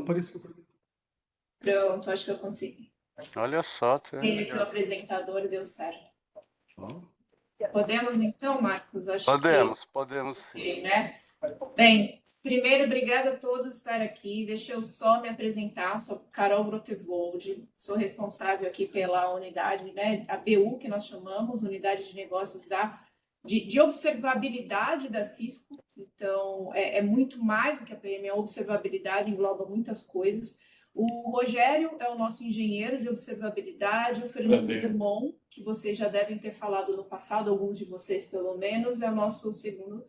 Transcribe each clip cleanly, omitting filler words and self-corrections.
apareceu para mim. Pronto, acho que eu consegui. Olha só. Ele que o apresentador deu certo. Ó. Podemos então, Marcos? Acho Podemos sim. que, né? Bem, primeiro, obrigada a todos por estar aqui. Deixa eu só me apresentar. Sou Carol Grotewold, sou responsável aqui pela unidade, né, a BU, que nós chamamos, Unidade de Negócios de Observabilidade da Cisco. Então, é muito mais do que a PM, a observabilidade engloba muitas coisas. O Rogério é o nosso engenheiro de observabilidade, o Fernando Drummond, que vocês já devem ter falado no passado, alguns de vocês pelo menos, é o nosso segundo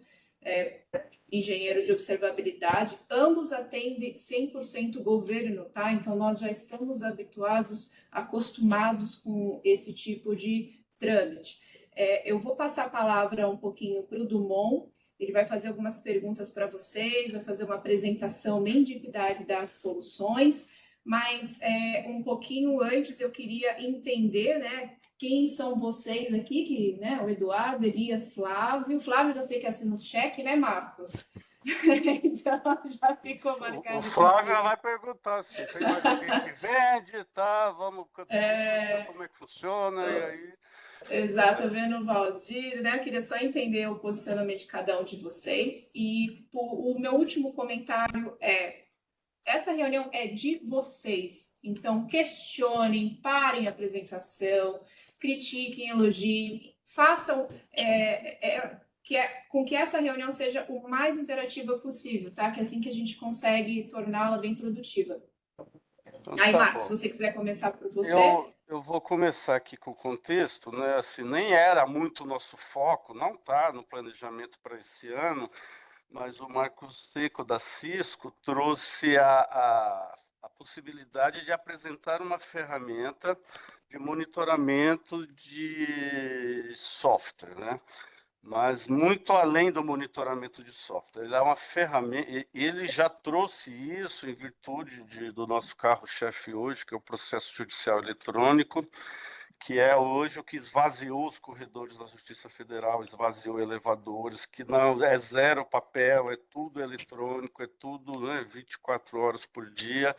engenheiro de observabilidade. Ambos atendem 100% governo, tá? Então, nós já estamos habituados, acostumados com esse tipo de trâmite. Eu vou passar a palavra um pouquinho para o Drummond. Ele vai fazer algumas perguntas para vocês, vai fazer uma apresentação bem deep dive das soluções, mas um pouquinho antes eu queria entender, né, quem são vocês aqui, que, né, o Eduardo, Elias, Flávio. Flávio, já sei que assina o cheque, né, Marcos? Então, já ficou marcado. O Flávio vai perguntar se tem mais alguém que vende, tá? Vamos como é que funciona, e aí... Exato, vendo o Valdir, né? Eu queria só entender o posicionamento de cada um de vocês. E o meu último comentário essa reunião é de vocês. Então, questionem, parem a apresentação, critiquem, elogiem, façam com que essa reunião seja o mais interativa possível, tá? Que é assim que a gente consegue torná-la bem produtiva. Então, aí, tá Marcos, bom. se você quiser começar por você. Eu vou começar aqui com o contexto, né? Assim, nem era muito o nosso foco, não está no planejamento para esse ano, mas o Marcos Seco da Cisco trouxe a possibilidade de apresentar uma ferramenta de monitoramento de software, né? Mas muito além do monitoramento de software. Ele é uma ferramenta, ele já trouxe isso em virtude do nosso carro-chefe hoje, que é o processo judicial eletrônico, que é hoje o que esvaziou os corredores da Justiça Federal, esvaziou elevadores, que não é zero papel, é tudo eletrônico, é tudo, né, 24 horas por dia,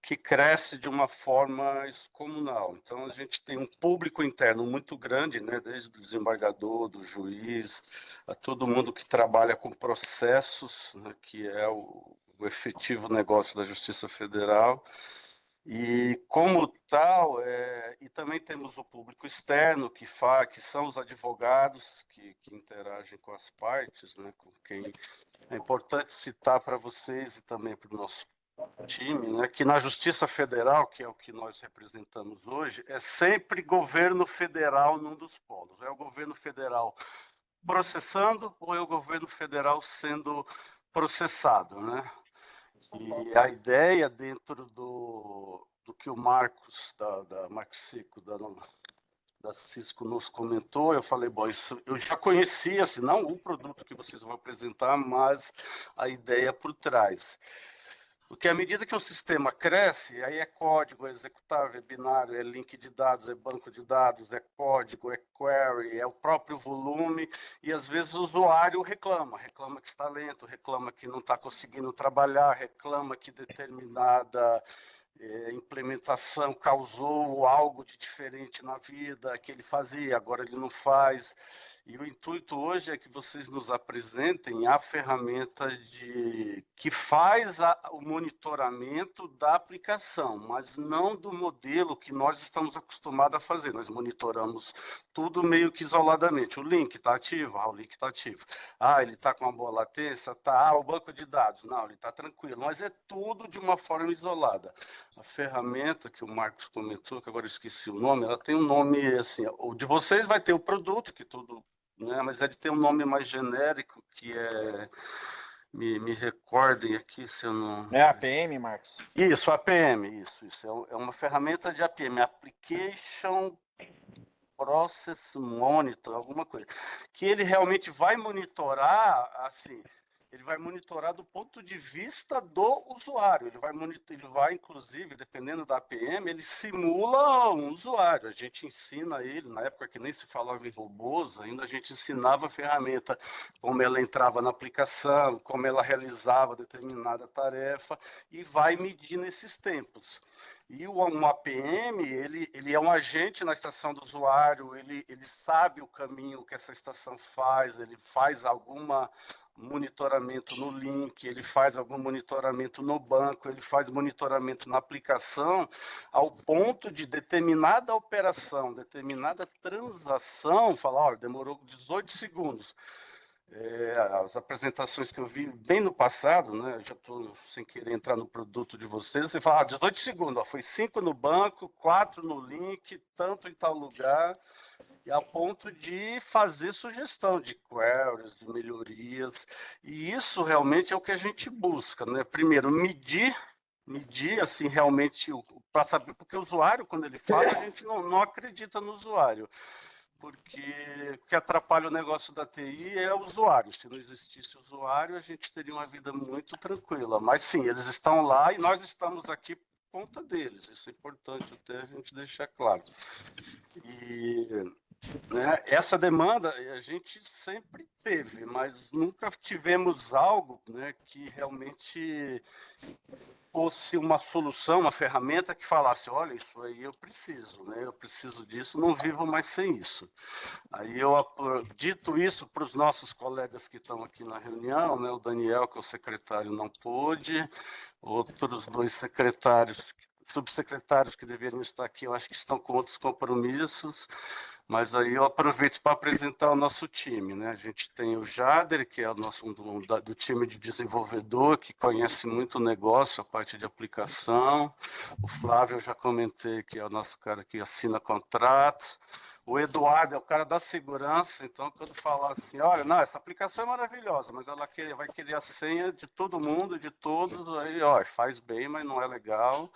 que cresce de uma forma excomunal. Então, a gente tem um público interno muito grande, né, desde o desembargador, do juiz, a todo mundo que trabalha com processos, né, que é o efetivo negócio da Justiça Federal. E, como tal, e também temos o público externo, que são os advogados que interagem com as partes, né, com quem é importante citar para vocês e também para o nosso time, né, que na Justiça Federal, que é o que nós representamos hoje, é sempre governo federal num dos polos. É o governo federal processando ou é o governo federal sendo processado, né? E a ideia dentro do que o Marcos, da Maxico, da Cisco nos comentou, eu falei, bom, isso eu já conhecia, assim, não o produto que vocês vão apresentar, mas a ideia por trás. Porque à medida que o sistema cresce, aí é código, é executável, é binário, é link de dados, é banco de dados, é código, é query, é o próprio volume, e às vezes o usuário reclama que está lento, reclama que não está conseguindo trabalhar, reclama que determinada implementação causou algo de diferente na vida, que ele fazia, agora ele não faz. E o intuito hoje é que vocês nos apresentem a ferramenta que faz o monitoramento da aplicação, mas não do modelo que nós estamos acostumados a fazer. Nós monitoramos tudo meio que isoladamente. O link está ativo? O link está ativo. Ele está com uma boa latência? Tá. O banco de dados? Não, ele está tranquilo. Mas é tudo de uma forma isolada. A ferramenta que o Marcos comentou, que agora eu esqueci o nome, ela tem um nome assim, o de vocês vai ter o produto, que tudo, né, mas ele tem um nome mais genérico, que é, me recordem aqui se eu não... É a APM, Marcos? Isso, APM, isso. É uma ferramenta de APM, Application Process Monitor, alguma coisa, que ele realmente vai monitorar, assim, ele vai monitorar do ponto de vista do usuário. Ele vai, inclusive, dependendo da APM, ele simula um usuário. A gente ensina ele, na época que nem se falava em robôs, ainda a gente ensinava a ferramenta, como ela entrava na aplicação, como ela realizava determinada tarefa, e vai medir nesses tempos. E um APM, ele é um agente na estação do usuário, ele sabe o caminho que essa estação faz, ele faz alguma monitoramento no link, ele faz algum monitoramento no banco, ele faz monitoramento na aplicação, ao ponto de determinada operação, determinada transação, falar, olha, demorou 18 segundos. As apresentações que eu vi bem no passado, né? Já estou sem querer entrar no produto de vocês, você fala, 18 segundos, ó, foi 5 no banco, 4 no link, tanto em tal lugar, e a ponto de fazer sugestão de queries, de melhorias, e isso realmente é o que a gente busca, né? Primeiro, medir assim realmente para saber, porque o usuário, quando ele fala, a gente não acredita no usuário, porque o que atrapalha o negócio da TI é o usuário. Se não existisse usuário, a gente teria uma vida muito tranquila. Mas sim, eles estão lá e nós estamos aqui por conta deles. Isso é importante até a gente deixar claro. E né, essa demanda a gente sempre teve, mas nunca tivemos algo, né, que realmente fosse uma solução, uma ferramenta que falasse, olha, isso aí eu preciso, né? Eu preciso disso, não vivo mais sem isso. Aí eu dito isso para os nossos colegas que estão aqui na reunião, né? O Daniel, que é o secretário, não pôde, outros 2 secretários, subsecretários que deveriam estar aqui, eu acho que estão com outros compromissos. Mas aí eu aproveito para apresentar o nosso time, né? A gente tem o Jader, que é o nosso do time de desenvolvedor, que conhece muito o negócio, a parte de aplicação. O Flávio, eu já comentei, que é o nosso cara que assina contratos. O Eduardo é o cara da segurança, então quando falar assim, olha, não, essa aplicação é maravilhosa, mas ela vai querer a senha de todo mundo, de todos, aí, ó, faz bem, mas não é legal.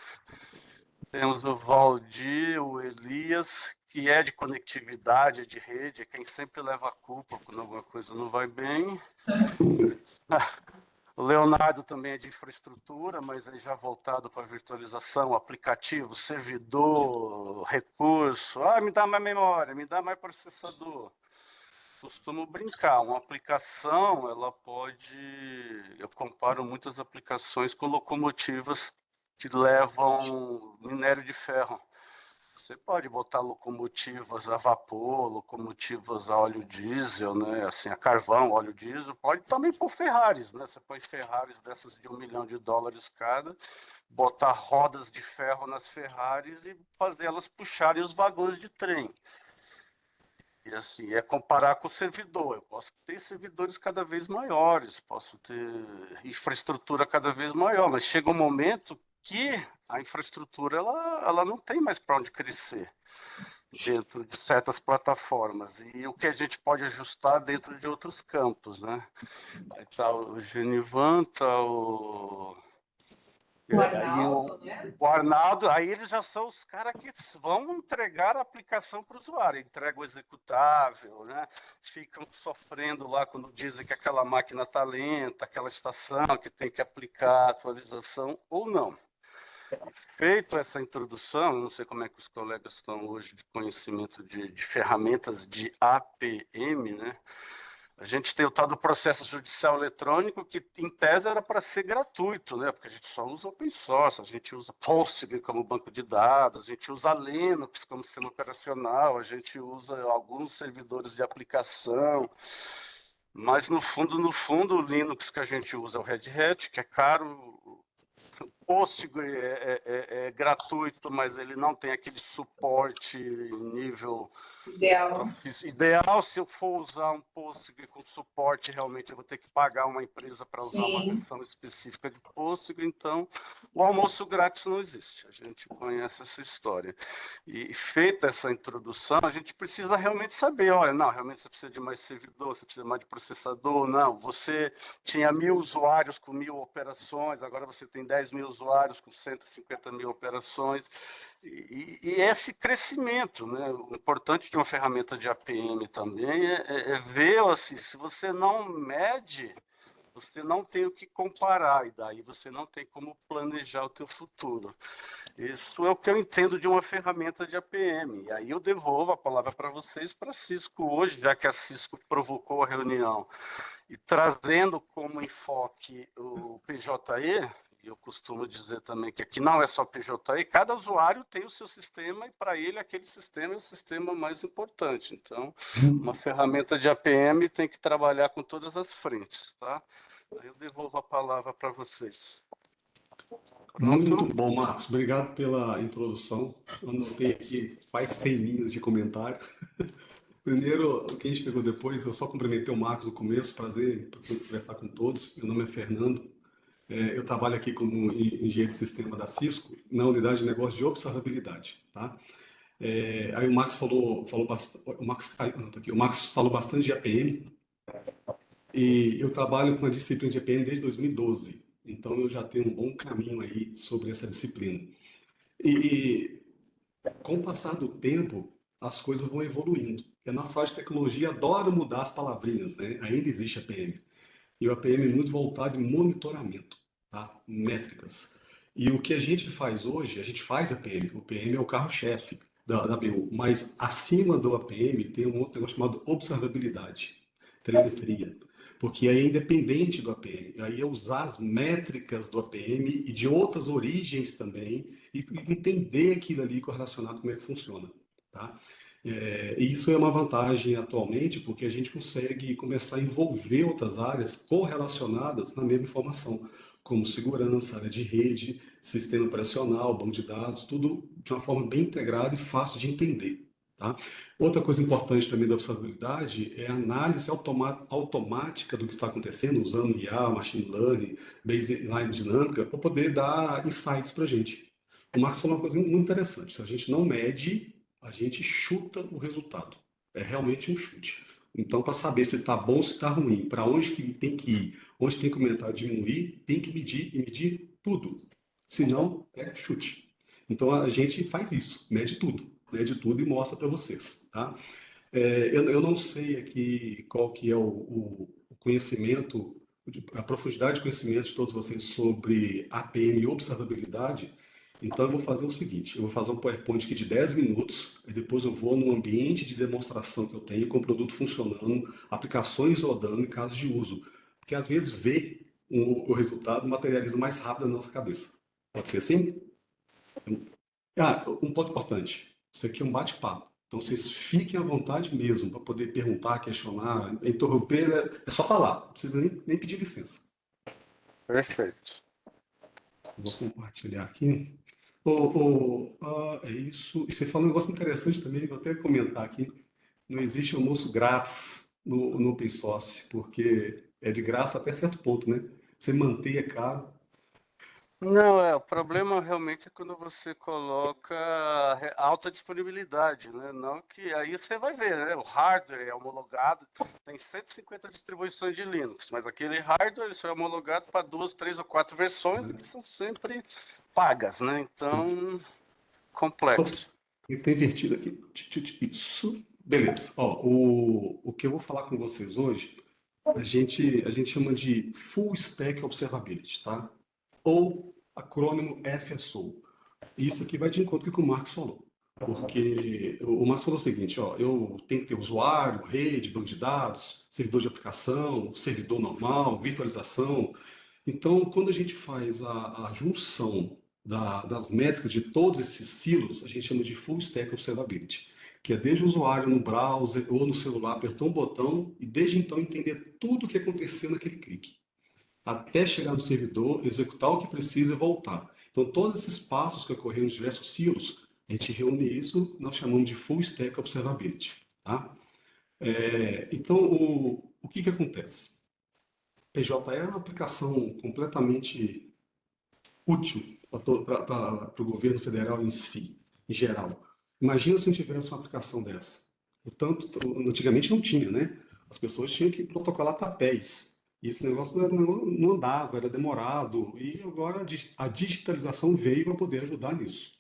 Temos o Valdir, o Elias, que é de conectividade, de rede, quem sempre leva a culpa quando alguma coisa não vai bem. O Leonardo também é de infraestrutura, mas aí já voltado para virtualização, aplicativo, servidor, recurso. Ah, me dá mais memória, me dá mais processador. Costumo brincar, uma aplicação, ela pode... Eu comparo muitas aplicações com locomotivas que levam minério de ferro. Você pode botar locomotivas a vapor, locomotivas a óleo diesel, né? Assim, a carvão, óleo diesel. Pode também pôr Ferraris, né? Você põe Ferraris dessas de $1 milhão cada, botar rodas de ferro nas Ferraris e fazer elas puxarem os vagões de trem. E assim, é comparar com o servidor. Eu posso ter servidores cada vez maiores, posso ter infraestrutura cada vez maior, mas chega um momento que a infraestrutura ela não tem mais para onde crescer dentro de certas plataformas. E o que a gente pode ajustar dentro de outros campos, né? Aí tá o Genivan, tá O Arnaldo, né? o Arnaldo, aí eles já são os caras que vão entregar a aplicação para o usuário, entregam o executável, né? Ficam sofrendo lá quando dizem que aquela máquina está lenta, aquela estação que tem que aplicar a atualização ou não. Feito essa introdução, eu não sei como é que os colegas estão hoje de conhecimento de ferramentas de APM, né? A gente tem o tal do processo judicial eletrônico, que em tese era para ser gratuito, né? Porque a gente só usa open source, a gente usa Postgre como banco de dados, a gente usa Linux como sistema operacional, a gente usa alguns servidores de aplicação, mas no fundo, o Linux que a gente usa é o Red Hat, que é caro. Postgre é gratuito, mas ele não tem aquele suporte nível Ideal. ideal. Se eu for usar um Postgre com suporte, realmente eu vou ter que pagar uma empresa para usar uma Sim. versão específica de Postgre. Então, o almoço grátis não existe. A gente conhece essa história. E feita essa introdução, a gente precisa realmente saber, olha, não, realmente você precisa de mais servidor, você precisa mais de processador, não, você tinha 1.000 usuários com 1.000 operações, agora você tem 10.000 usuários com 150.000 operações, e esse crescimento, né? O importante de uma ferramenta de APM também é ver, assim, se você não mede você não tem o que comparar, e daí você não tem como planejar o teu futuro. Isso é o que eu entendo de uma ferramenta de APM. E aí eu devolvo a palavra para vocês, para a Cisco hoje, já que a Cisco provocou a reunião, e trazendo como enfoque o PJE. Eu costumo dizer também que aqui não é só PJE, cada usuário tem o seu sistema e para ele aquele sistema é o sistema mais importante. Então, uma ferramenta de APM tem que trabalhar com todas as frentes, tá? Aí eu devolvo a palavra para vocês. Muito Pronto? bom, Marcos. Obrigado pela introdução. Anotei aqui quase 100 linhas de comentário. Primeiro, quem pegou depois, eu só cumprimentei o Marcos no começo, prazer em conversar com todos. Meu nome é Fernando. Eu trabalho aqui como engenheiro de sistema da Cisco, na unidade de negócio de observabilidade, tá? Aí o Marcos falou bastante, o Marcos, não, tá aqui. O Marcos falou bastante de APM, e eu trabalho com a disciplina de APM desde 2012, então eu já tenho um bom caminho aí sobre essa disciplina. E com o passar do tempo, as coisas vão evoluindo. E a nossa área de tecnologia adora mudar as palavrinhas, né? Ainda existe APM. E o APM é muito voltado em monitoramento, tá? Métricas. E o que a gente faz hoje, a gente faz APM. O PM é o carro-chefe da BU, mas acima do APM tem um outro negócio chamado observabilidade, telemetria. Porque aí é independente do APM, aí é usar as métricas do APM e de outras origens também e entender aquilo ali correlacionado como é que funciona, tá? E isso é uma vantagem atualmente, porque a gente consegue começar a envolver outras áreas correlacionadas na mesma informação, como segurança, área de rede, sistema operacional, banco de dados, tudo de uma forma bem integrada e fácil de entender. Tá? Outra coisa importante também da observabilidade é a análise automática do que está acontecendo, usando IA, machine learning, baseline dinâmica, para poder dar insights para a gente. O Marcos falou uma coisa muito interessante: se a gente não mede, a gente chuta o resultado. É realmente um chute. Então, para saber se está bom ou se está ruim, para onde que tem que ir, onde tem que aumentar, diminuir, tem que medir e medir tudo. Senão, é chute. Então, a gente faz isso, mede tudo e mostra para vocês. Tá? Eu não sei aqui qual que é o conhecimento, a profundidade de conhecimento de todos vocês sobre APM e observabilidade. Então, eu vou fazer o seguinte: eu vou fazer um PowerPoint aqui de 10 minutos, e depois eu vou num ambiente de demonstração que eu tenho, com o produto funcionando, aplicações rodando em casos de uso. Porque às vezes ver o resultado materializa mais rápido na nossa cabeça. Pode ser assim? Um ponto importante: isso aqui é um bate-papo. Então, vocês fiquem à vontade mesmo para poder perguntar, questionar, interromper. É só falar, não precisa nem pedir licença. Perfeito. Vou compartilhar aqui. É isso. E você falou um negócio interessante também, vou até comentar aqui. Não existe almoço grátis no Open Source, porque é de graça até certo ponto, né? Você manter é caro. Não, o problema realmente é quando você coloca alta disponibilidade, né? Não que aí você vai ver, né? O hardware é homologado, tem 150 distribuições de Linux, mas aquele hardware ele só é homologado para 2, 3 ou 4 versões que são sempre pagas, né? Então, complexo. Ops, ele está invertido aqui. Isso. Beleza. Ó, o que eu vou falar com vocês hoje, a gente chama de Full Stack Observability, tá? Ou acrônimo FSO. Isso aqui vai de encontro com o que o Marcos falou. Porque o Marcos falou o seguinte: ó, eu tenho que ter usuário, rede, banco de dados, servidor de aplicação, servidor normal, virtualização. Então, quando a gente faz a junção das métricas de todos esses silos, a gente chama de Full Stack Observability, que é desde o usuário no browser ou no celular apertar um botão e desde então entender tudo o que aconteceu naquele clique, até chegar no servidor, executar o que precisa e voltar. Então, todos esses passos que ocorreram nos diversos silos, a gente reúne isso, nós chamamos de Full Stack Observability. Tá? Então, o que acontece? PJE é uma aplicação completamente útil para o governo federal em si, em geral. Imagina se não tivesse uma aplicação dessa. Antigamente não tinha, né? As pessoas tinham que protocolar papéis. E esse negócio não andava, era demorado. E agora a digitalização veio para poder ajudar nisso.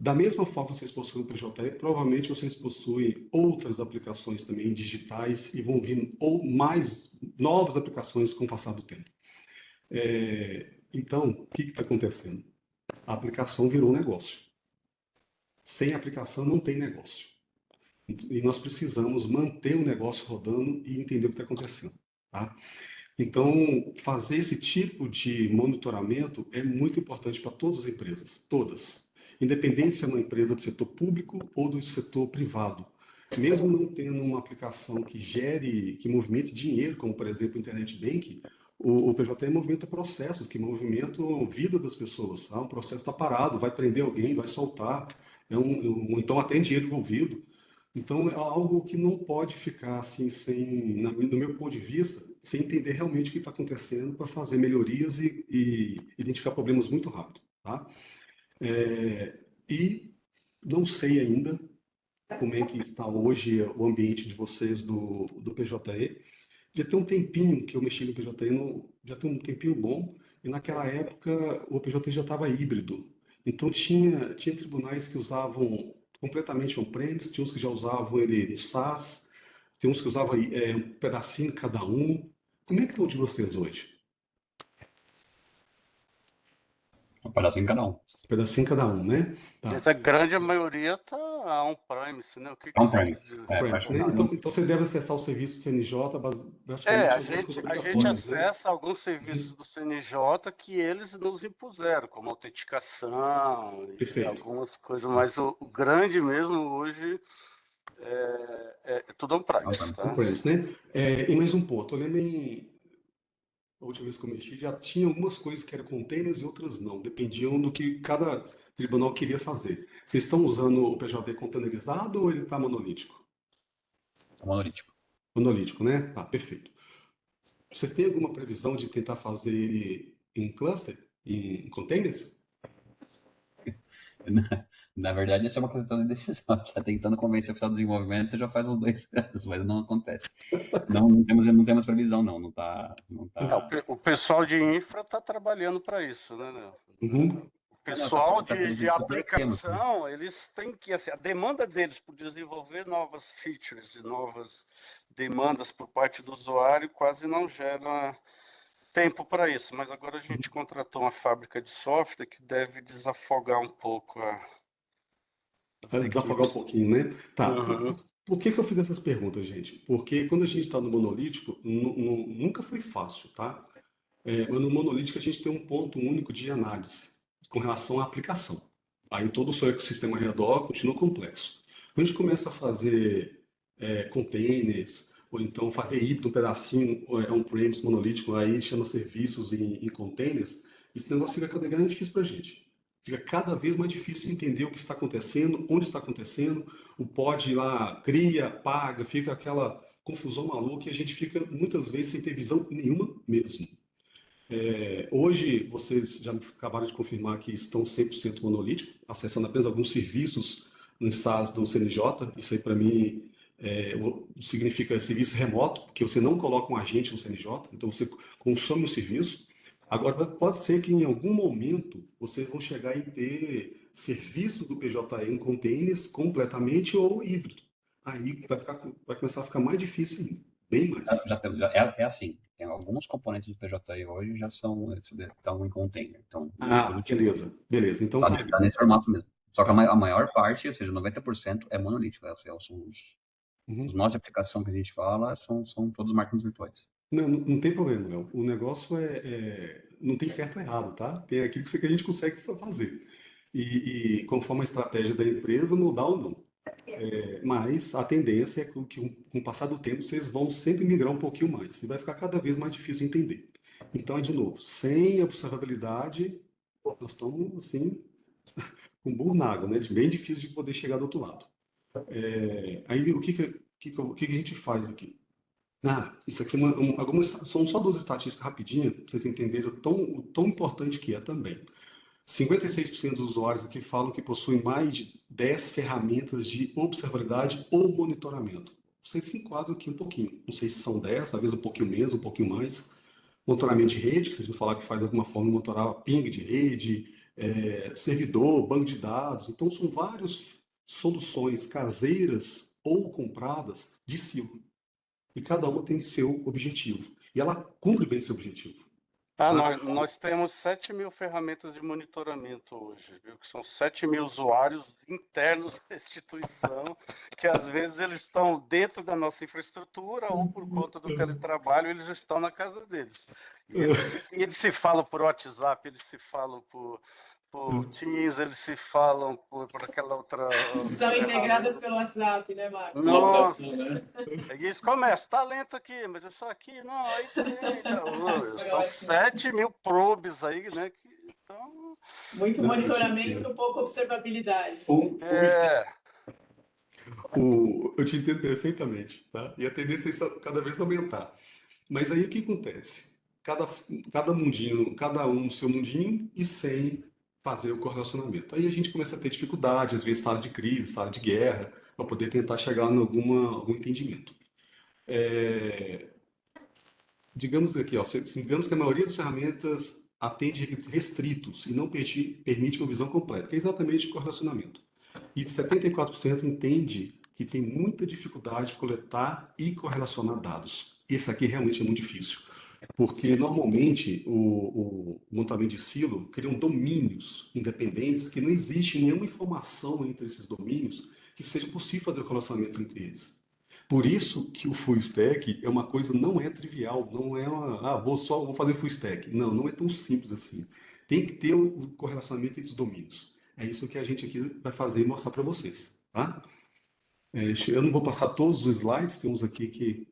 Da mesma forma que vocês possuem o PJE, provavelmente vocês possuem outras aplicações também digitais e vão vir ou mais novas aplicações com o passar do tempo. Então, o que está acontecendo? A aplicação virou um negócio. Sem aplicação não tem negócio. E nós precisamos manter o negócio rodando e entender o que está acontecendo, tá? Então, fazer esse tipo de monitoramento é muito importante para todas as empresas, todas. Independente se é uma empresa do setor público ou do setor privado. Mesmo não tendo uma aplicação que gere, que movimente dinheiro, como por exemplo o Internet Bank, o PJE movimenta processos, que movimentam a vida das pessoas. Tá? Um processo está parado, vai prender alguém, vai soltar, então tem dinheiro envolvido. Então é algo que não pode ficar assim, no meu ponto de vista, sem entender realmente o que está acontecendo para fazer melhorias e identificar problemas muito rápido, tá? E não sei ainda como é que está hoje o ambiente de vocês do PJE. Já tem um tempinho que eu mexi no PJE, já tem um tempinho bom, e naquela época o PJE já estava híbrido. Então tinha tribunais que usavam completamente on-premise, tinha uns que já usavam ele no SaaS, tem uns que usavam um pedacinho cada um. Como é que estão de vocês hoje? Um pedacinho cada um. Um pedacinho cada um, né? Tá. Mas a grande maioria tá on-premise, né? O que você quer On-premise. dizer? On-premise, né? Então você deve acessar o serviço do CNJ praticamente A as coisas gente obrigatórias, né? acessa alguns serviços do CNJ que eles nos impuseram, como autenticação e Perfeito. algumas coisas, mas o grande mesmo hoje é tudo on-premise, tá? On-premise, né? E mais um ponto, eu lembro a última vez que eu mexi, já tinha algumas coisas que eram containers e outras não, dependiam do que cada tribunal queria fazer. Vocês estão usando o PJE containerizado ou ele está monolítico? Monolítico. Monolítico, né? Ah, perfeito. Vocês têm alguma previsão de tentar fazer ele em cluster, em containers? Na verdade, essa é uma questão de decisão. Está tentando convencer o pessoal do desenvolvimento já faz uns 2 anos, mas não acontece. Não temos previsão, não. Não tá. O pessoal de infra está trabalhando para isso, né, Léo? Uhum. O pessoal Tá de previsto, né? aplicação, eles têm que, assim, a demanda deles por desenvolver novas features e novas demandas por parte do usuário quase não gera tempo para isso, mas agora a gente contratou uma fábrica de software que deve desafogar um pouco as Desafogar um equipes. pouquinho, né? Tá. Uhum. Por que eu fiz essas perguntas, gente? Porque quando a gente está no monolítico, nunca foi fácil, tá? Mas no monolítico a gente tem um ponto único de análise com relação à aplicação. Aí todo o seu ecossistema ao redor continua complexo. Quando a gente começa a fazer containers, ou então fazer híbrido, um pedacinho, on-premise monolítico, aí chama serviços em containers, esse negócio fica cada vez mais difícil para a gente. Fica cada vez mais difícil entender o que está acontecendo, onde está acontecendo, o pod lá cria, paga, fica aquela confusão maluca e a gente fica muitas vezes sem ter visão nenhuma mesmo. Hoje, vocês já acabaram de confirmar que estão 100% monolítico, acessando apenas alguns serviços no SaaS do CNJ. Isso aí, para mim, significa serviço remoto, porque você não coloca um agente no CNJ, então você consome o serviço. Agora, pode ser que em algum momento vocês vão chegar em ter serviço do PJE em containers completamente ou híbrido. Aí vai começar a ficar mais difícil ainda, bem mais. É assim. Tem alguns componentes do PJE hoje já estão em container. Então, beleza. Então pode ficar nesse formato mesmo. Só que a maior parte, ou seja, 90% é monolítico. Os nós de aplicação que a gente fala são todos máquinas virtuais. Não tem problema, Léo. O negócio não tem certo ou errado, tá? Tem aquilo que a gente consegue fazer. E conforme a estratégia da empresa, mudar ou não. Mas a tendência é que com o passar do tempo vocês vão sempre migrar um pouquinho mais. E vai ficar cada vez mais difícil de entender. Então, de novo, sem observabilidade, nós estamos assim, com burro na água, né? Bem difícil de poder chegar do outro lado. Aí o que a gente faz aqui? Isso aqui são só 2 estatísticas rapidinho, para vocês entenderem o tão importante que é também. 56% dos usuários aqui falam que possuem mais de 10 ferramentas de observabilidade ou monitoramento. Vocês se enquadram aqui um pouquinho. Não sei se são 10, às vezes um pouquinho menos, um pouquinho mais. Monitoramento de rede, vocês me falaram que faz alguma forma de monitorar ping de rede, servidor, banco de dados. Então, são várias soluções caseiras ou compradas de silo. E cada uma tem seu objetivo. E ela cumpre bem seu objetivo. Ah, Tá? nós temos 7.000 ferramentas de monitoramento hoje, viu? Que são 7.000 usuários internos da instituição, que às vezes eles estão dentro da nossa infraestrutura ou por conta do teletrabalho, eles estão na casa deles. E eles se falam por WhatsApp, eles se falam por Teams, eles se falam por aquela outra... São integradas pelo WhatsApp, né, Marcos? Nossa, né? E eles começam, tá lento aqui, mas é só aqui, não, aí também. São 7.000 probes aí, né? Então... Muito monitoramento, pouca observabilidade. Eu te entendo perfeitamente, tá? E a tendência é cada vez aumentar. Mas aí o que acontece? Cada mundinho, cada um no seu mundinho e sem fazer o correlacionamento. Aí a gente começa a ter dificuldade, às vezes sala de crise, sala de guerra, para poder tentar chegar em algum entendimento. Digamos aqui, ó, digamos que a maioria das ferramentas atende requisitos restritos e não permite uma visão completa, que é exatamente o correlacionamento. E 74% entende que tem muita dificuldade de coletar e correlacionar dados. Esse aqui realmente é muito difícil, porque normalmente o montamento de silo criam domínios independentes que não existe nenhuma informação entre esses domínios que seja possível fazer o relacionamento entre eles. Por isso que o full stack é uma coisa, não é trivial, não é vou fazer full stack. Não, não é tão simples assim. Tem que ter o correlacionamento entre os domínios. É isso que a gente aqui vai fazer e mostrar para vocês, tá? Eu não vou passar todos os slides, tem uns aqui que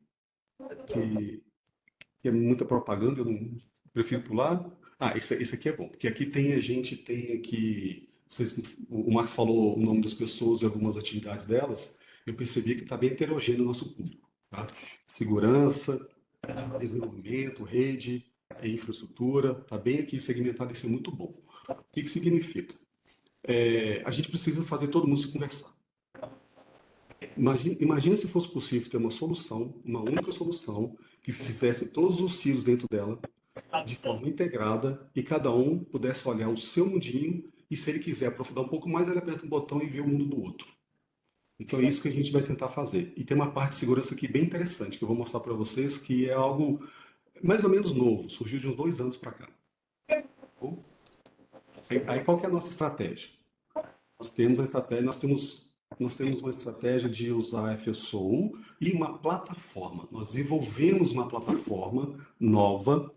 é muita propaganda, eu não prefiro pular. Esse aqui é bom, porque aqui a gente tem aqui, o Max falou o nome das pessoas e algumas atividades delas, eu percebi que está bem heterogêneo o nosso público, tá? Segurança, desenvolvimento, rede, infraestrutura, está bem aqui segmentado, isso é muito bom. O que significa? A gente precisa fazer todo mundo se conversar. Imagina se fosse possível ter uma solução, uma única solução, que fizesse todos os silos dentro dela de forma integrada e cada um pudesse olhar o seu mundinho e, se ele quiser aprofundar um pouco mais, ele aperta um botão e vê o mundo do outro. Então é isso que a gente vai tentar fazer. E tem uma parte de segurança aqui bem interessante que eu vou mostrar para vocês, que é algo mais ou menos novo, surgiu de uns 2 anos para cá. Aí qual que é a nossa estratégia? Nós temos uma estratégia de usar FSOU e uma plataforma. Nós desenvolvemos uma plataforma nova,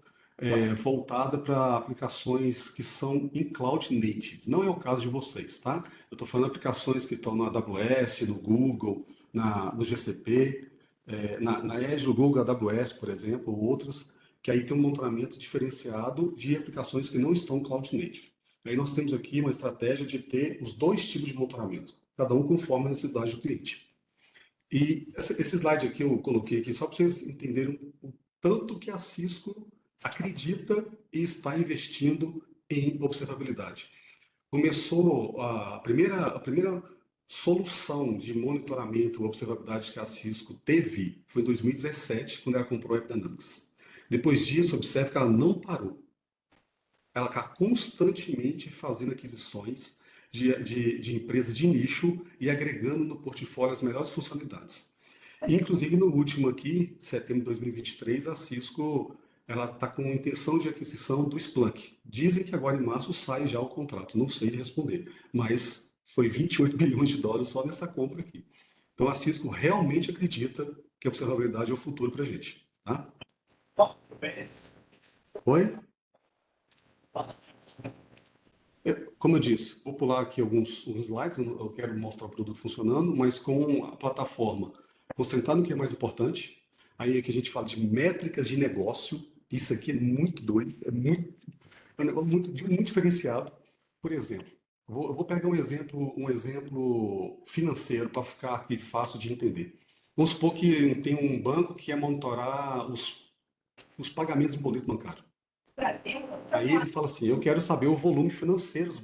voltada para aplicações que são em Cloud Native. Não é o caso de vocês, tá? Eu estou falando de aplicações que estão no AWS, no Google, no GCP, na Azure, no Google AWS, por exemplo, ou outras, que aí tem um monitoramento diferenciado de aplicações que não estão Cloud Native. Aí nós temos aqui uma estratégia de ter os 2 tipos de monitoramento, cada um conforme a necessidade do cliente. E esse slide aqui eu coloquei aqui só para vocês entenderem o tanto que a Cisco acredita e está investindo em observabilidade. Começou a primeira solução de monitoramento e observabilidade que a Cisco teve foi em 2017, quando ela comprou a AppDynamics. Depois disso, observe que ela não parou. Ela está constantemente fazendo aquisições de empresas de nicho e agregando no portfólio as melhores funcionalidades. Inclusive, no último aqui, setembro de 2023, a Cisco está com intenção de aquisição do Splunk. Dizem que agora em março sai já o contrato, não sei responder, mas foi 28 bilhões de dólares só nessa compra aqui. Então a Cisco realmente acredita que a observabilidade é o futuro para a gente. Tá? Oi? Como eu disse, vou pular aqui alguns slides, eu quero mostrar o produto funcionando, mas com a plataforma concentrar no que é mais importante. Aí é que a gente fala de métricas de negócio. Isso aqui é muito doido, é um negócio muito diferenciado. Por exemplo, eu vou pegar um exemplo financeiro para ficar aqui fácil de entender. Vamos supor que tem um banco que quer monitorar os pagamentos do boleto bancário. Aí ele fala assim, eu quero saber o volume financeiro dos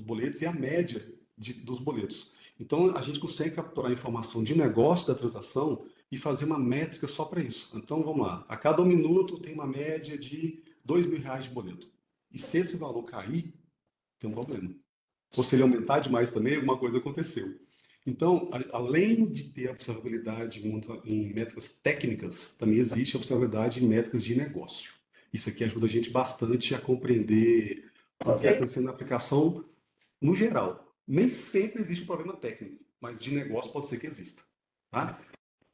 boletos e a média dos boletos. Então, a gente consegue capturar a informação de negócio da transação e fazer uma métrica só para isso. Então, vamos lá. A cada 1 minuto tem uma média de R$ 2.000 de boleto. E se esse valor cair, tem um problema. Ou se ele aumentar demais também, alguma coisa aconteceu. Então, além de ter a observabilidade em métricas técnicas, também existe a observabilidade em métricas de negócio. Isso aqui ajuda a gente bastante a compreender o que está acontecendo na aplicação no geral. Nem sempre existe um problema técnico, mas de negócio pode ser que exista. Tá?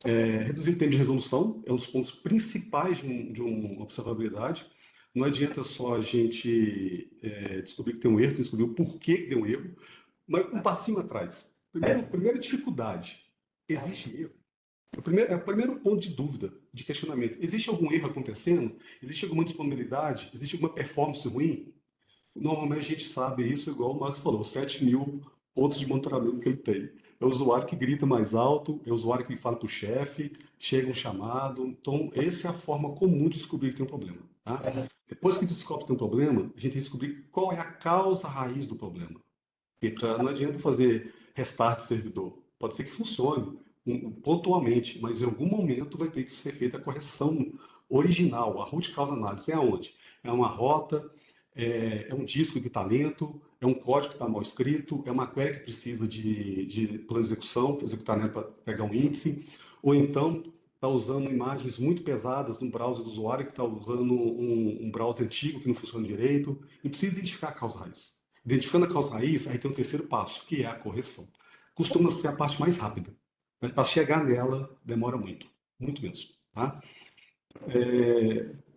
Reduzir o tempo de resolução é um dos pontos principais de uma observabilidade. Não adianta só a gente descobrir que tem um erro, descobrir o porquê que deu um erro, mas um passinho atrás. Primeira dificuldade, existe erro? O primeiro ponto de dúvida, de questionamento. Existe algum erro acontecendo? Existe alguma disponibilidade? Existe alguma performance ruim? Normalmente a gente sabe isso, igual o Marcos falou, 7.000 pontos de monitoramento que ele tem. É o usuário que grita mais alto, é o usuário que fala para o chefe, chega um chamado. Então, essa é a forma comum de descobrir que tem um problema. Tá? Depois que descobre que tem um problema, a gente tem que descobrir qual é a causa raiz do problema. Não adianta fazer restart de servidor. Pode ser que funcione pontualmente, mas em algum momento vai ter que ser feita a correção original. A root cause analysis é aonde? É uma rota, é um disco de talento, é um código que está mal escrito, é uma query que precisa de plano de execução, para executar nela para pegar um índice, ou então está usando imagens muito pesadas no browser do usuário, que está usando um browser antigo que não funciona direito, e precisa identificar a causa raiz. Identificando a causa raiz, aí tem o terceiro passo, que é a correção. Costuma ser a parte mais rápida, mas para chegar nela demora muito, muito mesmo. Tá?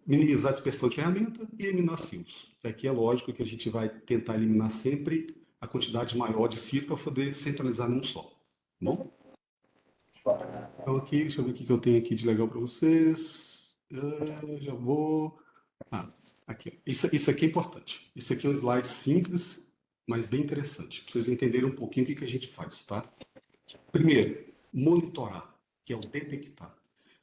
Minimizar a dispersão de ferramenta e eliminar silos. Aqui é lógico que a gente vai tentar eliminar sempre a quantidade maior de silos para poder centralizar num só. Tá bom? Então aqui, deixa eu ver o que eu tenho aqui de legal para vocês. Já vou... aqui. Isso aqui é importante. Isso aqui é um slide simples, mas bem interessante, para vocês entenderem um pouquinho o que a gente faz, tá? Primeiro, monitorar, que é o detectar.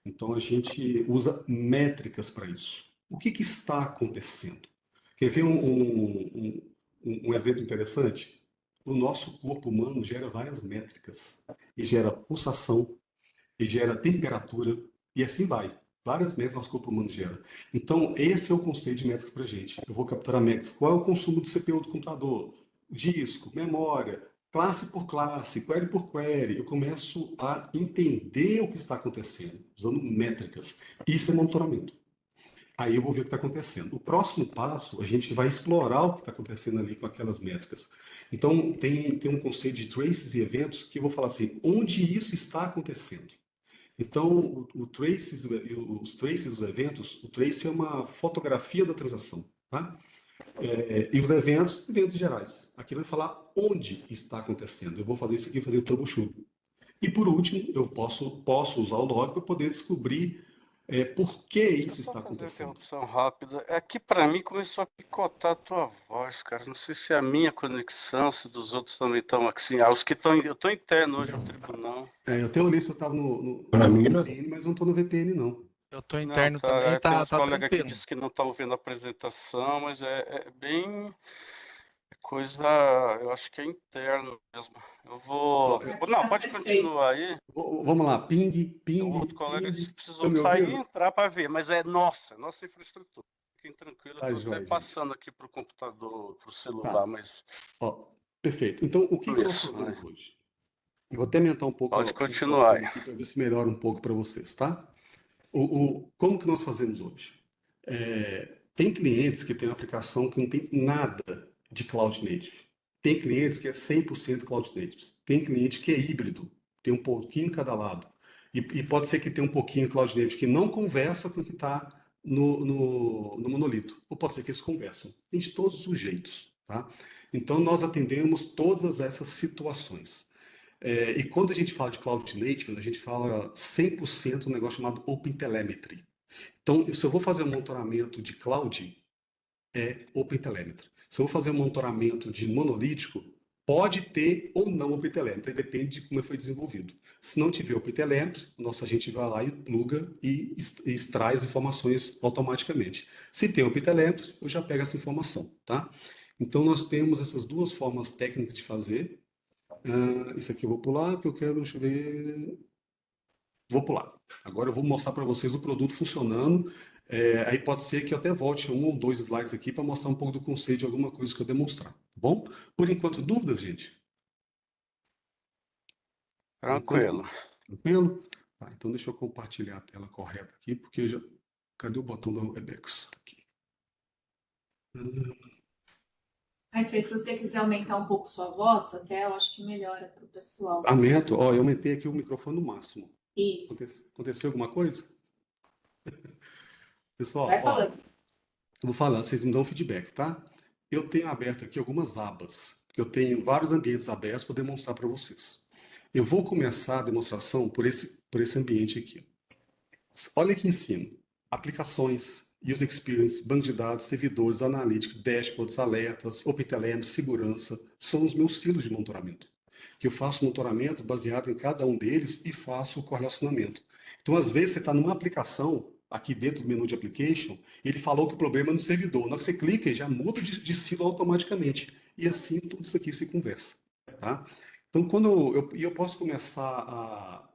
Então, a gente usa métricas para isso. O que está acontecendo? Quer ver um exemplo interessante? O nosso corpo humano gera várias métricas. E gera pulsação, e gera temperatura, e assim vai. Várias métricas nosso corpo humano gera. Então, esse é o conceito de métricas para a gente. Eu vou capturar métricas. Qual é o consumo do CPU do computador? Disco, memória, classe por classe, query por query. Eu começo a entender o que está acontecendo, usando métricas. Isso é monitoramento. Aí eu vou ver o que está acontecendo. O próximo passo, a gente vai explorar o que está acontecendo ali com aquelas métricas. Então, tem um conceito de traces e eventos que eu vou falar assim, onde isso está acontecendo? Então, os traces dos eventos, o trace é uma fotografia da transação, tá? E os eventos gerais. Aqui vai falar onde está acontecendo. Eu vou fazer isso aqui, fazer troubleshoot. E por último, eu posso usar o log para poder descobrir por que isso está acontecendo. Interrupção rápida. É que para mim começou a picotar a tua voz, cara. Não sei se é a minha conexão, se dos outros também estão assim. Os que estão. Eu estou interno hoje no tribunal. Eu até olhei se eu estava no VPN, mas não estou no VPN, não. Eu tô interno Não, também, tem tá uns colegas que tranquilo. disse que não estão vendo a apresentação, mas é bem coisa, eu acho que é interno mesmo. Eu vou. Não, pode continuar aí. Vamos lá, ping. O outro colega disse que precisou Tá me sair e ouvindo? entrar para ver, mas é nossa infraestrutura. Fiquem tranquilos, Tá eu joia, estou gente. passando aqui para o computador, para o celular, Tá. mas. Perfeito. Então, o que nós Isso, fazemos né? hoje? Eu vou até aumentar um pouco Pode a continuar. apresentação aqui para ver se melhora um pouco para vocês, tá? Como que nós fazemos hoje? Tem clientes que têm uma aplicação que não tem nada de Cloud Native. Tem clientes que é 100% Cloud Native. Tem cliente que é híbrido, tem um pouquinho em cada lado. E pode ser que tenha um pouquinho Cloud Native que não conversa com o que está no monolito. Ou pode ser que eles conversam. Tem de todos os jeitos, tá? Então, nós atendemos todas essas situações. E quando a gente fala de Cloud Native, a gente fala 100% um negócio chamado OpenTelemetry. Então, se eu vou fazer um monitoramento de cloud, é OpenTelemetry. Se eu vou fazer um monitoramento de monolítico, pode ter ou não OpenTelemetry, depende de como foi desenvolvido. Se não tiver OpenTelemetry, o nosso agente vai lá e pluga e extrai as informações automaticamente. Se tem OpenTelemetry, eu já pego essa informação, tá? Então, nós temos essas duas formas técnicas de fazer. Isso aqui eu vou pular, porque eu quero, deixa eu ver... Vou pular. Agora eu vou mostrar para vocês o produto funcionando. Aí pode ser que eu até volte um ou dois slides aqui para mostrar um pouco do conceito de alguma coisa que eu demonstrar, bom? Por enquanto, dúvidas, gente? Por enquanto, Tranquilo. tranquilo? Tá, então deixa eu compartilhar a tela correta aqui, porque eu já... Cadê o botão da Webex? Aqui. Aí, Fê, se você quiser aumentar um pouco sua voz, até eu acho que melhora para o pessoal. Aumento, ó, eu aumentei aqui o microfone no máximo. Isso. Aconteceu alguma coisa? Pessoal, Vai ó, falando. eu vou falar, vocês me dão feedback, tá? Eu tenho aberto aqui algumas abas, porque eu tenho vários ambientes abertos para demonstrar para vocês. Eu vou começar a demonstração por esse ambiente aqui. Olha aqui em cima. Aplicações, User Experience, banco de dados, servidores, analytics, dashboards, alertas, OpenTelemetry, segurança, são os meus silos de monitoramento. Que eu faço monitoramento baseado em cada um deles e faço o correlacionamento. Então, às vezes, você está numa aplicação, aqui dentro do menu de Application, ele falou que o problema é no servidor. Na hora que você clica, ele já muda de silo automaticamente. E assim, tudo isso aqui se conversa. Tá? Então, eu posso começar a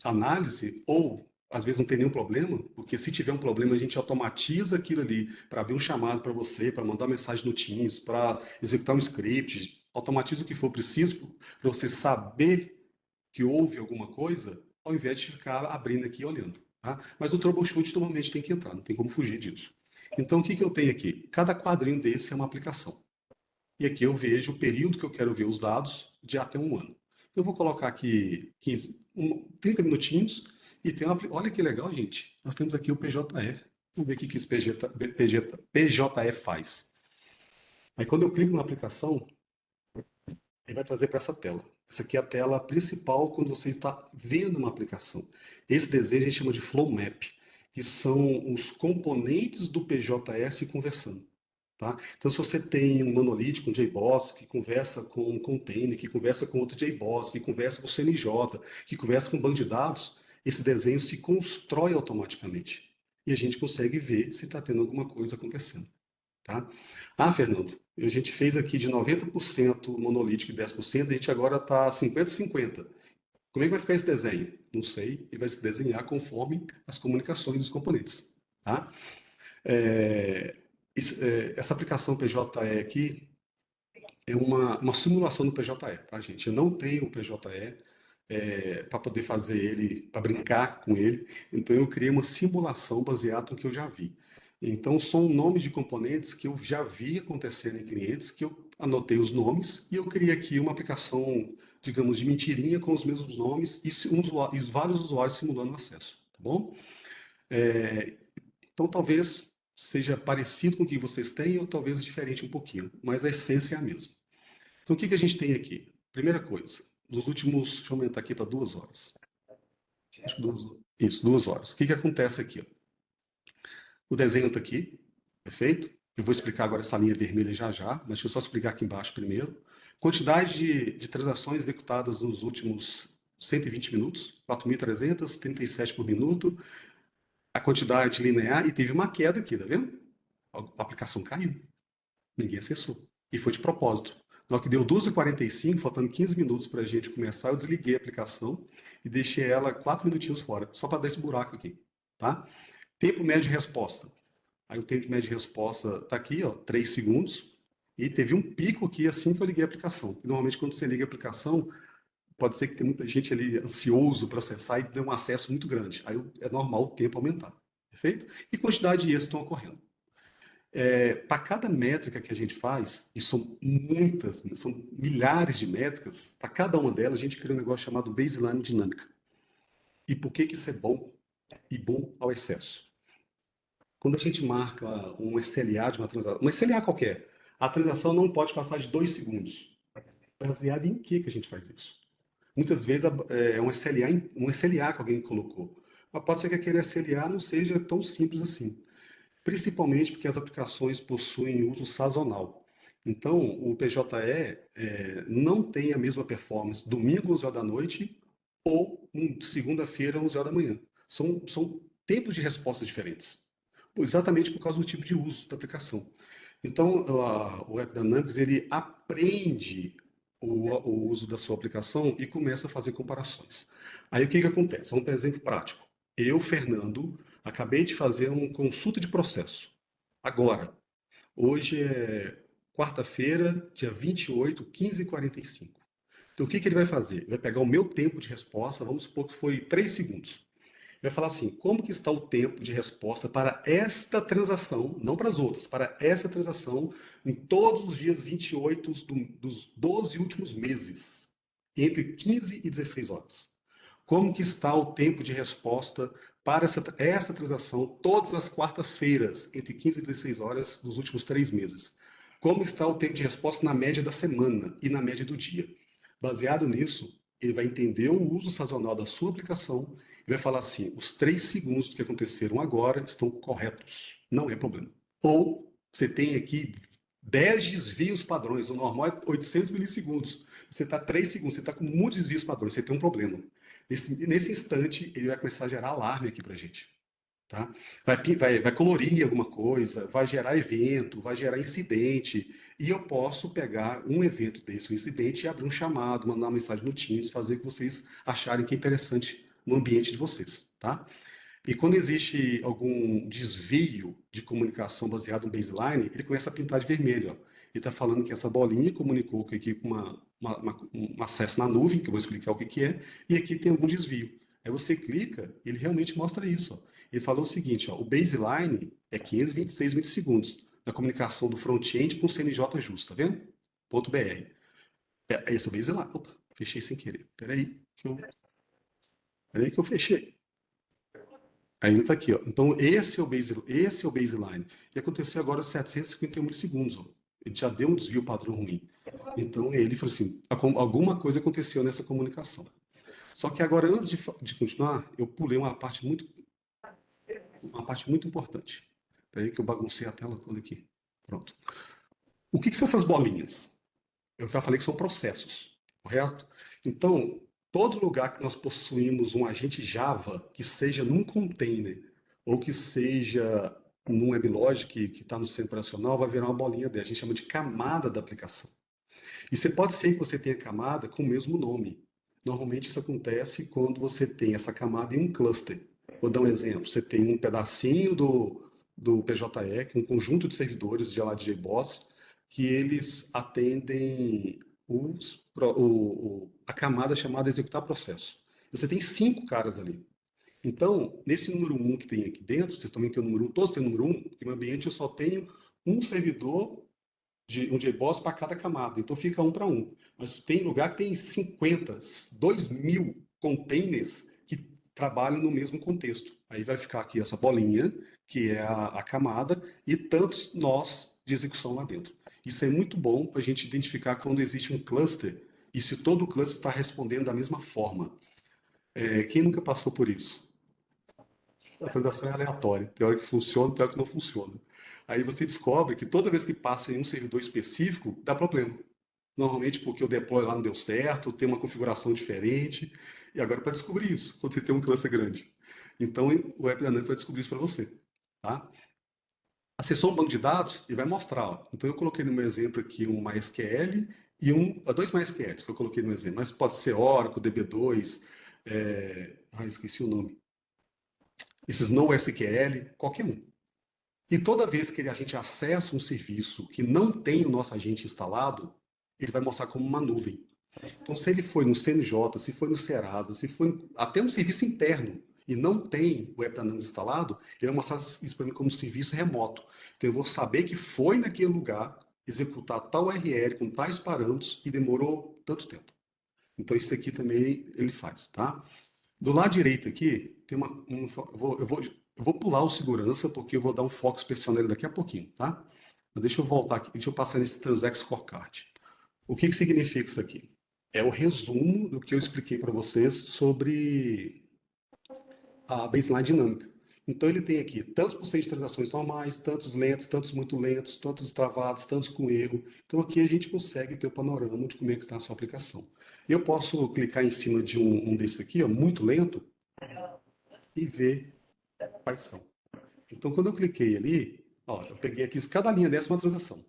análise, ou às vezes não tem nenhum problema, porque se tiver um problema, a gente automatiza aquilo ali para abrir um chamado para você, para mandar mensagem no Teams, para executar um script, automatiza o que for preciso para você saber que houve alguma coisa, ao invés de ficar abrindo aqui e olhando. Tá? Mas o troubleshoot normalmente tem que entrar, não tem como fugir disso. Então, o que eu tenho aqui? Cada quadrinho desse é uma aplicação. E aqui eu vejo o período que eu quero ver os dados de até um ano. Eu vou colocar aqui 30 minutinhos e tem uma, olha que legal, gente. Nós temos aqui o PJE. Vamos ver o que esse PJE faz. Aí quando eu clico na aplicação, ele vai trazer para essa tela. Essa aqui é a tela principal quando você está vendo uma aplicação. Esse desenho a gente chama de flow map, que são os componentes do PJS conversando. Tá? Então, se você tem um monolítico, um JBoss, que conversa com um container, que conversa com outro JBoss, que conversa com o CNJ, que conversa com um banco de dados, esse desenho se constrói automaticamente. E a gente consegue ver se está tendo alguma coisa acontecendo. Tá? Ah, Fernando, a gente fez aqui de 90% monolítico e 10%, a gente agora está 50-50. Como é que vai ficar esse desenho? Não sei, e vai se desenhar conforme as comunicações dos componentes. Tá? É, essa aplicação PJE aqui é uma simulação do PJE, tá, gente? Eu não tenho o PJE para poder fazer ele, para brincar com ele, então eu criei uma simulação baseada no que eu já vi. Então, são nomes de componentes que eu já vi acontecendo em clientes, que eu anotei os nomes e eu criei aqui uma aplicação, digamos, de mentirinha com os mesmos nomes e vários usuários simulando o acesso, tá bom? Então, talvez seja parecido com o que vocês têm ou talvez diferente um pouquinho, mas a essência é a mesma. Então, o que a gente tem aqui? Primeira coisa, nos últimos, deixa eu aumentar aqui para 2 horas. Acho que isso, 2 horas. O que acontece aqui? Ó? O desenho está aqui, perfeito? Eu vou explicar agora essa linha vermelha já já, mas deixa eu só explicar aqui embaixo primeiro. Quantidade de transações executadas nos últimos 120 minutos, 4.337 por minuto, a quantidade linear, e teve uma queda aqui, tá vendo? A aplicação caiu, ninguém acessou. E foi de propósito. Na hora que deu 12h45, faltando 15 minutos para a gente começar, eu desliguei a aplicação e deixei ela 4 minutinhos fora, só para dar esse buraco aqui. Tá? Tempo médio de resposta. Aí o tempo médio de resposta está aqui, ó, 3 segundos. E teve um pico aqui assim que eu liguei a aplicação. Normalmente, quando você liga a aplicação, pode ser que tenha muita gente ali ansioso para acessar e dê um acesso muito grande. Aí é normal o tempo aumentar. Perfeito? E quantidade de erros estão ocorrendo. Para cada métrica que a gente faz, e são muitas, são milhares de métricas, para cada uma delas a gente cria um negócio chamado baseline dinâmica. E por que isso é bom e bom ao excesso? Quando a gente marca um SLA de uma transação, um SLA qualquer, a transação não pode passar de 2 segundos. Baseado em que a gente faz isso? Muitas vezes é um SLA que alguém colocou. Mas pode ser que aquele SLA não seja tão simples assim. Principalmente porque as aplicações possuem uso sazonal. Então, o PJE não tem a mesma performance domingo, 11 horas da noite, ou segunda-feira, 11 horas da manhã. São tempos de resposta diferentes, exatamente por causa do tipo de uso da aplicação. Então, o AppDynamics, ele aprende o uso da sua aplicação e começa a fazer comparações. Aí, o que acontece? Vamos ter um exemplo prático. Eu, Fernando, acabei de fazer uma consulta de processo. Agora, hoje é quarta-feira, dia 28, 15h45. Então, o que ele vai fazer? Ele vai pegar o meu tempo de resposta, vamos supor que foi 3 segundos. Vai falar assim, como que está o tempo de resposta para esta transação, não para as outras, para esta transação em todos os dias 28 dos 12 últimos meses, entre 15 e 16 horas. Como que está o tempo de resposta para essa transação todas as quartas-feiras, entre 15 e 16 horas dos últimos 3 meses? Como está o tempo de resposta na média da semana e na média do dia? Baseado nisso, ele vai entender o uso sazonal da sua aplicação e vai falar assim: os 3 segundos que aconteceram agora estão corretos, não é problema. Ou você tem aqui 10 desvios padrões, o normal é 800 milissegundos. Você está 3 segundos, você está com muitos desvios padrões, você tem um problema. Nesse instante, ele vai começar a gerar alarme aqui para a gente. Tá? Vai colorir alguma coisa, vai gerar evento, vai gerar incidente, e eu posso pegar um evento desse, um incidente, e abrir um chamado, mandar uma mensagem no Teams, fazer o que vocês acharem que é interessante no ambiente de vocês. Tá? E quando existe algum desvio de comunicação baseado no baseline, ele começa a pintar de vermelho. Ó. Ele está falando que essa bolinha comunicou aqui com um acesso na nuvem, que eu vou explicar o que é, e aqui tem algum desvio. Aí você clica, ele realmente mostra isso. Ó. Ele falou o seguinte, ó, o baseline é 526 milissegundos da comunicação do front-end com o CNJ justo, tá vendo? .br. Esse é o baseline. Opa, fechei sem querer. Peraí que eu fechei. Ainda está aqui, ó. Então, esse é o baseline. E aconteceu agora 751 milissegundos, ó. Ele já deu um desvio padrão ruim. Então, ele falou assim, alguma coisa aconteceu nessa comunicação. Só que agora, antes de continuar, eu pulei uma parte muito importante. Espera aí que eu baguncei a tela toda aqui. Pronto. O que são essas bolinhas? Eu já falei que são processos, correto? Então, todo lugar que nós possuímos um agente Java, que seja num container, ou que seja num WebLogic que está no sistema operacional, vai virar uma bolinha dessa. A gente chama de camada da aplicação. E você pode ser que você tenha camada com o mesmo nome. Normalmente isso acontece quando você tem essa camada em um cluster. Vou dar um exemplo. Você tem um pedacinho do PJE, que é um conjunto de servidores de lá de JBoss, que eles atendem a camada chamada executar processo. Você tem 5 caras ali. Então, nesse número 1 que tem aqui dentro, vocês também têm o número 1, todos têm o número 1, porque no ambiente eu só tenho um servidor de um JBoss para cada camada, então fica 1 para 1. Mas tem lugar que tem 50, 2.000 containers que trabalham no mesmo contexto. Aí vai ficar aqui essa bolinha, que é a camada, e tantos nós de execução lá dentro. Isso é muito bom para a gente identificar quando existe um cluster e se todo o cluster está respondendo da mesma forma. Quem nunca passou por isso? A transação é aleatória. Tem hora que funciona, tem hora que não funciona. Aí você descobre que toda vez que passa em um servidor específico, dá problema. Normalmente porque o deploy lá não deu certo, tem uma configuração diferente. E agora para descobrir isso, quando você tem um cluster grande. Então o Web Dynamics vai descobrir isso para você. Tá? Acessou um banco de dados e vai mostrar. Ó. Então eu coloquei no meu exemplo aqui um MySQL e dois MySQLs que eu coloquei no exemplo. Mas pode ser Oracle, DB2, esqueci o nome. Esses NoSQL, qualquer um. E toda vez que a gente acessa um serviço que não tem o nosso agente instalado, ele vai mostrar como uma nuvem. Então, se ele foi no CNJ, se foi no Serasa, se foi até no serviço interno e não tem o Web Dynamics instalado, ele vai mostrar isso para mim como serviço remoto. Então, eu vou saber que foi naquele lugar executar tal URL com tais parâmetros e demorou tanto tempo. Então, isso aqui também ele faz, tá? Do lado direito aqui, tem eu vou pular o segurança, porque eu vou dar um foco especial nele daqui a pouquinho, tá? Mas deixa eu voltar aqui, deixa eu passar nesse Transact Scorecard. O que significa isso aqui? É o resumo do que eu expliquei para vocês sobre a baseline dinâmica. Então ele tem aqui tantos por cento de transações normais, tantos lentos, tantos muito lentos, tantos travados, tantos com erro. Então aqui a gente consegue ter o panorama de como é que está a sua aplicação. Eu posso clicar em cima de um desses aqui, ó, muito lento, e ver quais são. Então quando eu cliquei ali, ó, eu peguei aqui, cada linha dessa é uma transação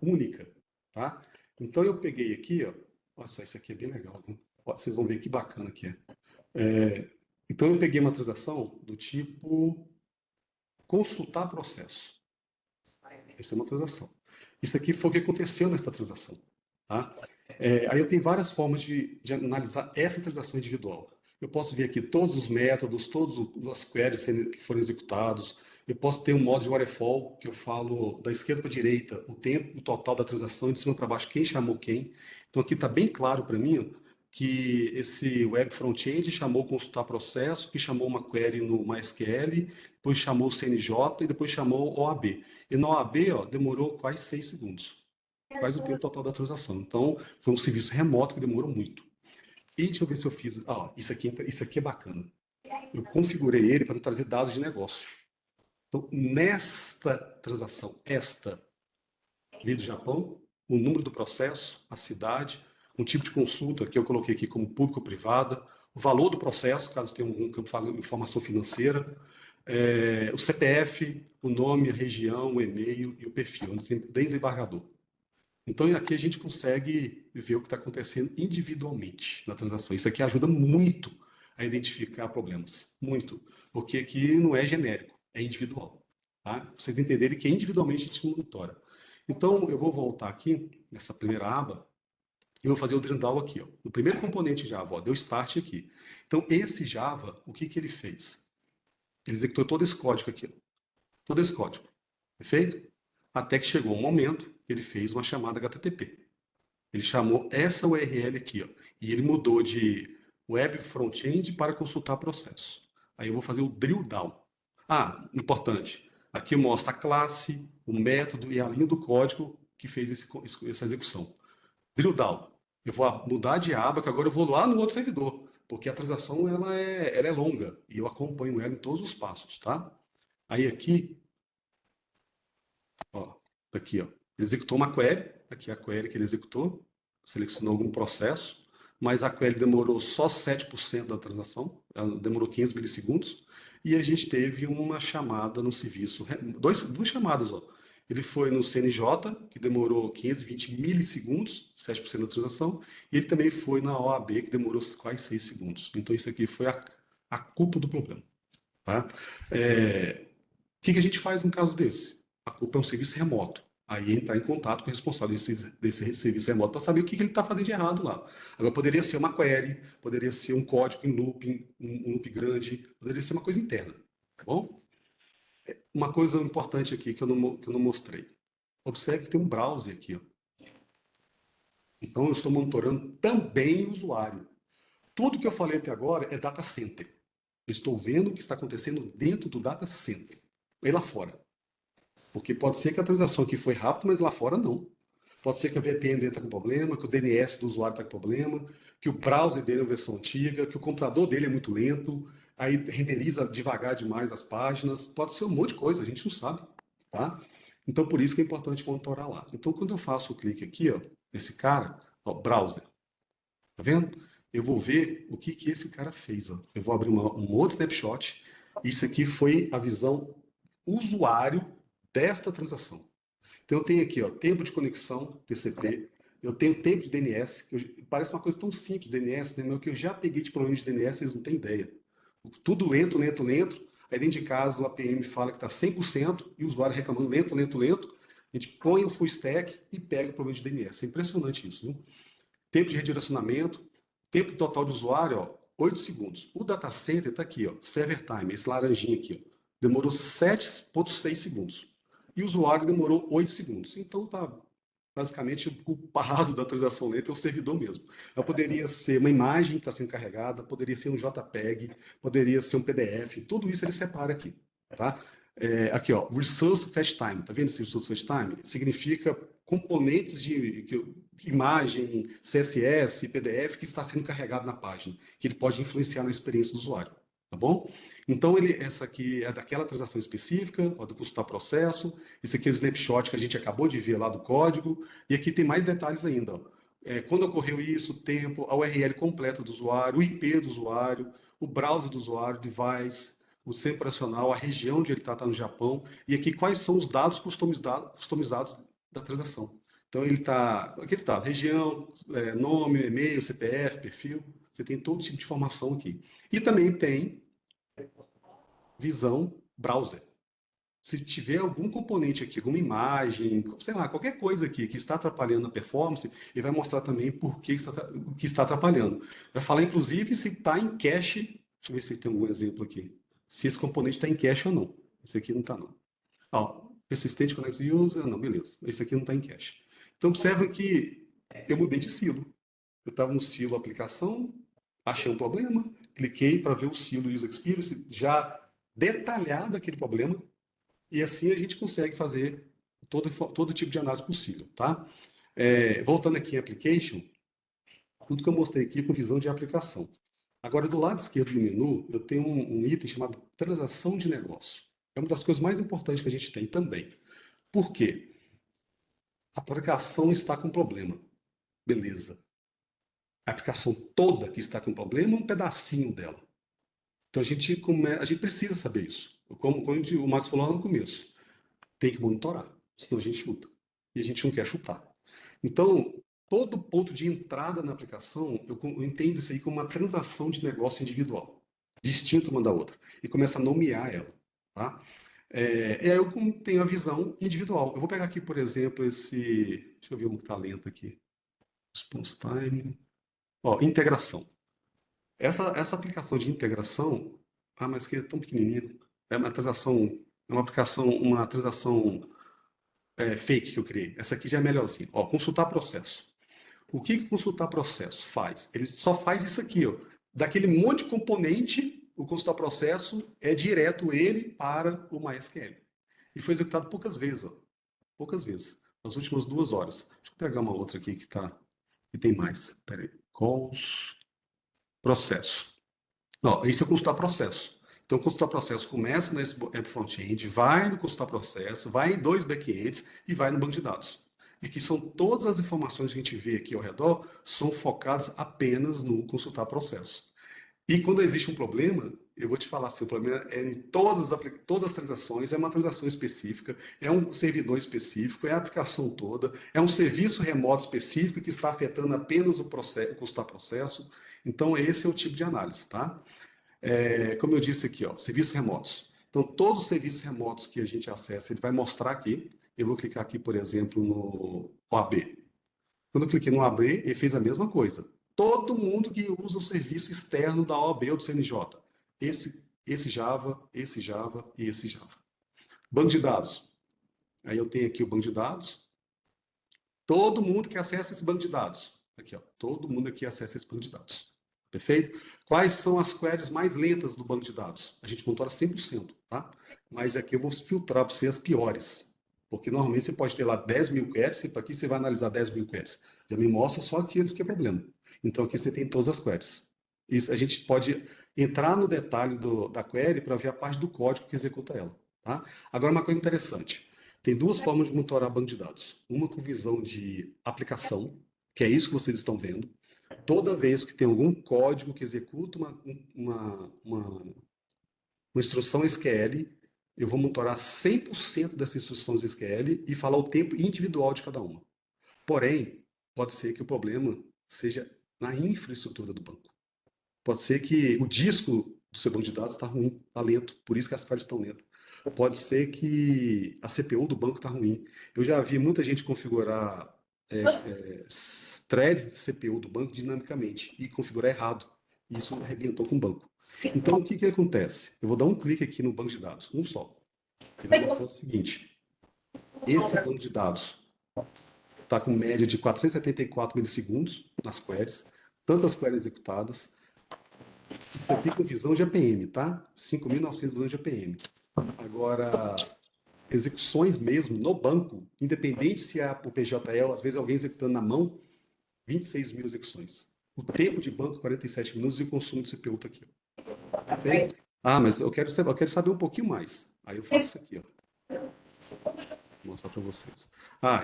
única, tá? Então eu peguei aqui, ó, nossa, isso aqui é bem legal, né? Ó, vocês vão ver que bacana que é. Então eu peguei uma transação do tipo consultar processo. Isso é uma transação. Isso aqui foi o que aconteceu nessa transação. Tá? Aí eu tenho várias formas de analisar essa transação individual. Eu posso ver aqui todos os métodos, todos os queries que foram executados. Eu posso ter um modo de waterfall, que eu falo da esquerda para a direita, o tempo total da transação, de cima para baixo, quem chamou quem. Então aqui está bem claro para mim que esse web front-end chamou consultar processo, que chamou uma query no MySQL, depois chamou o CNJ e depois chamou o OAB. E no OAB, ó, demorou quase 6 segundos. Quase o tempo total da transação. Então, foi um serviço remoto que demorou muito. E deixa eu ver se eu fiz. Isso aqui é bacana. Eu configurei ele para não trazer dados de negócio. Então, nesta transação, veio do Japão, o número do processo, a cidade, um tipo de consulta que eu coloquei aqui como público ou privada, o valor do processo, caso tenha um campo de informação financeira, o CPF, o nome, a região, o e-mail e o perfil, desembargador. Então, aqui a gente consegue ver o que está acontecendo individualmente na transação. Isso aqui ajuda muito a identificar problemas. Muito. Porque aqui não é genérico, é individual. Tá? Pra vocês entenderem que individualmente a gente monitora. Então, eu vou voltar aqui, nessa primeira aba, e vou fazer o drill down aqui. Ó. No primeiro componente Java, ó, deu start aqui. Então, esse Java, o que ele fez? Ele executou todo esse código aqui. Ó. Todo esse código. Perfeito? Até que chegou um momento que ele fez uma chamada HTTP. Ele chamou essa URL aqui, ó, e ele mudou de web front-end para consultar processo. Aí eu vou fazer o drill down. Importante. Aqui mostra a classe, o método e a linha do código que fez essa execução. Drill down. Eu vou mudar de aba, que agora eu vou lá no outro servidor, porque a transação ela é longa e eu acompanho ela em todos os passos, tá? Aí aqui, ó, aqui, ó, ele executou uma query, aqui é a query que ele executou, selecionou algum processo, mas a query demorou só 7% da transação, ela demorou 15 milissegundos, e a gente teve uma chamada no serviço, duas chamadas, ó. Ele foi no CNJ, que demorou 15, 20 milissegundos, 7% da transação, e ele também foi na OAB, que demorou quase 6 segundos. Então isso aqui foi a culpa do problema. Tá? O que a gente faz em caso desse? A culpa é um serviço remoto. Aí entrar em contato com o responsável desse serviço remoto para saber o que ele está fazendo de errado lá. Agora, poderia ser uma query, poderia ser um código em looping, um loop grande, poderia ser uma coisa interna. Tá bom? Uma coisa importante aqui que eu não mostrei. Observe que tem um browser aqui. Ó. Então, eu estou monitorando também o usuário. Tudo que eu falei até agora é data center. Eu estou vendo o que está acontecendo dentro do data center. E lá fora. Porque pode ser que a transação aqui foi rápida, mas lá fora não. Pode ser que a VPN está com problema, que o DNS do usuário está com problema, que o browser dele é uma versão antiga, que o computador dele é muito lento, aí renderiza devagar demais as páginas. Pode ser um monte de coisa, a gente não sabe. Tá? Então, por isso que é importante monitorar lá. Então, quando eu faço o clique aqui, ó, nesse cara, ó, browser, tá vendo? Eu vou ver o que esse cara fez. Ó. Eu vou abrir um outro snapshot. Isso aqui foi a visão usuário desta transação. Então eu tenho aqui, ó, tempo de conexão, TCP, eu tenho tempo de DNS, parece uma coisa tão simples, DNS, né, mas que eu já peguei de problema de DNS, vocês não têm ideia. Tudo lento, lento, lento, aí dentro de casa o APM fala que está 100% e o usuário reclamando lento, lento, lento, a gente põe o full stack e pega o problema de DNS. É impressionante isso, viu? Tempo de redirecionamento, tempo total de usuário, ó, 8 segundos. O data center está aqui, ó, server time, esse laranjinho aqui, ó, demorou 7,6 segundos. E o usuário demorou 8 segundos. Então tá basicamente o culpado da atualização lenta é o servidor mesmo. Ela poderia ser uma imagem que está sendo carregada, poderia ser um JPEG, poderia ser um PDF, tudo isso ele separa aqui. Tá? Aqui, ó, Resource Fetch Time, tá vendo esse Resource Fetch Time? Significa componentes de imagem, CSS, PDF que está sendo carregado na página, que ele pode influenciar na experiência do usuário. Tá bom? Então, essa aqui é daquela transação específica, pode consultar processo. Esse aqui é o snapshot que a gente acabou de ver lá do código. E aqui tem mais detalhes ainda. Ó. Quando ocorreu isso, o tempo, a URL completa do usuário, o IP do usuário, o browser do usuário, device, o sistema operacional, a região onde ele está no Japão. E aqui quais são os dados customizados da transação. Então, ele está... Aqui está, região, nome, e-mail, CPF, perfil. Você tem todo tipo de informação aqui. E também tem visão browser. Se tiver algum componente aqui, alguma imagem, sei lá, qualquer coisa aqui que está atrapalhando a performance, ele vai mostrar também por que o que está atrapalhando. Vai falar, inclusive, se está em cache. Deixa eu ver se tem algum exemplo aqui. Se esse componente está em cache ou não. Esse aqui não está, não. Ó, persistente connect user, não, beleza. Esse aqui não está em cache. Então, observa que eu mudei de silo. Eu estava no silo aplicação, achei um problema, cliquei para ver o silo user experience, já detalhado aquele problema, e assim a gente consegue fazer todo tipo de análise possível, tá? Voltando aqui em application, tudo que eu mostrei aqui é com visão de aplicação. Agora, do lado esquerdo do menu, eu tenho um item chamado transação de negócio. É uma das coisas mais importantes que a gente tem também. Por quê? A aplicação está com problema. Beleza. A aplicação toda que está com problema, um pedacinho dela. Então a gente precisa saber isso. Como o Max falou lá no começo, tem que monitorar, senão a gente chuta. E a gente não quer chutar. Então, todo ponto de entrada na aplicação, eu entendo isso aí como uma transação de negócio individual, distinto uma da outra, e começa a nomear ela. Tá? E aí eu tenho a visão individual. Eu vou pegar aqui, por exemplo, esse. Deixa eu ver um que está lento aqui. Response time. Ó, integração. Essa aplicação de integração, mas que é tão pequenininho. É uma transação, é uma transação fake que eu criei. Essa aqui já é melhorzinha. Ó, consultar processo. O que consultar processo faz? Ele só faz isso aqui, ó. Daquele monte de componente, o consultar processo é direto ele para o MySQL. E foi executado poucas vezes, ó. Poucas vezes. Nas últimas 2 horas. Deixa eu pegar uma outra aqui que tem mais. Peraí. Calls. Processo. Ó, esse é o consultar processo. Então, o consultar processo começa nesse app front-end, vai no consultar processo, vai em 2 back-ends e vai no banco de dados. E que são todas as informações que a gente vê aqui ao redor são focadas apenas no consultar processo. E quando existe um problema, eu vou te falar assim, o problema é em todas as transações, é uma transação específica, é um servidor específico, é a aplicação toda, é um serviço remoto específico que está afetando apenas o consultar processo. Então, esse é o tipo de análise, tá? Como eu disse aqui, ó, serviços remotos. Então, todos os serviços remotos que a gente acessa, ele vai mostrar aqui. Eu vou clicar aqui, por exemplo, no OAB. Quando eu cliquei no OAB, ele fez a mesma coisa. Todo mundo que usa o serviço externo da OAB ou do CNJ. Esse Java, esse Java e esse Java. Banco de dados. Aí eu tenho aqui o banco de dados. Todo mundo que acessa esse banco de dados. Aqui, ó. Todo mundo aqui acessa esse banco de dados. Perfeito? Quais são as queries mais lentas do banco de dados? A gente monitora 100%, tá? Mas aqui eu vou filtrar para você as piores. Porque normalmente você pode ter lá 10 mil queries, e aqui você vai analisar 10 mil queries. Já me mostra só aqueles que é problema. Então aqui você tem todas as queries. Isso, a gente pode entrar no detalhe da query para ver a parte do código que executa ela. Tá? Agora, uma coisa interessante. Tem 2 formas de monitorar banco de dados. Uma com visão de aplicação, que é isso que vocês estão vendo. Toda vez que tem algum código que executa uma instrução SQL, eu vou monitorar 100% dessas instruções SQL e falar o tempo individual de cada uma. Porém, pode ser que o problema seja na infraestrutura do banco. Pode ser que o disco do seu banco de dados está ruim, está lento, por isso que as queries estão lentas. Pode ser que a CPU do banco está ruim. Eu já vi muita gente configurar threads de CPU do banco dinamicamente e configurar errado. Isso arrebentou com o banco. Então, o que acontece? Eu vou dar um clique aqui no banco de dados, um só. Ele vai mostrar o seguinte. Esse banco de dados está com média de 474 milissegundos nas queries, tantas queries executadas. Isso aqui com visão de APM, tá? 5.900 visões de APM. Agora, execuções mesmo no banco, independente se é o PJL, às vezes alguém executando na mão, 26 mil execuções. O tempo de banco, 47 minutos, e o consumo de CPU está aqui. Ó. Perfeito? Mas eu quero saber um pouquinho mais. Aí eu faço isso aqui, ó. Vou mostrar para vocês.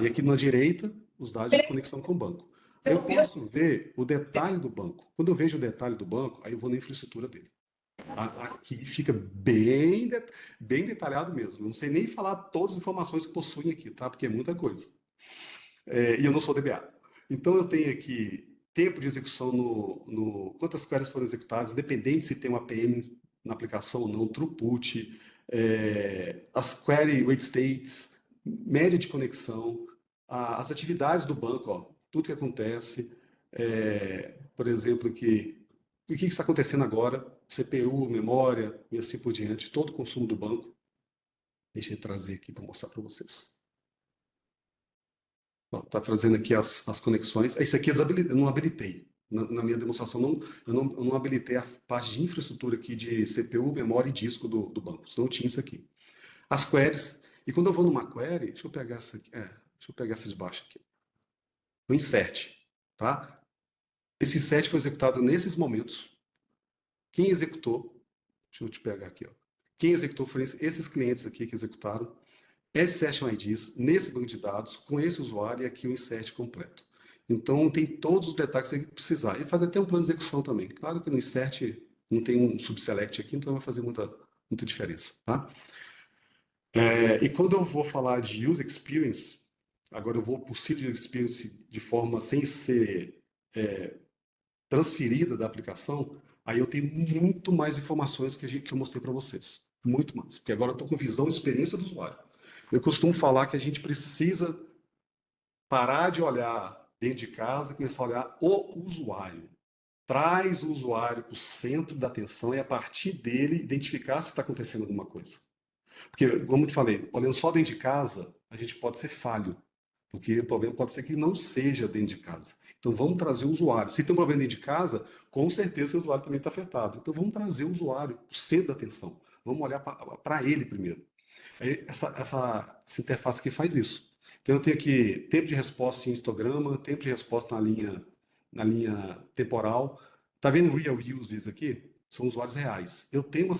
E aqui na direita, os dados de conexão com o banco. Eu posso ver o detalhe do banco. Quando eu vejo o detalhe do banco, aí eu vou na infraestrutura dele. Aqui fica bem detalhado mesmo. Eu não sei nem falar todas as informações que possuem aqui, tá? Porque é muita coisa. E eu não sou DBA. Então eu tenho aqui tempo de execução quantas queries foram executadas, independente se tem uma APM na aplicação ou não, throughput, as query wait states, média de conexão, as atividades do banco, ó, tudo que acontece, por exemplo, o que está acontecendo agora, CPU, memória e assim por diante, todo o consumo do banco. Deixa eu trazer aqui para mostrar para vocês. Está trazendo aqui as conexões. Esse aqui eu não habilitei. Na minha demonstração, eu não habilitei a parte de infraestrutura aqui de CPU, memória e disco do banco. Senão eu tinha isso aqui. As queries. E quando eu vou numa query, deixa eu pegar essa aqui. Deixa eu pegar essa de baixo aqui. No insert. Tá? Esse insert foi executado nesses momentos. Quem executou? Deixa eu te pegar aqui. Ó. Quem executou foram esses clientes aqui que executaram. Esse session IDs nesse banco de dados, com esse usuário e aqui o insert completo. Então, tem todos os detalhes que você precisar. E fazer até um plano de execução também. Claro que no insert não tem um subselect aqui, então vai fazer muita diferença. Tá? E quando eu vou falar de User Experience, agora eu vou para o User Experience de forma sem ser transferida da aplicação, aí eu tenho muito mais informações que eu mostrei para vocês. Muito mais. Porque agora eu estou com visão e experiência do usuário. Eu costumo falar que a gente precisa parar de olhar dentro de casa e começar a olhar o usuário. Traz o usuário para o centro da atenção e, a partir dele, identificar se está acontecendo alguma coisa. Porque, como eu te falei, olhando só dentro de casa, a gente pode ser falho. Porque o problema pode ser que não seja dentro de casa. Então, vamos trazer o usuário. Se tem um problema dentro de casa, com certeza o usuário também está afetado. Então, vamos trazer o usuário para o centro da atenção. Vamos olhar para ele primeiro. Essa interface aqui faz isso. Então eu tenho aqui tempo de resposta em histograma, tempo de resposta na linha temporal. Tá vendo real users aqui? São usuários reais. Eu tenho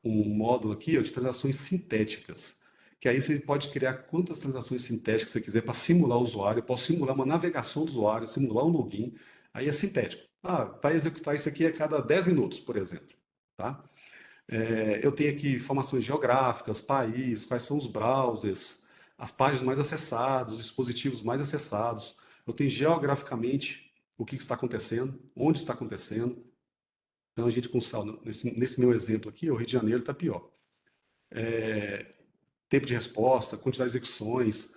um módulo aqui ó, de transações sintéticas, que aí você pode criar quantas transações sintéticas você quiser para simular o usuário. Eu posso simular uma navegação do usuário, simular um login. Aí é sintético. Vai executar isso aqui a cada 10 minutos, por exemplo. Tá? Eu tenho aqui informações geográficas, país, quais são os browsers, as páginas mais acessadas, os dispositivos mais acessados. Eu tenho geograficamente o que está acontecendo, onde está acontecendo. Então a gente consegue, nesse meu exemplo aqui, o Rio de Janeiro está pior. Tempo de resposta, quantidade de execuções,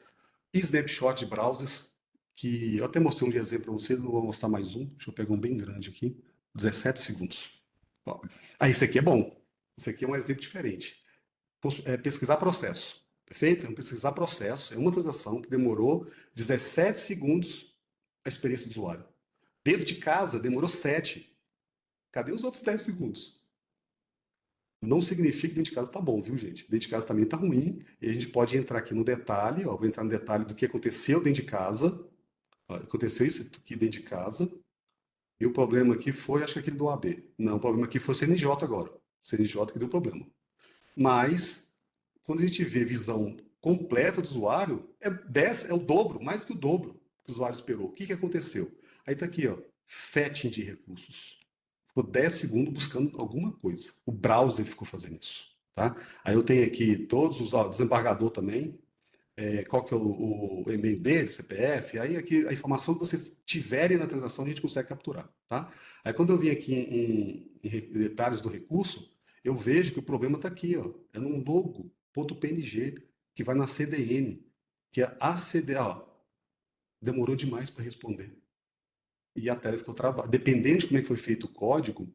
e snapshot de browsers, que eu até mostrei um de exemplo para vocês, não vou mostrar mais um. Deixa eu pegar um bem grande aqui, 17 segundos. Ó. Esse aqui é bom. Esse aqui é um exemplo diferente. Pesquisar processo. Perfeito? Então, pesquisar processo é uma transação que demorou 17 segundos a experiência do usuário. Dentro de casa, demorou 7. Cadê os outros 10 segundos? Não significa que dentro de casa está bom, viu, gente? Dentro de casa também está ruim. E a gente pode entrar aqui no detalhe, ó, vou entrar no detalhe do que aconteceu dentro de casa. Ó, aconteceu isso aqui dentro de casa. E o problema aqui foi, acho que aquele do AB. Não, o problema aqui foi o CNJ agora. O CNJ que deu problema. Mas, quando a gente vê visão completa do usuário, é o dobro, mais que o dobro que o usuário esperou. O que aconteceu? Aí está aqui, ó, fetching de recursos. Ficou 10 segundos buscando alguma coisa. O browser ficou fazendo isso. Tá? Aí eu tenho aqui todos os, desembargador também, qual que é o e-mail dele, CPF, aí aqui a informação que vocês tiverem na transação a gente consegue capturar. Tá? Aí quando eu vim aqui em detalhes do recurso, eu vejo que o problema está aqui, ó, é num logo.png, que vai na CDN, que é a CDA, demorou demais para responder. E a tela ficou travada. Dependendo de como é que foi feito o código,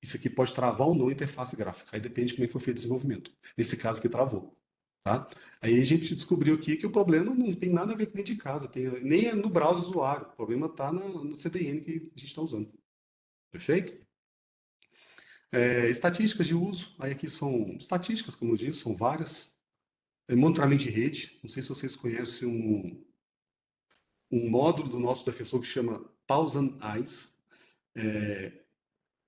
isso aqui pode travar ou não a interface gráfica. Aí depende de como é que foi feito o desenvolvimento. Nesse caso aqui travou. Tá? Aí a gente descobriu aqui que o problema não tem nada a ver com dentro de casa, nem é no browser do usuário. O problema está no CDN que a gente está usando. Perfeito? Estatísticas de uso. Aí aqui são estatísticas, como eu disse, são várias. Monitoramento de rede. Não sei se vocês conhecem um módulo do nosso defensor que chama Thousand Eyes.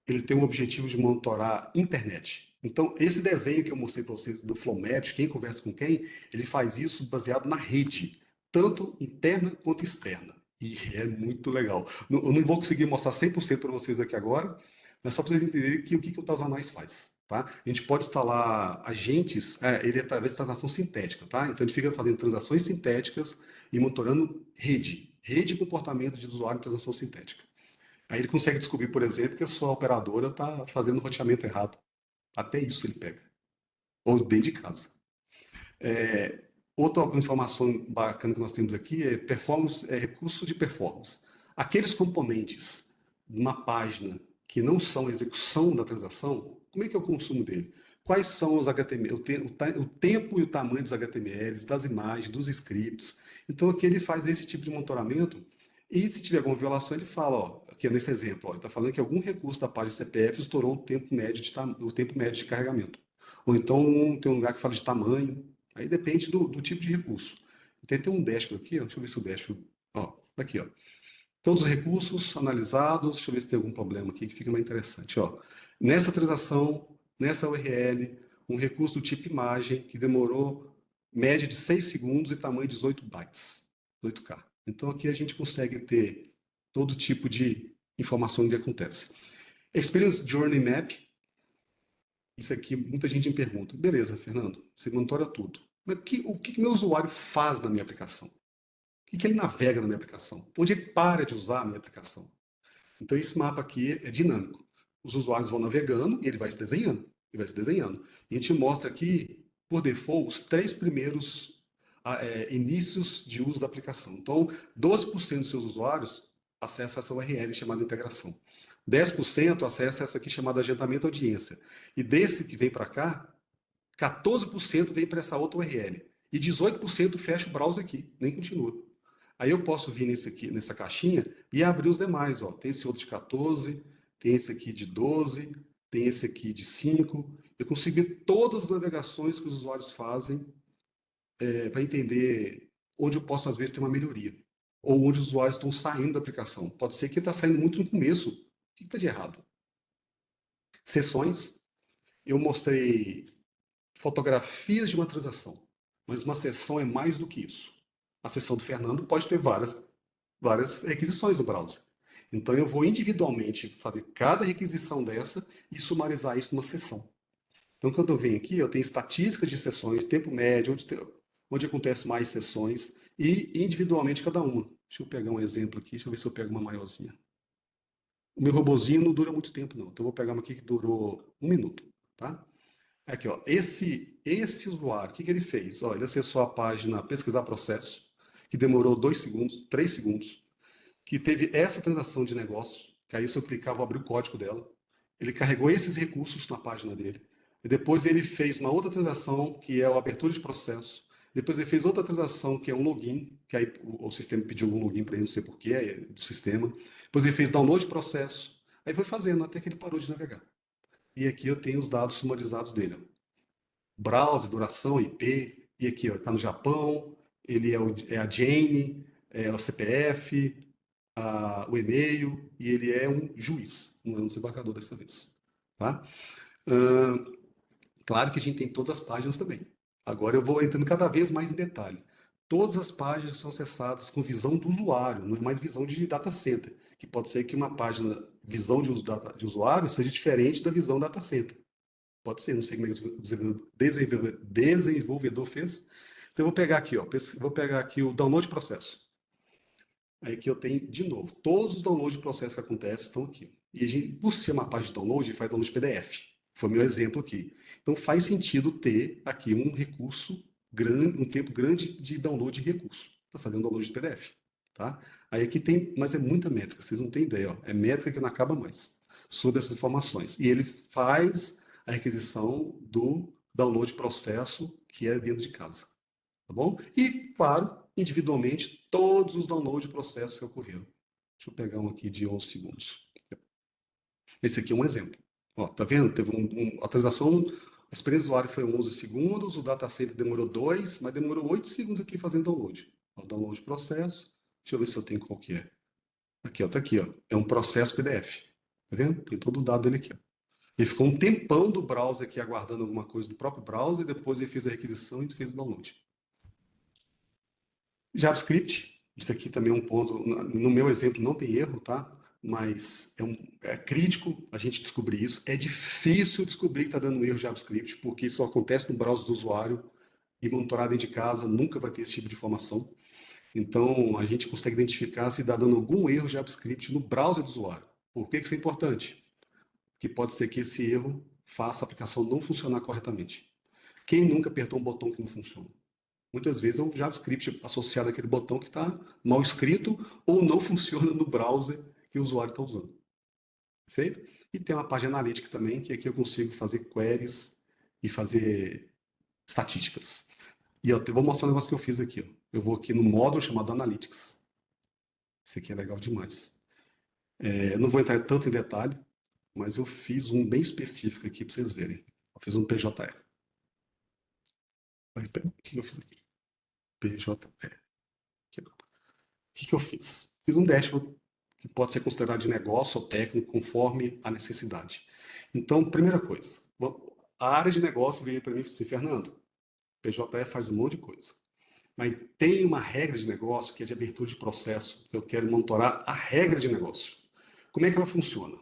Ele tem o objetivo de monitorar internet. Então, esse desenho que eu mostrei para vocês do Flowmaps, quem conversa com quem, ele faz isso baseado na rede, tanto interna quanto externa. E é muito legal. Eu não vou conseguir mostrar 100% para vocês aqui agora, mas só para vocês entenderem que o que o Thousand Eyes faz. Tá? A gente pode instalar agentes, ele é através de transação sintética. Tá? Então, ele fica fazendo transações sintéticas e monitorando rede e comportamento de usuário em transação sintética. Aí ele consegue descobrir, por exemplo, que a sua operadora está fazendo o roteamento errado. Até isso ele pega. ou dentro de casa. Outra informação bacana que nós temos aqui é performance, recurso de performance. Aqueles componentes de uma página que não são a execução da transação, como é que é o consumo dele? Quais são os HTML, o tempo e o tamanho dos HTMLs, das imagens, dos scripts. Então aqui ele faz esse tipo de monitoramento e se tiver alguma violação ele fala, ó, aqui nesse exemplo, ó, ele está falando que algum recurso da página CPF estourou o tempo médio de carregamento. Ou então tem um lugar que fala de tamanho, aí depende do tipo de recurso. Tem um dashboard aqui, ó, deixa eu ver se o dashboard, ó, aqui, ó. Todos os recursos analisados, deixa eu ver se tem algum problema aqui que fica mais interessante. Ó. Nessa transação, nessa URL, um recurso do tipo imagem que demorou média de 6 segundos e tamanho de 18 bytes, 8K. Então aqui a gente consegue ter todo tipo de informação que acontece. Experience Journey Map, isso aqui muita gente me pergunta. Beleza, Fernando, você monitora tudo. Mas o que meu usuário faz na minha aplicação? O que ele navega na minha aplicação? Onde ele para de usar a minha aplicação? Então, esse mapa aqui é dinâmico. Os usuários vão navegando e ele vai se desenhando. Ele vai se desenhando. E a gente mostra aqui, por default, os 3 primeiros inícios de uso da aplicação. Então, 12% dos seus usuários acessam essa URL chamada integração. 10% acessa essa aqui chamada agendamento audiência. E desse que vem para cá, 14% vem para essa outra URL. E 18% fecha o browser aqui, nem continua. Aí eu posso vir nessa caixinha e abrir os demais. Ó. Tem esse outro de 14, tem esse aqui de 12, tem esse aqui de 5. Eu consigo ver todas as navegações que os usuários fazem para entender onde eu posso, às vezes, ter uma melhoria. Ou onde os usuários estão saindo da aplicação. Pode ser que está saindo muito no começo. O que está de errado? Sessões. Eu mostrei fotografias de uma transação. Mas uma sessão é mais do que isso. A sessão do Fernando pode ter várias requisições no browser. Então eu vou individualmente fazer cada requisição dessa e sumarizar isso numa sessão. Então quando eu venho aqui, eu tenho estatísticas de sessões, tempo médio, onde acontece mais sessões e individualmente cada uma. Deixa eu pegar um exemplo aqui, deixa eu ver se eu pego uma maiorzinha. O meu robozinho não dura muito tempo não, então eu vou pegar uma aqui que durou 1 minuto, tá? Aqui, ó, esse usuário, o que ele fez? Ó, ele acessou a página pesquisar processo, que demorou 2 segundos, 3 segundos, que teve essa transação de negócio, que aí se eu clicar, vou abrir o código dela. Ele carregou esses recursos na página dele. E depois ele fez uma outra transação, que é a abertura de processo. Depois ele fez outra transação, que é um login, que aí o sistema pediu um login para ele, não sei porquê, é do sistema. Depois ele fez download de processo. Aí foi fazendo até que ele parou de navegar. E aqui eu tenho os dados sumarizados dele. Browser, duração, IP, e aqui está no Japão, ele é a Jane, é o CPF, o e-mail, e ele é um juiz, não é um desembargador dessa vez. Tá? Claro que a gente tem todas as páginas também. Agora eu vou entrando cada vez mais em detalhe. Todas as páginas são acessadas com visão do usuário, não é mais visão de data center, que pode ser que uma página, visão de usuário, seja diferente da visão data center. Pode ser, não sei como é que o desenvolvedor fez. Então eu vou pegar aqui, ó, vou pegar aqui o download de processo. Aí aqui eu tenho, de novo, todos os downloads de processo que acontecem estão aqui. E a gente, por ser uma página de download, ele faz download de PDF. Foi meu exemplo aqui. Então faz sentido ter aqui um recurso grande, um tempo grande de download de recurso. Está fazendo download de PDF. Tá? Aí aqui tem, mas é muita métrica, vocês não têm ideia. Ó, é métrica que não acaba mais sobre essas informações. E ele faz a requisição do download processo que é dentro de casa. Tá bom? E, claro, individualmente, todos os downloads de processos que ocorreram. Deixa eu pegar um aqui de 11 segundos. Esse aqui é um exemplo. Ó, tá vendo? Teve a transação, a experiência do usuário foi 11 segundos, o dataset demorou 2, mas demorou 8 segundos aqui fazendo download. Ó, download de processo. Deixa eu ver se eu tenho qual que é. Aqui, ó, tá aqui, ó. É um processo PDF. Tá vendo? Tem todo o dado dele aqui, ó. Ele ficou um tempão do browser aqui aguardando alguma coisa do próprio browser, e depois ele fez a requisição e fez o download. JavaScript, isso aqui também é um ponto, no meu exemplo não tem erro, tá? Mas é crítico a gente descobrir isso. É difícil descobrir que está dando erro JavaScript, porque isso acontece no browser do usuário e monitorar dentro de casa nunca vai ter esse tipo de informação. Então, a gente consegue identificar se está dando algum erro JavaScript no browser do usuário. Por que isso é importante? Que pode ser que esse erro faça a aplicação não funcionar corretamente. Quem nunca apertou um botão que não funciona? Muitas vezes é um JavaScript associado àquele botão que está mal escrito ou não funciona no browser que o usuário está usando. Perfeito? E tem uma página analítica também, que aqui eu consigo fazer queries e fazer estatísticas. E eu vou mostrar um negócio que eu fiz aqui. Ó. Eu vou aqui no módulo chamado Analytics. Esse aqui é legal demais. Eu não vou entrar tanto em detalhe, mas eu fiz um bem específico aqui para vocês verem. Eu fiz um PJE. O que eu fiz aqui? PJE. O que eu fiz? Fiz um dashboard que pode ser considerado de negócio ou técnico conforme a necessidade. Então, primeira coisa, a área de negócio veio para mim e disse, Fernando, PJE faz um monte de coisa, mas tem uma regra de negócio que é de abertura de processo, que eu quero monitorar a regra de negócio. Como é que ela funciona?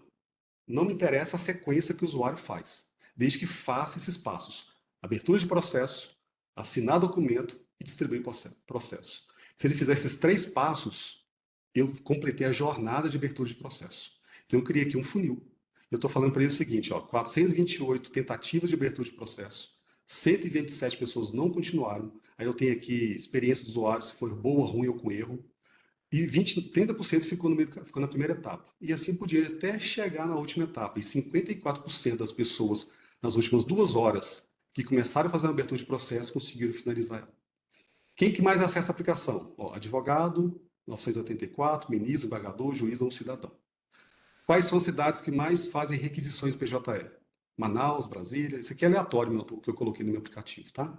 Não me interessa a sequência que o usuário faz, desde que faça esses passos. Abertura de processo, assinar documento e distribuir processo. Se ele fizer esses 3 passos, eu completei a jornada de abertura de processo. Então eu criei aqui um funil. Eu estou falando para ele o seguinte, ó, 428 tentativas de abertura de processo, 127 pessoas não continuaram, aí eu tenho aqui experiência do usuário, se foi boa, ruim ou com erro, e 30% ficou na primeira etapa. E assim podia até chegar na última etapa. E 54% das pessoas, nas últimas 2 horas, que começaram a fazer uma abertura de processo, conseguiram finalizar ela. Quem que mais acessa a aplicação? Ó, advogado, 984, ministro, embargador, juiz ou cidadão. Quais são as cidades que mais fazem requisições PJE? Manaus, Brasília, isso aqui é aleatório, o que eu coloquei no meu aplicativo, tá?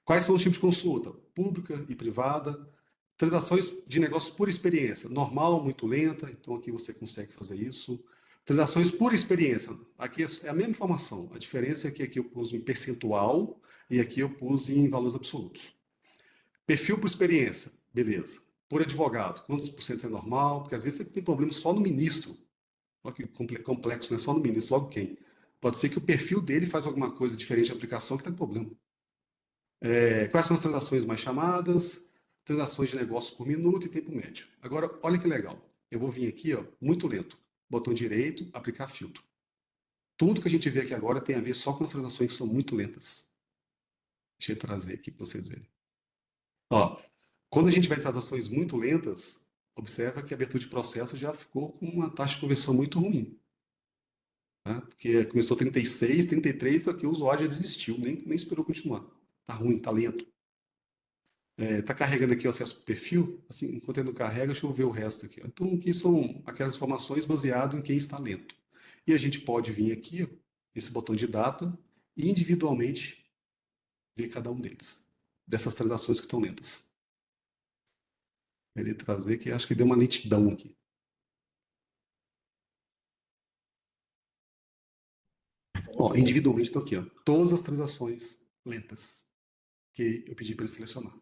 Quais são os tipos de consulta? Pública e privada. Transações de negócios por experiência, normal, muito lenta, então aqui você consegue fazer isso. Transações por experiência, aqui é a mesma informação, a diferença é que aqui eu pus em percentual e aqui eu pus em valores absolutos. Perfil por experiência, beleza. Por advogado, quantos por cento é normal? Porque às vezes você tem problema só no ministro. Olha que complexo, não é só no ministro, logo quem? Pode ser que o perfil dele faz alguma coisa diferente de aplicação que está com problema. Quais são as transações mais chamadas? Transações de negócio por minuto e tempo médio. Agora, olha que legal. Eu vou vir aqui, ó, muito lento. Botão direito, aplicar filtro. Tudo que a gente vê aqui agora tem a ver só com as transações que são muito lentas. Deixa eu trazer aqui para vocês verem. Ó, quando a gente vai em transações muito lentas, observa que a abertura de processo já ficou com uma taxa de conversão muito ruim. Né? Porque começou 36, 33, aqui o usuário já desistiu, nem esperou continuar. Tá ruim, tá lento. Tá carregando aqui o acesso para o perfil, assim, enquanto ele não carrega, deixa eu ver o resto aqui. Ó. Então, aqui são aquelas informações baseadas em quem está lento. E a gente pode vir aqui, ó, esse botão de data, e individualmente ver cada um deles, dessas transações que estão lentas. Ele trazer que acho que deu uma lentidão aqui. Ó, individualmente estão aqui, ó, todas as transações lentas que eu pedi para ele selecionar.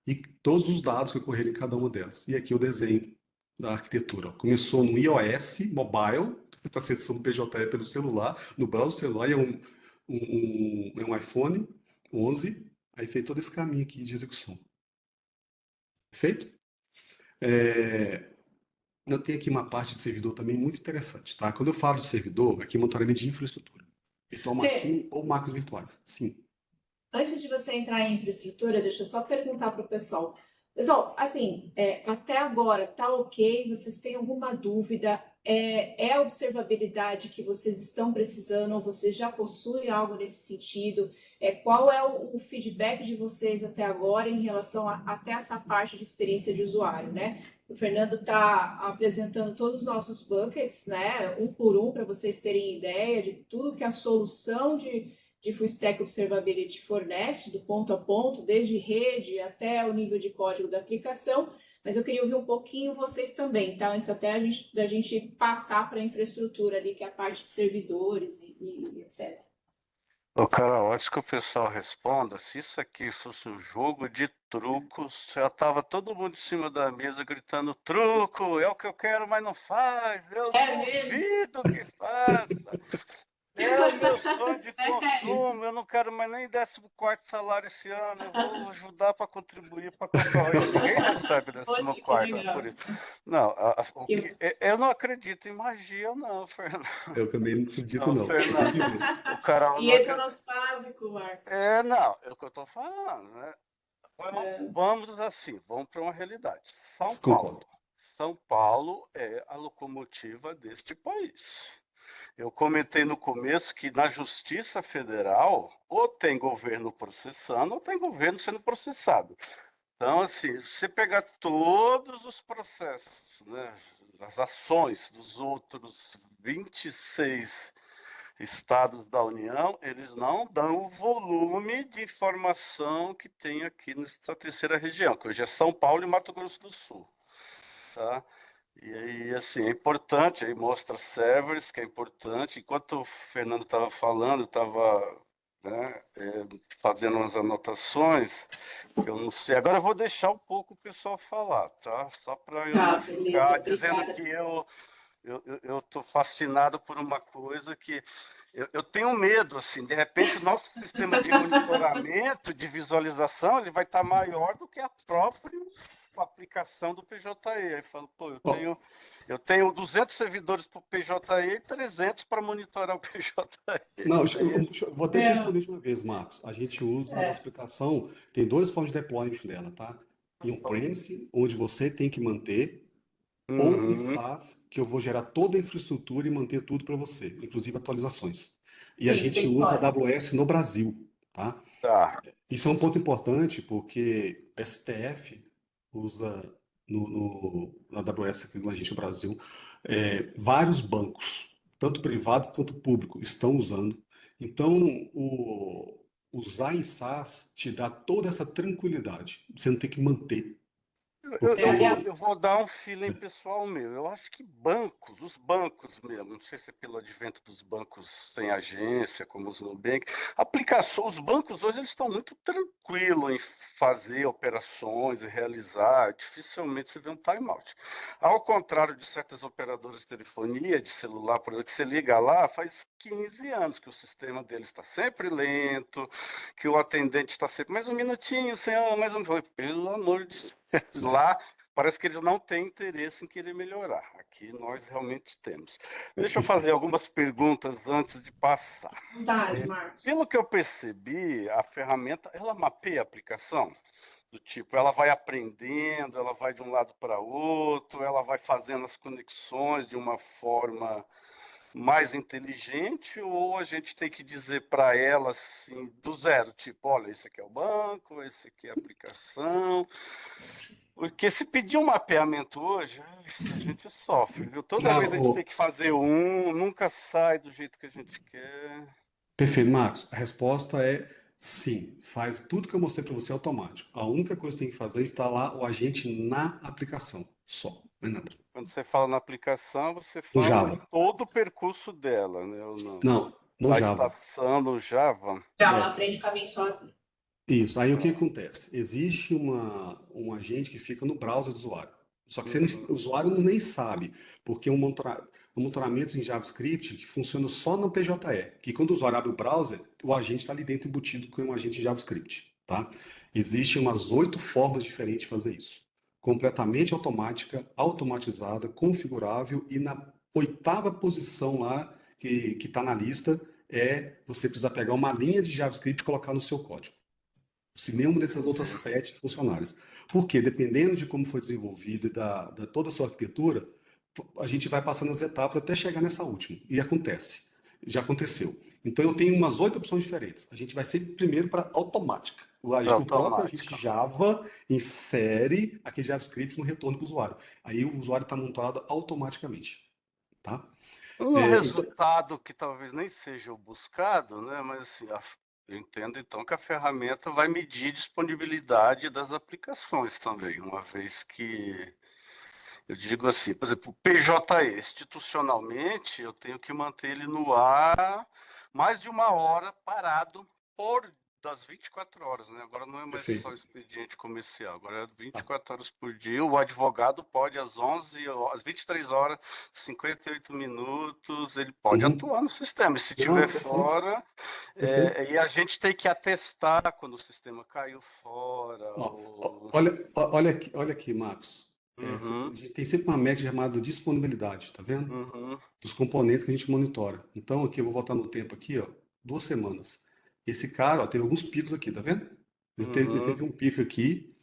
E todos os dados que ocorreram em cada uma delas. E aqui o desenho da arquitetura. Ó. Começou no iOS, mobile, está acessando o PJE pelo celular, no browser celular, e é um iPhone 11, aí fez todo esse caminho aqui de execução. Perfeito? Eu tenho aqui uma parte de servidor também muito interessante, tá? Quando eu falo de servidor, aqui é monitoramento de infraestrutura. Virtual machine ou máquinas virtuais. Sim. Antes de você entrar em infraestrutura, deixa eu só perguntar para o pessoal. Pessoal, assim, até agora tá ok? Vocês têm alguma dúvida? É a observabilidade que vocês estão precisando ou vocês já possuem algo nesse sentido? Qual é o feedback de vocês até agora em relação até essa parte de experiência de usuário, né? O Fernando está apresentando todos os nossos buckets, né? Um por um, para vocês terem ideia de tudo que a solução de Full Stack Observability fornece, do ponto a ponto, desde rede até o nível de código da aplicação, mas eu queria ouvir um pouquinho vocês também, tá? Antes até da gente passar para a infraestrutura ali, que é a parte de servidores e etc. Ô, Carol, antes que o pessoal responda, se isso aqui fosse um jogo de trucos, já tava todo mundo em cima da mesa gritando: truco, é o que eu quero, mas não faz, eu É mesmo? duvido que faça. É o meu sonho de Sério? consumo, eu não quero mais nem 14º salário esse ano, eu vou ajudar para contribuir para comprar o iPhone. Ninguém recebe Poxa, 14º, que por legal. isso. Não, Que- eu não acredito em magia, não, Fernando. Eu também não acredito, Não, não. Tem Fernando, que ver. o Carol E não esse é o acredita. nosso básico, Marcos. Não, é o que eu estou falando, né? É, Vamos assim, vamos para uma realidade. São Paulo. Concordo. São Paulo é a locomotiva deste país. Eu comentei no começo que na Justiça Federal ou tem governo processando ou tem governo sendo processado. Então, assim, se você pegar todos os processos, né, as ações dos outros 26 estados da União, eles não dão o volume de informação que tem aqui nessa terceira região, que hoje é São Paulo e Mato Grosso do Sul, tá? E aí, assim, é importante, aí mostra servers, que é importante. Enquanto o Fernando estava falando, eu estava, né, fazendo umas anotações, que eu não sei. Agora eu vou deixar um pouco o pessoal falar, tá? Só para eu tá, não beleza. ficar dizendo Obrigada. que eu estou fascinado por uma coisa que eu tenho medo, assim, de repente o nosso sistema de monitoramento, de visualização, ele vai estar maior do que a própria aplicação do PJE. Aí falo, pô, Ó, eu tenho 200 servidores para o PJE e 300 para monitorar o PJE. não, Aí, vou até te É, responder de uma vez, Marcos. A gente usa a nossa é, aplicação, tem duas formas de deployment dela, tá? Em on-premise, onde você tem que manter, ou em uhum, SaaS, que eu vou gerar toda a infraestrutura e manter tudo para você, inclusive atualizações. E a sim, gente vocês usa a podem. AWS no Brasil, tá? tá. Isso é um ponto importante porque STF usa na AWS aqui na gente no Brasil, vários bancos, tanto privado quanto público, estão usando. Então, usar em SaaS te dá toda essa tranquilidade. Você não tem que manter, porque Eu vou dar um feeling pessoal meu. Eu acho que bancos, os bancos mesmo, não sei se é pelo advento dos bancos sem agência, como os Nubank, aplicações, os bancos hoje eles estão muito tranquilos em fazer operações e realizar. Dificilmente você vê um timeout. Ao contrário de certas operadoras de telefonia, de celular, por exemplo, que você liga lá, faz 15 anos que o sistema deles está sempre lento, que o atendente está sempre, mais um minutinho, senhor, mais um. Pelo amor de Deus. Lá parece que eles não têm interesse em querer melhorar. Aqui nós realmente temos. Deixa eu fazer perfeito. algumas perguntas antes de passar. Vontade, Marcos. Pelo que eu percebi, a ferramenta, ela mapeia a aplicação, do tipo, ela vai aprendendo, ela vai de um lado para outro, ela vai fazendo as conexões de uma forma mais inteligente, ou a gente tem que dizer para ela assim, do zero, tipo, olha, esse aqui é o banco, esse aqui é a aplicação, porque se pedir um mapeamento hoje, a gente sofre, viu? Toda Não, vez a gente tem que fazer um, nunca sai do jeito que a gente quer. perfeito, Marcos. A resposta é sim. Faz tudo que eu mostrei para você automático. A única coisa que tem que fazer é instalar o agente na aplicação. Só, não é nada. Quando você fala na aplicação, você No fala em Java. todo o percurso dela, né? Não, no Na Java. estação, no Java. Já, ela É, aprende a caminho sozinha. isso. Aí o que acontece? Existe um agente que fica no browser do usuário. Só que o Uhum. usuário nem sabe, porque é um monitoramento em JavaScript que funciona só no PJE, que quando o usuário abre o browser, o agente está ali dentro embutido com um agente de JavaScript, tá? Existem umas 8 formas diferentes de fazer isso. Completamente automática, automatizada, configurável e na oitava posição lá que está na lista você precisar pegar uma linha de JavaScript e colocar no seu código se nenhuma dessas outras Entendi. 7 funcionários. Porque, dependendo de como foi desenvolvida e da toda a sua arquitetura, a gente vai passando as etapas até chegar nessa última. E acontece. Já aconteceu. Então, eu tenho umas 8 opções diferentes. A gente vai sempre primeiro para automática. Para O próprio agente automática. Java insere aquele JavaScript no retorno para o usuário. Aí o usuário está monitorado automaticamente. Tá? Um Então, resultado que talvez nem seja o buscado, né? Mas assim, eu entendo então que a ferramenta vai medir disponibilidade das aplicações também, uma vez que eu digo assim, por exemplo, o PJE, institucionalmente, eu tenho que manter ele no ar mais de 1 hora parado por das 24 horas, né? Agora não é mais só Perfeito. expediente comercial, agora é 24 horas por dia. O advogado pode às 23 horas, 58 minutos, ele pode Uhum. atuar no sistema. E se Não, tiver perfeito, fora, perfeito. e a gente tem que atestar quando o sistema caiu fora. Olha aqui, Marcos. A Uhum, gente tem sempre uma média chamada disponibilidade, tá vendo? uhum, Dos componentes que a gente monitora. Então, aqui eu vou voltar no tempo aqui, ó, 2 semanas. Esse cara, ó, teve alguns picos aqui, tá vendo? Ele uhum, teve um pico aqui,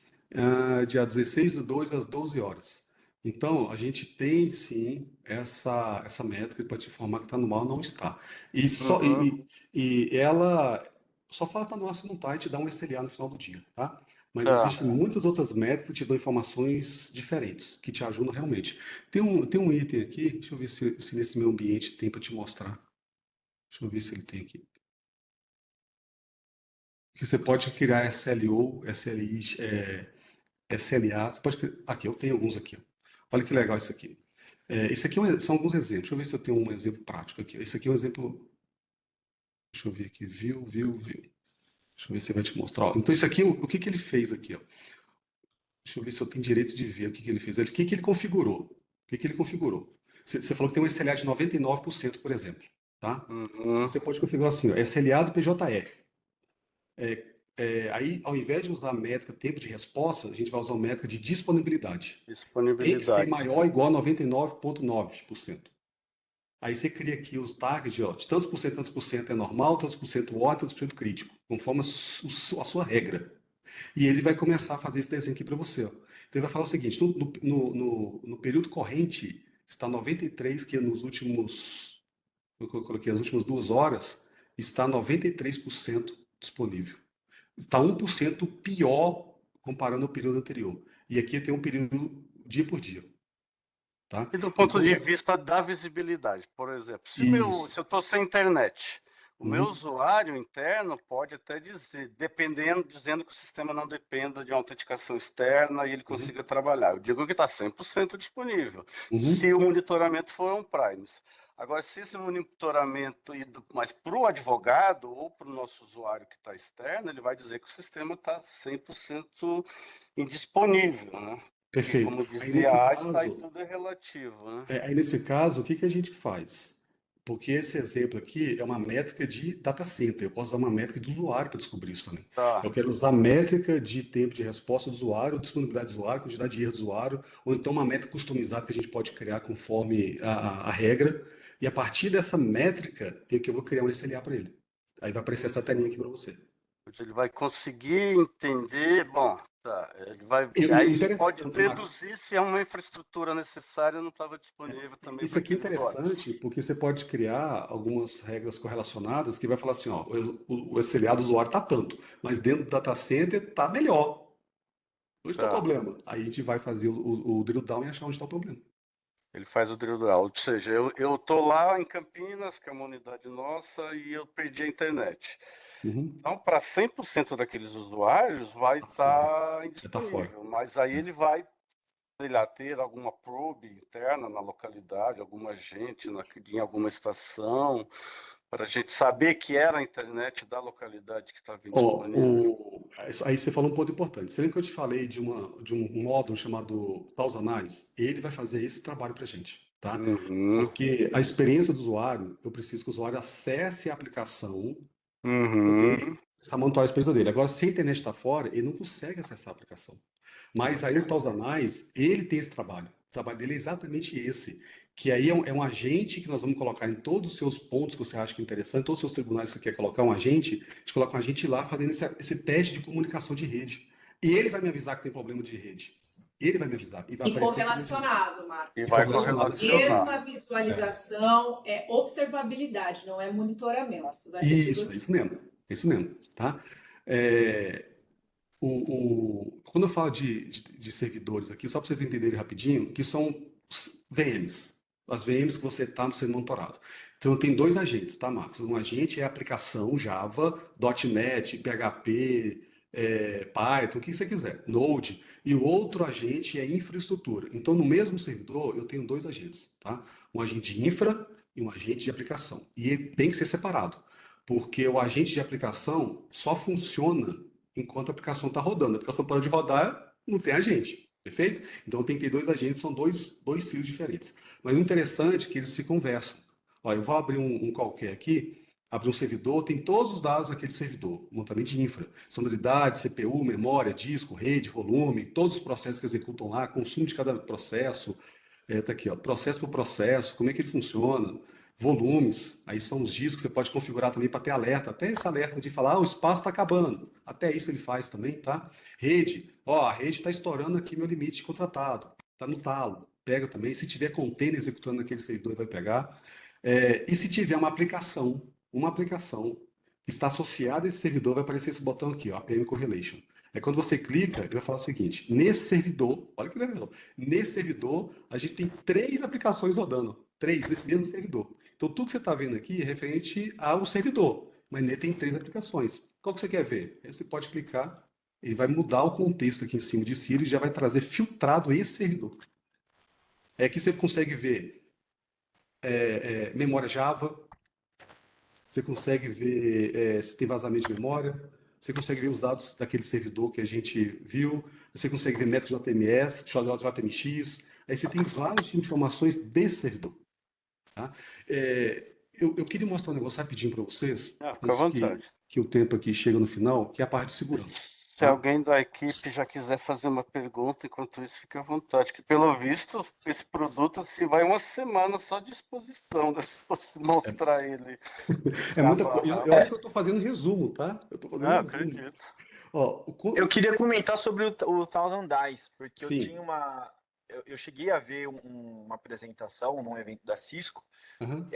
dia 16/2 às 12 horas. Então, a gente tem sim essa métrica para te informar que está no mal, não está. E, só, uhum. e ela só fala que está no ar se não está e te dá um SLA no final do dia, tá? Mas Tá. existem muitas outras métricas que te dão informações diferentes, que te ajudam realmente. Tem um item aqui, deixa eu ver se nesse meu ambiente tem para te mostrar. Deixa eu ver se ele tem aqui. Que você pode criar SLO, SLI, SLA. Você pode aqui, eu tenho alguns aqui. Ó. Olha que legal isso aqui. Esse aqui são alguns exemplos. Deixa eu ver se eu tenho um exemplo prático aqui. Esse aqui é um exemplo. Deixa eu ver aqui. View. Deixa eu ver se ele vai te mostrar. Ó. Então, isso aqui, o que que ele fez aqui? Ó? Deixa eu ver se eu tenho direito de ver o que que ele fez. O que que ele configurou? O que que ele configurou? Você falou que tem um SLA de 99%, por exemplo. Tá? Uhum. Você pode configurar assim, ó, SLA do PJR. Aí, ao invés de usar a métrica tempo de resposta, a gente vai usar a métrica de disponibilidade. Tem que ser Disponibilidade. maior ou igual a 99,9%. Aí você cria aqui os targets, ó, de tantos por cento é normal, tantos por cento ótimo, tantos por cento crítico, conforme a sua regra. E ele vai começar a fazer esse desenho aqui para você. Ó. Então ele vai falar o seguinte: no período corrente está 93, que nos últimos, eu coloquei as últimas 2 horas, está 93% disponível. Está 1% pior comparando ao período anterior. E aqui tem um período dia por dia, tá? E do ponto Então, de vista da visibilidade, por exemplo, isso. se eu estou sem internet, o meu Uhum, usuário interno pode até dizer, dizendo que o sistema não dependa de uma autenticação externa e ele uhum, consiga trabalhar. Eu digo que está 100% disponível, se uhum. o monitoramento for on-premise. Agora, se esse monitoramento ir mais para o advogado ou para o nosso usuário que está externo, ele vai dizer que o sistema está 100% indisponível, né? Porque, Perfeito. como Aí dizia nesse Einstein, caso, tudo é relativo, né? o que que a gente faz? Porque esse exemplo aqui é uma métrica de data center. Eu posso usar uma métrica de usuário para descobrir isso também. Tá, Eu quero usar métrica de tempo de resposta do usuário, disponibilidade do usuário, quantidade de erro do usuário, ou então uma métrica customizada que a gente pode criar conforme a regra. E a partir dessa métrica é que eu vou criar um SLA para ele. Aí vai aparecer essa telinha aqui para você. ele vai conseguir entender, bom, tá, E aí o ele pode interessante, Max, deduzir se é uma infraestrutura necessária não estava disponível também isso para aqui é aquele usuário. interessante porque você pode criar algumas regras correlacionadas que vai falar assim, ó, o SLA do usuário está tanto, mas dentro do data center está melhor. Onde está o Tá. problema? Aí a gente vai fazer o drill down e achar onde está o problema. Ele faz o drill down, ou seja, eu tô lá em Campinas, que é uma unidade nossa, e eu perdi a internet. Uhum. Então, para 100% daqueles usuários, vai Tá fora. estar Tá fora. indisponível, mas aí ele vai, sei lá, ter alguma probe interna na localidade, alguma gente em alguma estação, para a gente saber que era a internet da localidade que estava Ó, indisponível. aí você falou um ponto importante. Você lembra que eu te falei de um módulo chamado Thousand Ele vai fazer esse trabalho para a gente, tá? Uhum, Porque a experiência do usuário, eu preciso que o usuário acesse a aplicação uhum, dele, essa monitorar a experiência dele. Agora, se a internet está fora, ele não consegue acessar a aplicação. Mas a Ayrton ele tem esse trabalho. O trabalho dele é exatamente esse, que aí é um agente que nós vamos colocar em todos os seus pontos que você acha que é interessante, todos os seus tribunais que você quer colocar um agente, a gente coloca um agente lá fazendo esse teste de comunicação de rede. E ele vai me avisar que tem problema de rede. Ele vai me avisar. E vai E aparecer aqui no agente. correlacionado, e Marcos. E vai correlacionado aqui. correlacionar. Mesma visualização, é observabilidade, não é monitoramento. Vai ter tudo Isso, é aqui. isso mesmo. É isso mesmo, tá? É, quando eu falo de servidores aqui, só para vocês entenderem rapidinho, que são os VMs, as VMs que você está sendo monitorado. Então, tem dois agentes, tá, Marcos? Um agente é a aplicação Java, .NET, PHP, Python, o que você quiser, Node. E o outro agente é infraestrutura. Então, no mesmo servidor, eu tenho dois agentes, tá? Um agente de infra e um agente de aplicação. E ele tem que ser separado. porque o agente de aplicação só funciona enquanto a aplicação está rodando. A aplicação parou de rodar, não tem agente, perfeito? Então tem que ter dois agentes, são dois silos diferentes. Mas o interessante é que eles se conversam. Ó, eu vou abrir um qualquer aqui, abrir um servidor, tem todos os dados daquele servidor, montamento de infra, sonoridade, CPU, memória, disco, rede, volume, todos os processos que executam lá, consumo de cada processo, tá aqui, ó, processo por processo, como é que ele funciona, volumes, aí são os discos, você pode configurar também para ter alerta, até esse alerta de falar, o espaço está acabando, até isso ele faz também, tá? Rede, ó, a rede está estourando aqui meu limite contratado, tá no talo, pega também, se tiver container executando naquele servidor, vai pegar. E se tiver uma aplicação que está associada a esse servidor, vai aparecer esse botão aqui, ó, APM Correlation. É quando você clica, ele vai falar o seguinte: nesse servidor, olha que legal, nesse servidor a gente tem 3 aplicações rodando, 3 nesse mesmo servidor. Então tudo que você está vendo aqui é referente ao servidor, mas nele tem 3 aplicações. Qual que você quer ver? Aí você pode clicar, ele vai mudar o contexto aqui em cima de si, ele já vai trazer filtrado esse servidor. Aqui você consegue ver memória Java, você consegue ver se tem vazamento de memória, você consegue ver os dados daquele servidor que a gente viu, você consegue ver métricas de JMS, JMX, aí você tem várias informações desse servidor. Tá? Eu queria mostrar um negócio rapidinho para vocês, Fica à antes vontade. que o tempo aqui chega no final, que é a parte de segurança. Se alguém da equipe já quiser fazer uma pergunta, enquanto isso, fica à vontade. Que pelo visto, esse produto assim, vai uma semana só de exposição, né, se fosse mostrar ele. É muita coisa. Eu acho que eu estou fazendo resumo, tá? Eu estou fazendo resumo. Acredito. Ó, Eu queria comentar sobre o Thousand Dice, porque Sim. eu tinha uma. Eu cheguei a ver uma apresentação num evento da Cisco, Uhum.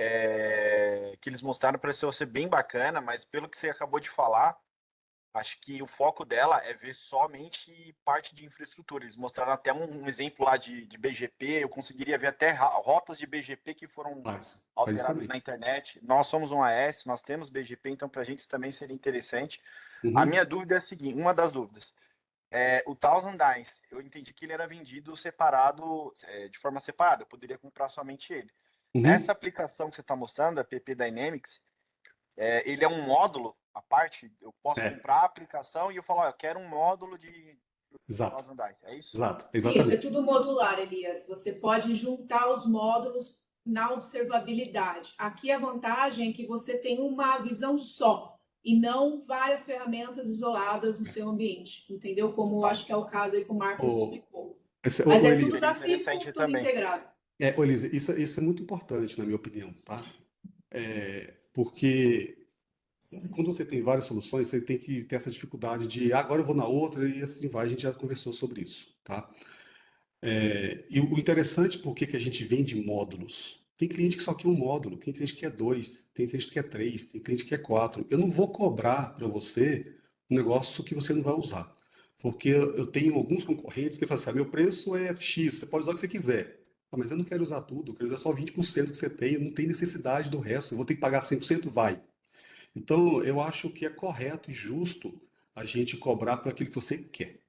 que eles mostraram, pareceu ser bem bacana, mas pelo que você acabou de falar, acho que o foco dela é ver somente parte de infraestrutura. Eles mostraram até um exemplo lá de BGP, eu conseguiria ver até rotas de BGP que foram Faz alteradas também. na internet. Nós somos um AS, nós temos BGP, então para a gente isso também seria interessante. Uhum. A minha dúvida é a seguinte, uma das dúvidas, o Thousand Dice, eu entendi que ele era vendido separado, de forma separada, eu poderia comprar somente ele. Uhum. Nessa aplicação que você está mostrando, a PP Dynamics, ele é um módulo à parte, eu posso comprar a aplicação e eu falo, eu quero um módulo de Exato. Thousand Dice, é isso? Exato, exatamente. Isso, é tudo modular, Elias. Você pode juntar os módulos na observabilidade. Aqui a vantagem é que você tem uma visão só e não várias ferramentas isoladas no seu ambiente, entendeu? Como eu acho que é o caso aí que o Marcos explicou. Mas é tudo da Cisco, tudo integrado. Elise, isso é muito importante, na minha opinião, tá? Porque quando você tem várias soluções, você tem que ter essa dificuldade de agora eu vou na outra e assim vai, a gente já conversou sobre isso, tá? E o interessante, por que a gente vende módulos? Tem cliente que só quer um módulo, tem cliente que quer 2, tem cliente que quer 3, tem cliente que quer 4. Eu não vou cobrar para você um negócio que você não vai usar. Porque eu tenho alguns concorrentes que falam assim, meu preço é X, você pode usar o que você quiser. Mas eu não quero usar tudo, eu quero usar só 20% que você tem, eu não tenho necessidade do resto, eu vou ter que pagar 100%, vai. Então, eu acho que é correto e justo a gente cobrar por aquilo que você quer.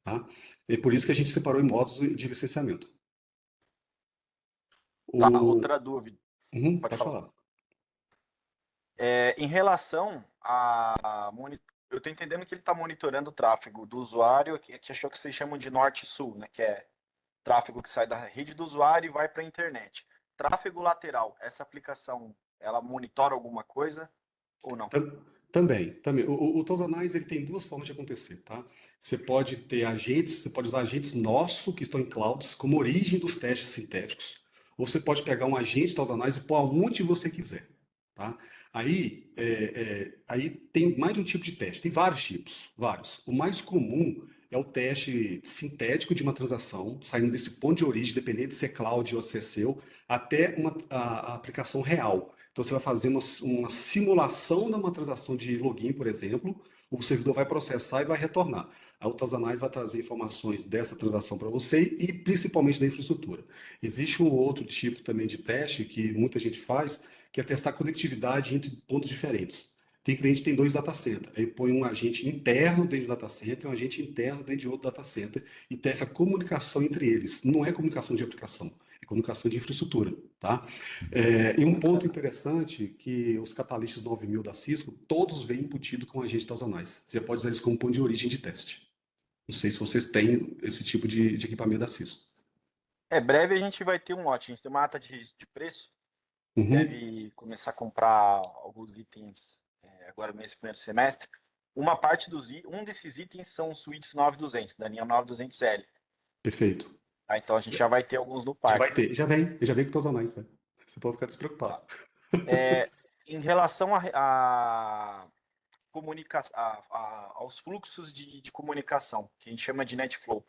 Tá? É por isso que a gente separou em modos de licenciamento. Outra dúvida. Pode falar. Em relação a eu estou entendendo que ele está monitorando o tráfego do usuário, que achou que vocês chamam de norte-sul, né? Que é tráfego que sai da rede do usuário e vai para a internet. Tráfego lateral, essa aplicação, ela monitora alguma coisa ou não? Também. O Thousand ele tem 2 formas de acontecer, tá? Você pode ter agentes, você pode usar agentes nossos que estão em clouds como origem dos testes sintéticos, ou você pode pegar um agente Thousand e pôr aonde você quiser, tá? Aí tem mais de um tipo de teste, tem vários tipos, vários. O mais comum é o teste sintético de uma transação, saindo desse ponto de origem, dependendo de se é cloud ou se é seu, até a aplicação real. Então você vai fazer uma simulação de uma transação de login, por exemplo, o servidor vai processar e vai retornar. A Thousand vai trazer informações dessa transação para você e principalmente da infraestrutura. Existe um outro tipo também de teste que muita gente faz, que é testar conectividade entre pontos diferentes. Tem cliente que tem 2 data centers, aí põe um agente interno dentro do data center e um agente interno dentro de outro data center e testa a comunicação entre eles. Não é comunicação de aplicação, é comunicação de infraestrutura, tá? E um ponto interessante que os catalistas 9000 da Cisco, todos vêm embutido com agente artesanais. Você já pode usar isso como ponto de origem de teste. Não sei se vocês têm esse tipo de equipamento da Cisco. Breve a gente vai ter um lote, a gente tem uma ata de registro de preço, Uhum, deve começar a comprar alguns itens agora nesse primeiro semestre. Uma parte um desses itens são os switches 9200, da linha 9200L. perfeito. Então a gente já vai ter alguns no Já vai parque. ter, já vem com artesanais, tá? Você pode ficar despreocupado. Em relação aos fluxos de comunicação, que a gente chama de NetFlow,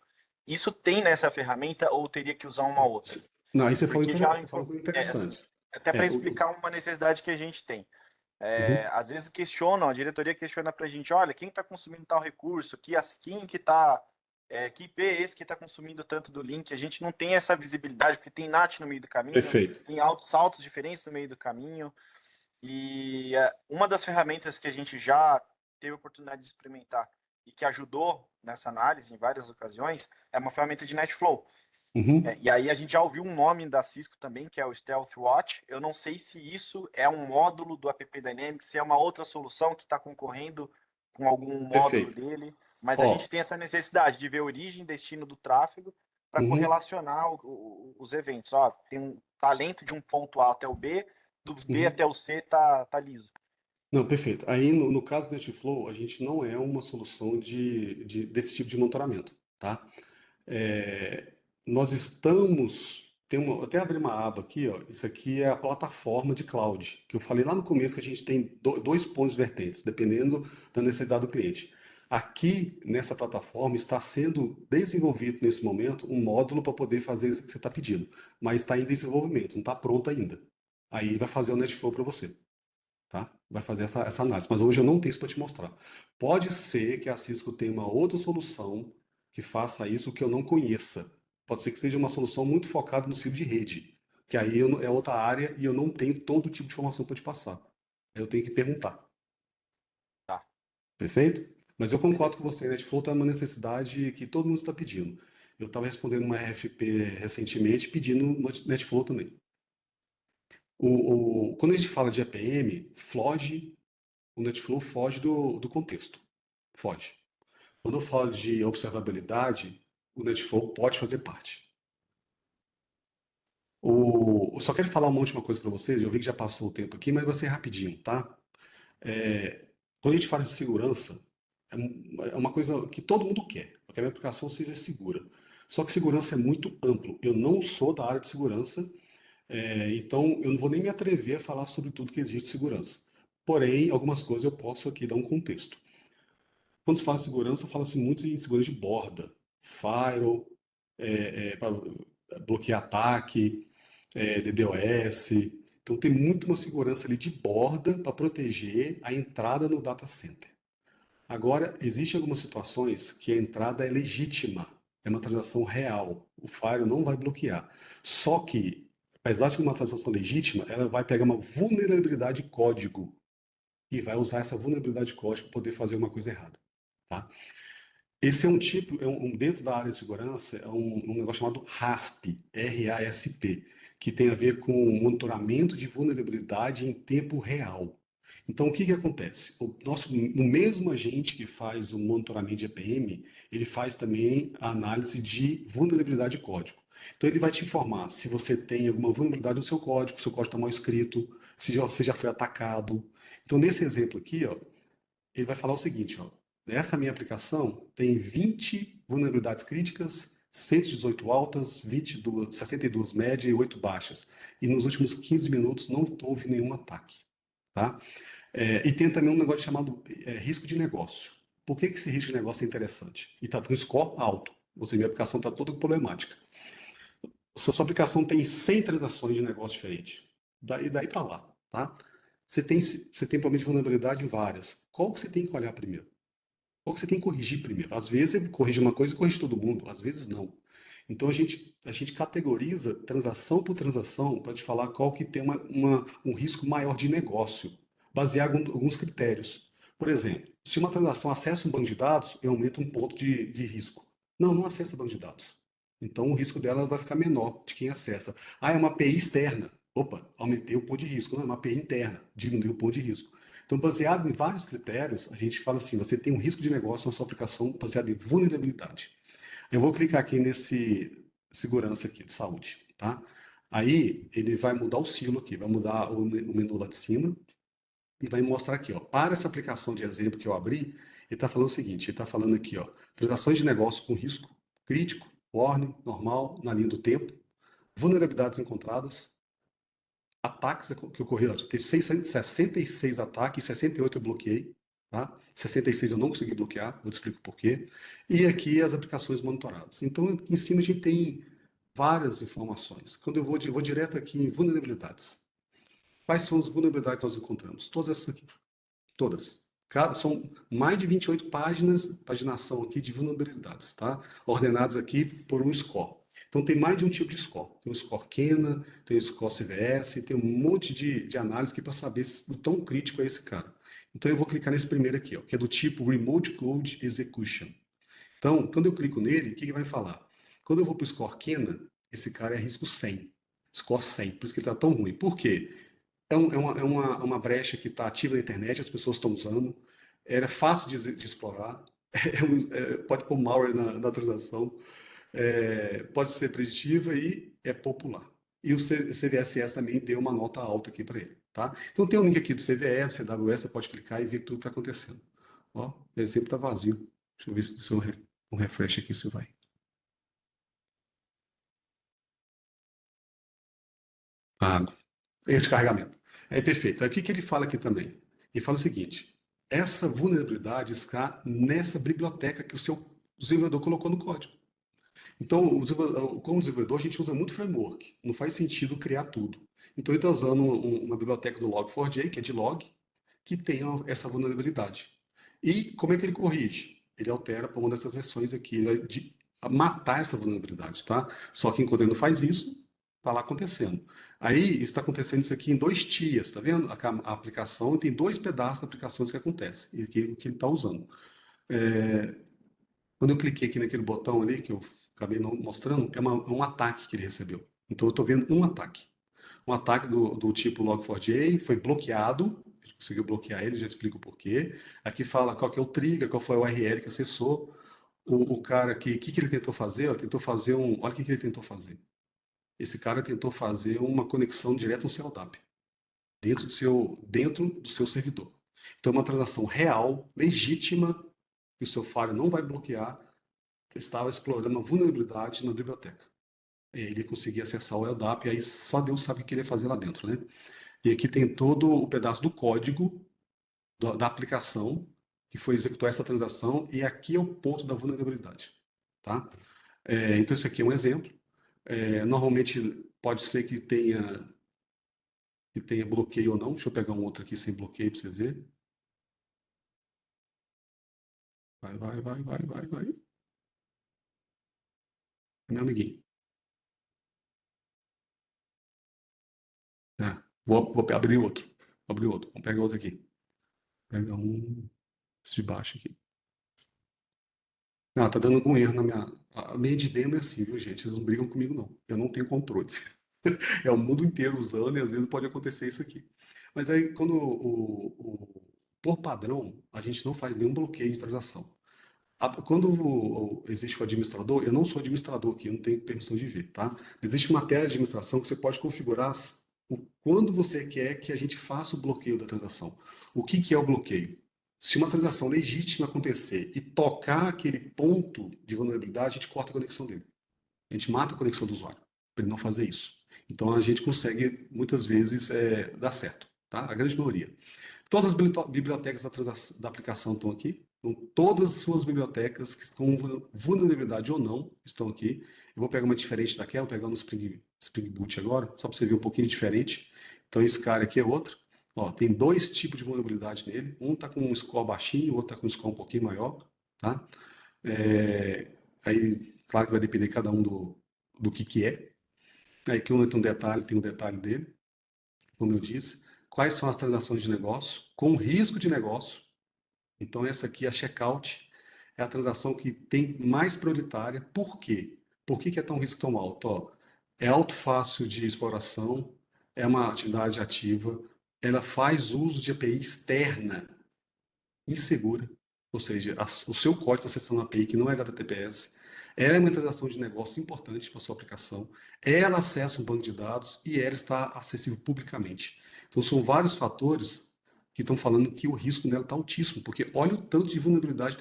isso tem nessa ferramenta ou teria que usar uma outra? Não, aí você Porque você falou coisa interessante. até para explicar uma necessidade que a gente tem. Uhum, Às vezes a diretoria questiona para a gente, olha, quem está consumindo tal recurso, quem que está, que IP é esse que está consumindo tanto do link? A gente não tem essa visibilidade, porque tem NAT no meio do caminho, perfeito. tem saltos diferentes no meio do caminho, e uma das ferramentas que a gente já teve a oportunidade de experimentar e que ajudou nessa análise em várias ocasiões é uma ferramenta de NetFlow. Uhum, E aí a gente já ouviu um nome da Cisco também, que é o Stealth Watch. Eu não sei se isso é um módulo do App Dynamics, se é uma outra solução que está concorrendo com algum módulo perfeito. dele, mas a Ó, gente tem essa necessidade de ver origem e destino do tráfego para uhum, correlacionar os eventos. Ó, tem um talento de um ponto A até o B, do B uhum. até o C tá liso. Não, perfeito. Aí, no caso do NetFlow, a gente não é uma solução desse tipo de monitoramento, tá? É, nós até abrir uma aba aqui, ó, isso aqui é a plataforma de cloud, que eu falei lá no começo que a gente tem dois pontos vertentes, dependendo da necessidade do cliente. Aqui, nessa plataforma, está sendo desenvolvido nesse momento um módulo para poder fazer isso que você está pedindo, mas está em desenvolvimento, não está pronto ainda. Aí vai fazer o NetFlow para você, tá? Vai fazer essa análise. Mas hoje eu não tenho isso para te mostrar. Pode ser que a Cisco tenha uma outra solução que faça isso que eu não conheça. Pode ser que seja uma solução muito focada no serviço de rede, que aí é outra área e eu não tenho todo tipo de informação para te passar. Eu tenho que perguntar. Tá. Perfeito? Mas eu concordo com você, Netflow é uma necessidade que todo mundo está pedindo. Eu estava respondendo uma RFP recentemente pedindo Netflow também. Quando a gente fala de EPM, o NetFlow foge do contexto. Foge. Quando eu falo de observabilidade, o NetFlow pode fazer parte. Eu só quero falar uma última coisa para vocês. Eu vi que já passou o tempo aqui, mas vai ser rapidinho, tá? Quando a gente fala de segurança, é uma coisa que todo mundo quer, que a minha aplicação seja segura. Só que segurança é muito amplo. Eu não sou da área de segurança, então eu não vou nem me atrever a falar sobre tudo que existe de segurança. Porém, algumas coisas eu posso aqui dar um contexto. Quando se fala em segurança, fala-se muito em segurança de borda, firewall, para bloquear ataque, DDoS. Então tem muito uma segurança ali de borda para proteger a entrada no data center. Agora, existem algumas situações que a entrada é legítima, é uma transação real. O firewall não vai bloquear. Só que, apesar de ser uma transação legítima, ela vai pegar uma vulnerabilidade de código e vai usar essa vulnerabilidade de código para poder fazer uma coisa errada. Tá? Esse é um tipo, dentro da área de segurança, é um negócio chamado RASP, R-A-S-P, que tem a ver com monitoramento de vulnerabilidade em tempo real. Então, o que que acontece? O mesmo agente que faz o monitoramento de EPM, ele faz também a análise de vulnerabilidade de código. Então, ele vai te informar se você tem alguma vulnerabilidade no seu código, se o seu código está mal escrito, se você já foi atacado. Então, nesse exemplo aqui, ó, ele vai falar o seguinte, ó, essa minha aplicação tem 20 vulnerabilidades críticas, 118 altas, 62 médias e 8 baixas. E nos últimos 15 minutos não houve nenhum ataque. Tá? E tem também um negócio chamado risco de negócio. Por que esse risco de negócio é interessante? E está com score alto. Ou seja, minha aplicação está toda problemática. Se a sua aplicação tem 100 transações de negócio diferentes, daí para lá, tá? Você tem problema de vulnerabilidade em várias. Qual que você tem que olhar primeiro? Qual que você tem que corrigir primeiro? Às vezes você corrige uma coisa e corrige todo mundo, às vezes não. Então a gente categoriza transação por transação para te falar qual que tem um risco maior de negócio, baseado em alguns critérios. Por exemplo, se uma transação acessa um banco de dados, eu aumento um ponto de risco. Não acessa o banco de dados. Então, o risco dela vai ficar menor de quem acessa. Ah, é uma API externa. Opa, aumentei o ponto de risco. Não, é uma API interna. Diminuiu o ponto de risco. Então, baseado em vários critérios, a gente fala assim, você tem um risco de negócio na sua aplicação baseado em vulnerabilidade. Eu vou clicar aqui nesse segurança aqui de saúde, tá? Aí, ele vai mudar o silo aqui, vai mudar o menu lá de cima e vai mostrar aqui, ó, para essa aplicação de exemplo que eu abri, ele está falando o seguinte, ele está falando aqui, ó, transações de negócio com risco crítico, warning, normal, na linha do tempo, vulnerabilidades encontradas, ataques que ocorreram, teve 666 ataques, 68 eu bloqueei, tá? 66 eu não consegui bloquear, eu te explico por quê. E aqui as aplicações monitoradas. Então, em cima a gente tem várias informações. Quando eu vou direto aqui em vulnerabilidades. Quais são as vulnerabilidades que nós encontramos? Todas essas aqui. Todas. São mais de 28 páginas, paginação aqui de vulnerabilidades, tá? Ordenadas aqui por um score. Então tem mais de um tipo de score. Tem o score Kena, tem o score CVS, tem um monte de análise aqui para saber o tão crítico é esse cara. Então eu vou clicar nesse primeiro aqui, ó, que é do tipo Remote Code Execution. Então, quando eu clico nele, o que vai falar? Quando eu vou para o score Kena, esse cara é risco 100. Score 100, por isso que ele está tão ruim. Por quê? É uma brecha que está ativa na internet, as pessoas estão usando, era fácil de explorar, pode pôr malware na transação, pode ser preditiva e é popular. E o CVSS também deu uma nota alta aqui para ele. Tá? Então tem um link aqui do CVE, do CWS, você pode clicar e ver tudo que está acontecendo. Ó, o exemplo está vazio. Deixa eu ver se eu um refresh aqui se vai. Pago. Erro de carregamento. É perfeito. Aí, o que ele fala aqui também? Ele fala o seguinte: essa vulnerabilidade está nessa biblioteca que o seu desenvolvedor colocou no código. Então, como desenvolvedor, a gente usa muito framework. Não faz sentido criar tudo. Então, ele está usando uma biblioteca do Log4j, que é de log, que tem essa vulnerabilidade. E como é que ele corrige? Ele altera para uma dessas versões aqui, ele vai matar essa vulnerabilidade, tá? Só que enquanto ele não faz isso, está lá acontecendo. Aí está acontecendo isso aqui em dois tiers, tá vendo? A aplicação tem dois pedaços da aplicação que acontece, e que ele está usando. Quando eu cliquei aqui naquele botão ali, que eu acabei não mostrando, é um ataque que ele recebeu. Então eu estou vendo um ataque. Um ataque do tipo Log4j, foi bloqueado, ele conseguiu bloquear ele, já explico o porquê. Aqui fala qual que é o trigger, qual foi o URL que acessou. O cara aqui, o que ele tentou fazer? Ele tentou fazer olha o que ele tentou fazer. Esse cara tentou fazer uma conexão direta no seu LDAP, dentro do seu servidor. Então, é uma transação real, legítima, que o seu firewall não vai bloquear, estava explorando uma vulnerabilidade na biblioteca. Ele conseguia acessar o LDAP, e aí só Deus sabe o que ele ia fazer lá dentro, né? E aqui tem todo o pedaço do código da aplicação que foi executar essa transação, e aqui é o ponto da vulnerabilidade, tá? Então, esse aqui é um exemplo. Normalmente, pode ser que tenha bloqueio ou não. Deixa eu pegar um outro aqui sem bloqueio para você ver. Vai, vai, vai, vai, vai, vai. É meu amiguinho. Vou abrir outro. Vou abrir outro. Vamos pegar outro aqui. Pega esse de baixo aqui. Tá dando algum erro na minha. A minha de demo é assim, viu, gente? Vocês não brigam comigo, não. Eu não tenho controle. É o mundo inteiro usando e às vezes pode acontecer isso aqui. Mas aí, por padrão, a gente não faz nenhum bloqueio de transação. Quando existe o administrador, eu não sou administrador aqui, eu não tenho permissão de ver, tá? Existe uma tela de administração que você pode configurar quando você quer que a gente faça o bloqueio da transação. O que é o bloqueio? Se uma transação legítima acontecer e tocar aquele ponto de vulnerabilidade, a gente corta a conexão dele. A gente mata a conexão do usuário, para ele não fazer isso. Então a gente consegue, muitas vezes, dar certo, tá? A grande maioria. Todas as bibliotecas da aplicação estão aqui. Então, todas as suas bibliotecas que com vulnerabilidade ou não estão aqui. Eu vou pegar uma diferente daquela, vou pegar no Spring Boot agora, só para você ver um pouquinho diferente. Então, esse cara aqui é outro. Ó, tem dois tipos de vulnerabilidade nele. Um está com um score baixinho, o outro está com um score um pouquinho maior. Tá? Aí, claro que vai depender cada um do que é. Aí que um tem um detalhe dele, como eu disse. Quais são as transações de negócio, com risco de negócio. Então, essa aqui, a checkout, é a transação que tem mais prioritária. Por quê? Por que que é tão risco tão alto? Ó, é alto fácil de exploração, é uma atividade ativa, ela faz uso de API externa, insegura, ou seja, o seu código está acessando uma API que não é HTTPS, ela é uma transação de negócio importante para a sua aplicação, ela acessa um banco de dados e ela está acessível publicamente. Então, são vários fatores que estão falando que o risco nela está altíssimo, porque olha o tanto de vulnerabilidade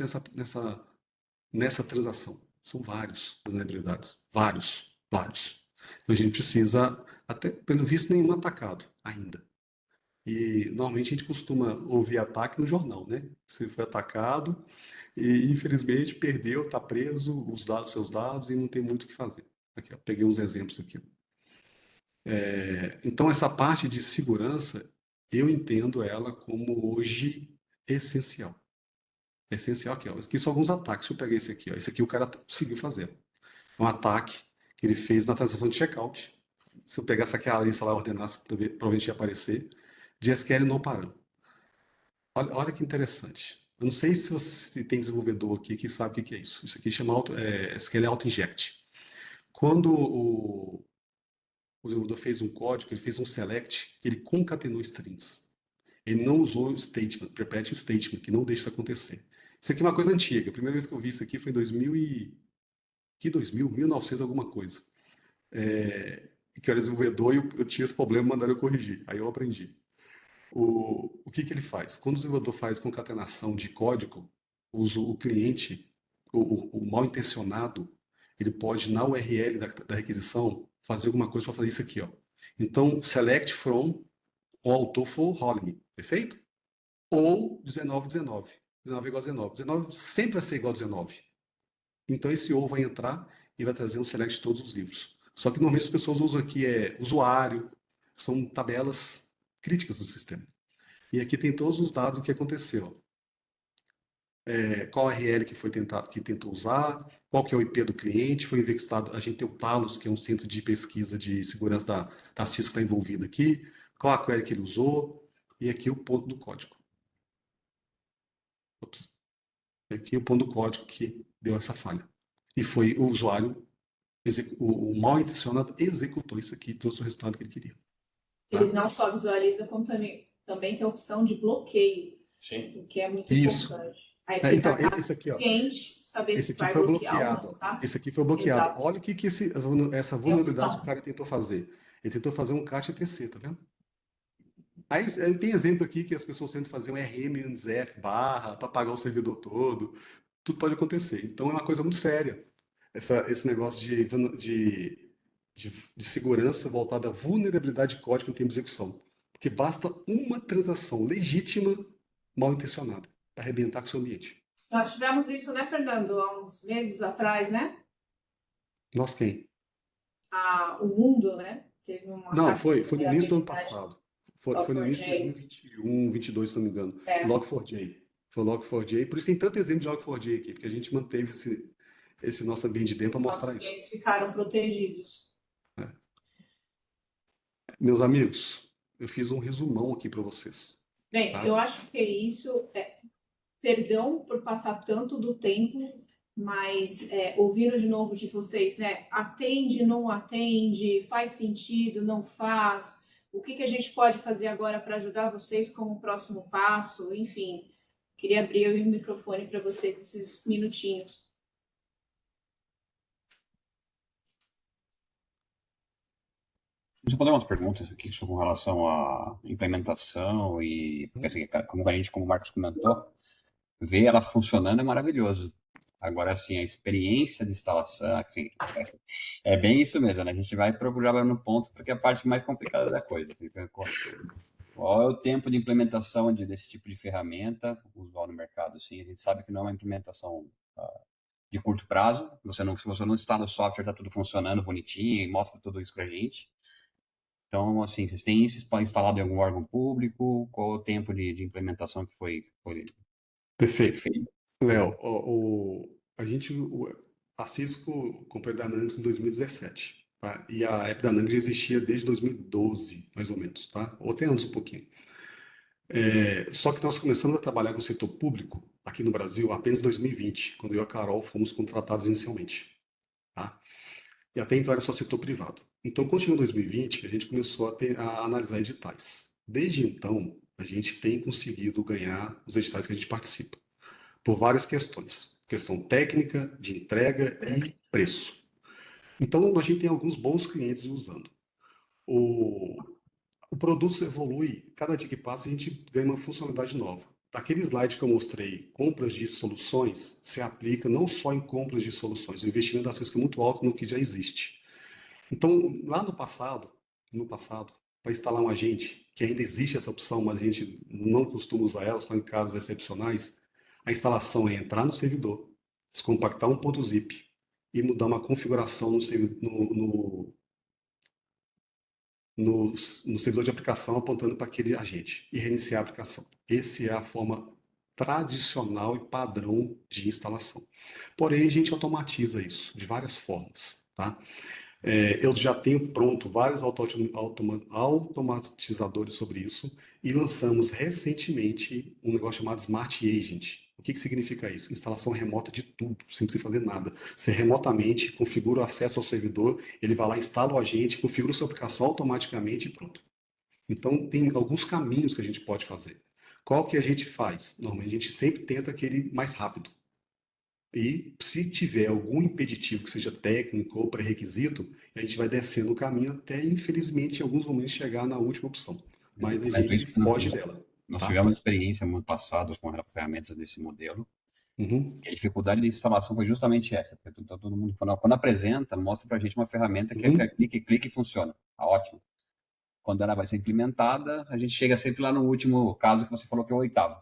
nessa transação. São vários vulnerabilidades, vários. Então, a gente precisa, até pelo visto, nenhum atacado ainda. E normalmente a gente costuma ouvir ataque no jornal, né? Você foi atacado e infelizmente perdeu, está preso, seus dados e não tem muito o que fazer. Aqui, ó, peguei uns exemplos aqui. Então essa parte de segurança eu entendo ela como hoje essencial. Essencial aqui, ó. Aqui são alguns ataques. Deixa eu pegar esse aqui, ó. Esse aqui o cara conseguiu fazer. Um ataque que ele fez na transação de checkout. Se eu pegasse aquela lista lá e ordenasse, provavelmente ia aparecer. De SQL no parâmetro. Olha que interessante. Eu não sei se você tem desenvolvedor aqui que sabe o que que é isso. Isso aqui chama SQL Auto-Inject. Quando o desenvolvedor fez um código, ele fez um select, ele concatenou strings. Ele não usou statement, perpetual statement, que não deixa isso acontecer. Isso aqui é uma coisa antiga. A primeira vez que eu vi isso aqui foi em 2000 que 2000? 1900 alguma coisa. Que eu era desenvolvedor e eu tinha esse problema, mandaram eu corrigir. Aí eu aprendi. O que que ele faz? Quando o desenvolvedor faz concatenação de código, o cliente, o mal intencionado, ele pode, na URL da requisição, fazer alguma coisa para fazer isso aqui, ó. Então, select from o autor for Holling, perfeito? Ou 19, 19. 19 igual a 19. 19 sempre vai ser igual a 19. Então, esse ou vai entrar e vai trazer um select de todos os livros. Só que normalmente as pessoas usam aqui usuário, são tabelas críticas do sistema. E aqui tem todos os dados do que aconteceu. Qual URL que foi que tentou usar, qual que é o IP do cliente, foi investigado, a gente tem o Talos, que é um centro de pesquisa de segurança da Cisco que está envolvido aqui, qual a query que ele usou, e aqui o ponto do código. Ops. Aqui o ponto do código que deu essa falha. E foi o usuário, o mal intencionado executou isso aqui e trouxe o resultado que ele queria. Eles não só visualizam, como também tem a opção de bloqueio, Sim. o que é muito Isso. importante. Aí fica Então, cada esse aqui, ó. cliente saber Esse se aqui vai foi bloquear ou bloqueado. não, tá? Esse aqui foi bloqueado. Exato. Olha o que essa vulnerabilidade que o cara tentou fazer. Ele tentou fazer um cat ETC, tá vendo? Aí tem exemplo aqui que as pessoas tentam fazer um RM-F barra para pagar o servidor todo. Tudo pode acontecer. Então é uma coisa muito séria. Esse negócio de segurança voltada à vulnerabilidade de código em termos de execução. Porque basta uma transação legítima mal intencionada para arrebentar com o seu ambiente. Nós tivemos isso, né, Fernando, há uns meses atrás, né? Nós quem? O mundo, né? Teve uma Não, ataque de foi no início do ano vulnerabilidade. passado. Foi no início de Log4j. 2021, 22, se não me engano. É. Log4j. Foi Log4j. Por isso tem tanto exemplo de Log4j aqui, porque a gente manteve esse nosso ambiente de dentro para mostrar Nossos isso. clientes ficaram protegidos. Meus amigos, eu fiz um resumão aqui para vocês. Bem, Tá? eu acho que isso perdão por passar tanto do tempo, mas ouvindo de novo de vocês, né? Atende, não atende, faz sentido, não faz. O que a gente pode fazer agora para ajudar vocês como próximo passo? Enfim, queria abrir o microfone para vocês esses minutinhos. Deixa eu fazer umas perguntas aqui com relação à implementação e, porque, assim, como a gente, como o Marcos comentou, ver ela funcionando é maravilhoso. Agora, assim, a experiência de instalação, assim, é bem isso mesmo, né? A gente vai procurar no ponto, porque é a parte mais complicada da coisa. Qual é o tempo de implementação desse tipo de ferramenta usual no mercado? Assim, a gente sabe que não é uma implementação de curto prazo. Se você não instala o software, está tudo funcionando bonitinho e mostra tudo isso para a gente. Então, assim, vocês têm isso instalado em algum órgão público? Qual é o tempo de implementação que foi Perfeito. feito? Léo, a Cisco comprou a Dynamics em 2017, tá? E a App Dynamics existia desde 2012, mais ou menos, tá? Ou até antes um pouquinho. Só que nós começamos a trabalhar com o setor público aqui no Brasil apenas em 2020, quando eu e a Carol fomos contratados inicialmente, tá? E até então era só setor privado. Então, quando chegou em 2020, a gente começou a analisar editais. Desde então, a gente tem conseguido ganhar os editais que a gente participa, por várias questões. Questão técnica, de entrega e preço. Então, a gente tem alguns bons clientes usando. O, o produto evolui, cada dia que passa a gente ganha uma funcionalidade nova. Aquele slide que eu mostrei, compras de soluções, se aplica não só em compras de soluções, o investimento da Cisco é muito alto no que já existe. Então, lá no passado, para instalar um agente, que ainda existe essa opção, mas a gente não costuma usar ela, só em casos excepcionais, a instalação é entrar no servidor, descompactar um ponto zip e mudar uma configuração no servidor de aplicação apontando para aquele agente e reiniciar a aplicação. Essa é a forma tradicional e padrão de instalação. Porém, a gente automatiza isso de várias formas, tá? Eu já tenho pronto vários automatizadores sobre isso e lançamos recentemente um negócio chamado Smart Agent. O que significa isso? Instalação remota de tudo, sem você fazer nada. Você remotamente configura o acesso ao servidor, ele vai lá, instala o agente, configura a sua aplicação automaticamente e pronto. Então, tem alguns caminhos que a gente pode fazer. Qual que a gente faz? Normalmente, a gente sempre tenta aquele mais rápido. E se tiver algum impeditivo que seja técnico ou pré-requisito, a gente vai descendo o caminho até, infelizmente, em alguns momentos chegar na última opção. Mas a Mas gente isso, foge dela, nós tá? tivemos experiência no ano passado com ferramentas desse modelo. Uhum, E a dificuldade de instalação foi justamente essa. Porque todo mundo, quando apresenta, mostra para a gente uma ferramenta que é uhum. clique, clique e funciona. Tá ótimo. Quando ela vai ser implementada, a gente chega sempre lá no último caso que você falou que é o oitavo.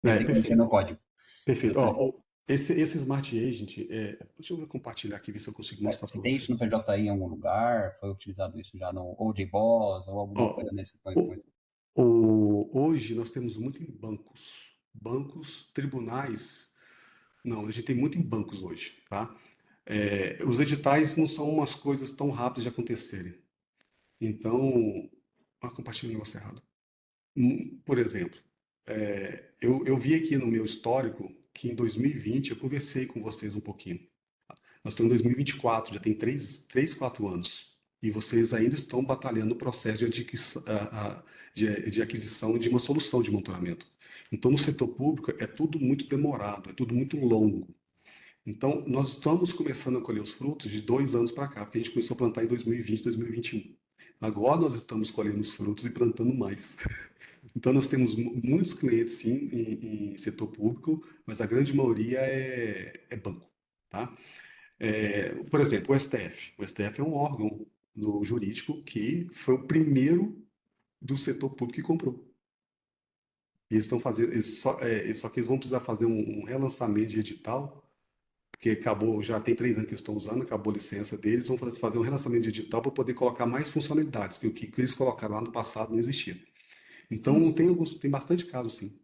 E tem que mexer Perfeito. no código. Perfeito. Justamente. Esse Smart Agent, deixa eu compartilhar aqui, ver se eu consigo mostrar para Você tem isso no vocês. PJI em algum lugar? Foi utilizado isso já no OJBoss ou alguma Ó, coisa nesse o- hoje nós temos muito em bancos. Bancos, tribunais. Não, a gente tem muito em bancos hoje, tá? Os editais não são umas coisas tão rápidas de acontecerem. Então, compartilhei o negócio errado. Por exemplo, eu vi aqui no meu histórico que em 2020 eu conversei com vocês um pouquinho. Nós estamos em 2024, já tem 4 anos. E vocês ainda estão batalhando no processo de aquisição de uma solução de monitoramento. Então, no setor público, é tudo muito demorado, é tudo muito longo. Então, nós estamos começando a colher os frutos de 2 anos para cá, porque a gente começou a plantar em 2020, 2021. Agora nós estamos colhendo os frutos e plantando mais. Então, nós temos muitos clientes, sim, em setor público, mas a grande maioria é banco, tá? Por exemplo, o STF. O STF é um órgão jurídico que foi o primeiro do setor público que comprou. E eles estão fazendo, só que eles vão precisar fazer um relançamento de edital, porque acabou, já tem 3 anos que eles estão usando, acabou a licença deles, vão fazer um relançamento de edital para poder colocar mais funcionalidades, que o que eles colocaram lá no passado não existia. Sim, Então, sim. tem bastante caso, sim.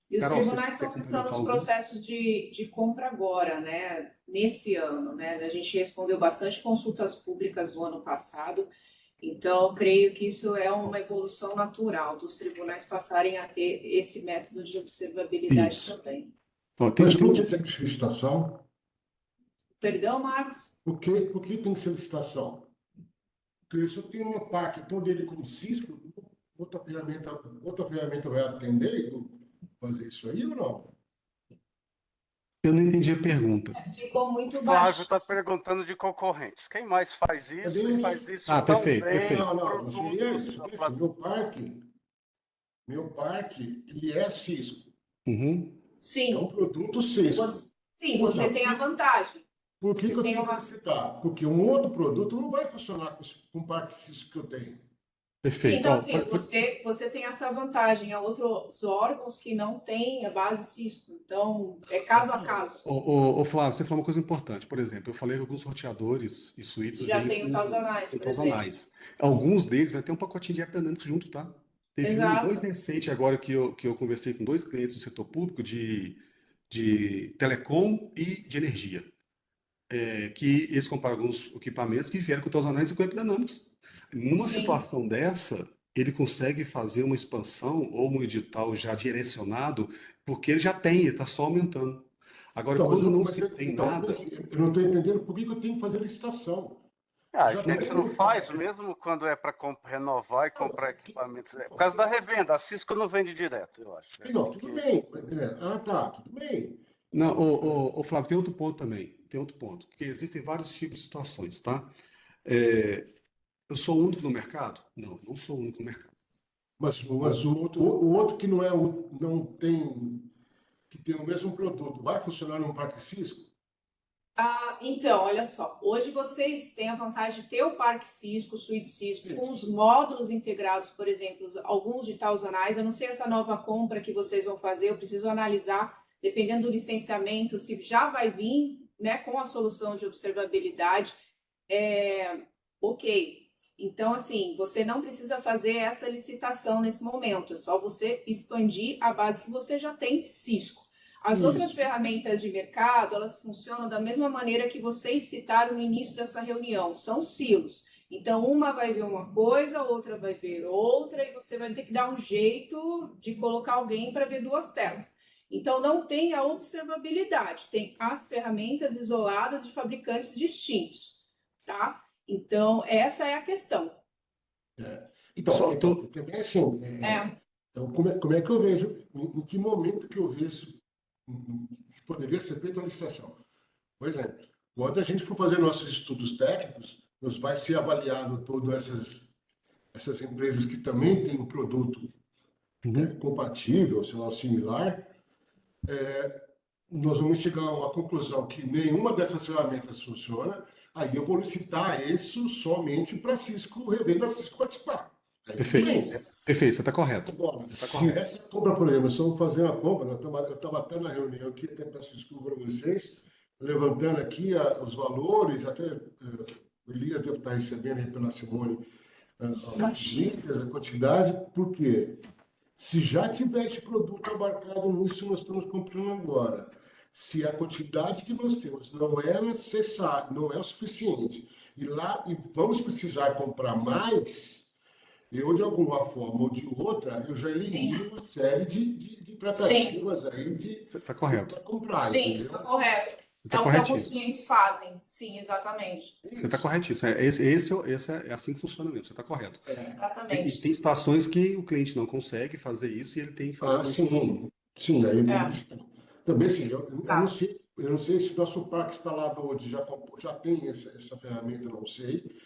E os Carol, você tribunais quer estão lançando complementar os algum? processos de compra agora, né? Nesse ano, né? A gente respondeu bastante consultas públicas no ano passado, então creio que isso é uma evolução natural dos tribunais passarem a ter esse método de observabilidade Isso. também. Ó, Mas por que tem que ser licitação? Perdão, Marcos? Por que tem que ser licitação? Porque se eu tenho uma parte então dele com o Cisco, outra ferramenta vai atender e fazer isso aí ou não? Eu não entendi a pergunta. Ficou muito Flávio baixo. está perguntando de concorrentes. Quem mais faz Cadê isso e isso? faz isso tão Perfeito, bem perfeito. Não, não, não seria produtos isso. da Esse, plataforma? meu parque, ele é Cisco. Uhum. É um Sim, produto Cisco. sim, você tem a vantagem. Por que Você eu tem tenho que uma. licitar? Porque um outro produto não vai funcionar com o parque Cisco que eu tenho. Sim, Perfeito. então, Ó, assim, você tem essa vantagem. Há outros órgãos que não têm a base Cisco. Então, é caso a caso. Flávio, você falou uma coisa importante. Por exemplo, eu falei que alguns roteadores e suítes Já vêm tem o Thousand com por exemplo. Thousand. Alguns deles vai ter um pacotinho de App Dynamics junto, tá? Teve dois Exato. recentes agora que eu conversei com 2 clientes do setor público de telecom e de energia. Que eles compraram alguns equipamentos que vieram com Thousand e com App Dynamics. Numa Sim, situação dessa, ele consegue fazer uma expansão ou um edital já direcionado, porque ele já tem, ele está só aumentando. Agora, Então, quando não se tem então, nada, assim, eu não estou entendendo por que eu tenho que fazer licitação. A Já gente tem não um faz, mesmo quando é para renovar e comprar equipamentos. É por causa da revenda. A Cisco não vende direto, eu acho. É Não, tudo porque... bem. Tá, tudo bem. Não, Flávio, tem outro ponto também. Tem outro ponto. Porque existem vários tipos de situações, tá? É, eu sou o único no mercado? Não, não sou o único no mercado. Mas o outro que não é não tem que tem o mesmo produto, vai funcionar num parque Cisco? Então, olha só, hoje vocês têm a vantagem de ter o Parque Cisco, Suíte Cisco, com os módulos integrados, por exemplo, alguns de Thousand. Eu não sei essa nova compra que vocês vão fazer, eu preciso analisar, dependendo do licenciamento, se já vai vir, né, com a solução de observabilidade. Ok. Então, assim, você não precisa fazer essa licitação nesse momento, é só você expandir a base que você já tem Cisco. As outras Isso. ferramentas de mercado, elas funcionam da mesma maneira que vocês citaram no início dessa reunião, são silos. Então, uma vai ver uma coisa, outra vai ver outra, e você vai ter que dar um jeito de colocar alguém para ver duas telas. Então, não tem a observabilidade, tem as ferramentas isoladas de fabricantes distintos, tá? Então, essa é a questão. Só Então, tô. também assim, então, como é que eu vejo, em que momento que eu vejo que poderia ser feita a licitação? Por exemplo, quando a gente for fazer nossos estudos técnicos, nos vai ser avaliado todas essas empresas que também têm um produto Uhum. compatível, sei lá, similar, nós vamos chegar a uma conclusão que nenhuma dessas ferramentas funciona, aí eu vou licitar isso somente para Cisco, revenda Cisco participar. Aí tudo Perfeito. bem. Isso. Perfeito, você está correto. Agora, Você está se correto. essa compra, por exemplo, se eu fazer uma compra, eu estava até na reunião aqui, até peço desculpa para vocês, levantando aqui os valores, até o Elias deve estar recebendo aí pela Simone os litros, a quantidade, por quê? Se já tivesse produto abarcado nisso, nós estamos comprando agora. Se a quantidade que nós temos não é necessária, não é o suficiente, e vamos precisar comprar mais, eu, de alguma forma ou de outra, eu já Sim, elimino uma série de sim, tratativas aí Você está para correto. comprar, sim, está entendeu? correto. Você É está o que alguns corretíssimo. clientes fazem. Sim, exatamente. Você está Isso. corretíssimo. É assim que funciona mesmo. Você está correto. E Exatamente. tem situações que o cliente não consegue fazer isso e ele tem que fazer Ah, uma licitação. sim. Sim, aí eu vou É, listar. Também, sim, tá. eu não sei se o nosso parque instalado hoje já tem essa ferramenta, não sei.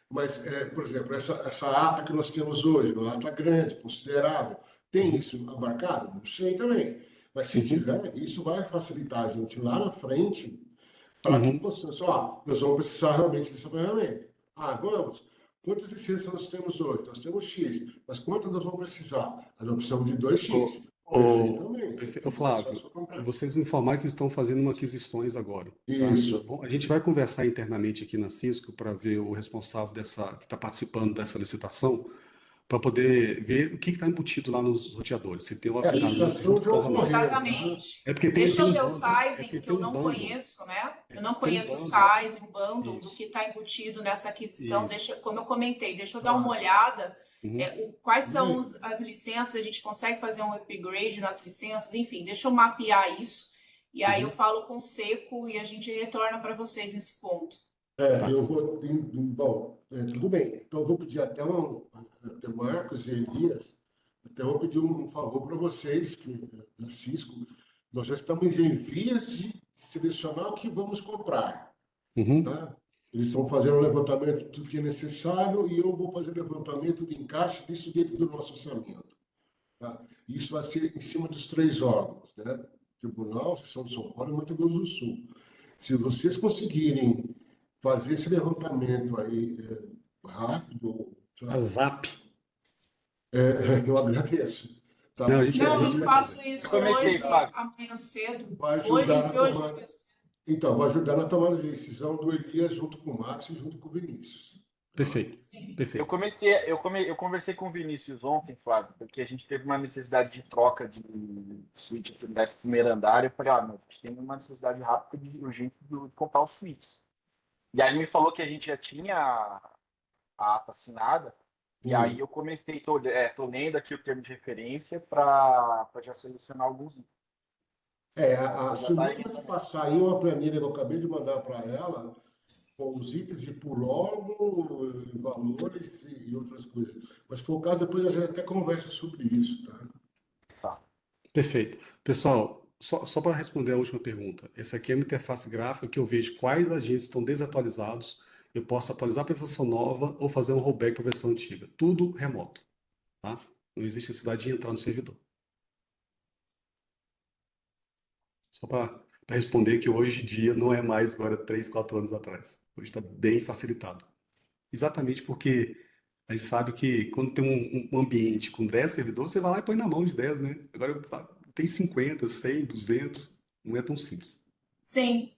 Mas, por exemplo, essa ata que nós temos hoje, uma ata grande, considerável, tem Uhum. isso abarcado? Não sei também. Mas se Uhum. tiver, isso vai facilitar a gente lá na frente para que Uhum. possamos, nós vamos precisar realmente dessa ferramenta. Vamos. Quantas licenças nós temos hoje? Nós temos X, mas quantas nós vamos precisar? Nós precisamos de 2X. Perfeitamente. Tudo isso é Flávio, só comprar. vocês me informaram que estão fazendo uma aquisições agora, tá? Isso. Bom, a gente vai conversar internamente aqui na Cisco para ver o responsável que está participando dessa licitação, para poder ver o que está embutido lá nos roteadores, se tem o A aplicador licitação junto já com as análises. ocorreu, tá? Exatamente. É porque Deixa tem eu um ver o bundle, é sizing, porque que tem eu um não bundle, conheço, né? Eu não tem um conheço o bundle. sizing, o bundle, do Isso, que está embutido nessa aquisição. isso. Como eu comentei, deixa eu dar uma Tá. olhada. Uhum. Quais Tudo são bem. as licenças? A gente consegue fazer um upgrade nas licenças? Enfim, deixa eu mapear isso. E aí eu Uhum. falo com o Seco e a gente retorna para vocês nesse ponto. Tá. Eu vou. Bom, tudo bem. Então, eu vou pedir até Marcos e Elias, até vou pedir um favor para vocês, da Cisco. Nós já estamos em vias de selecionar o que vamos comprar, Uhum. tá? Eles estão fazendo um levantamento de tudo que é necessário e eu vou fazer o levantamento de encaixe disso dentro do nosso orçamento, tá? Isso vai ser em cima dos três órgãos, né? Tribunal, Seção de São Paulo e Mato Grosso do Sul. Se vocês conseguirem fazer esse levantamento aí rápido, sei A lá, ZAP. eu agradeço, tá? Não, a Porque gente, a a Não, gente eu gente vai faço fazer. Eu isso comecei, hoje, Flávio. amanhã cedo. vai Hoje, ajudar entre a hoje e tomar, amanhã cedo. então, vai ajudar na tomada de decisão do Elias junto com o Max e junto com o Vinícius, tá? Perfeito. Sim. Perfeito. Eu conversei com o Vinícius ontem, Flávio, porque a gente teve uma necessidade de troca de suíte do 11º andar. Eu falei, mas a gente tem uma necessidade rápida e urgente de comprar os suítes. E aí ele me falou que a gente já tinha a ata assinada, e aí eu comecei, tô lendo aqui o termo de referência para já selecionar alguns itens. A Você já está Simone aí vai te também. passar aí uma planilha que eu acabei de mandar para ela, com os itens e por logo, valores e outras coisas. Mas, se for o caso, depois a gente até conversa sobre isso, tá? Tá. Perfeito. Pessoal, só para responder a última pergunta. Essa aqui é uma interface gráfica que eu vejo quais agentes estão desatualizados. Eu posso atualizar para a versão nova ou fazer um rollback para a versão antiga. Tudo remoto, tá? Não existe necessidade de entrar no servidor. Só para responder que hoje em dia não é mais agora 3, 4 anos atrás. Hoje está bem facilitado. Exatamente porque a gente sabe que quando tem um ambiente com 10 servidores, você vai lá e põe na mão de 10, né? Agora tem 50, 100, 200, não é tão simples. Sim.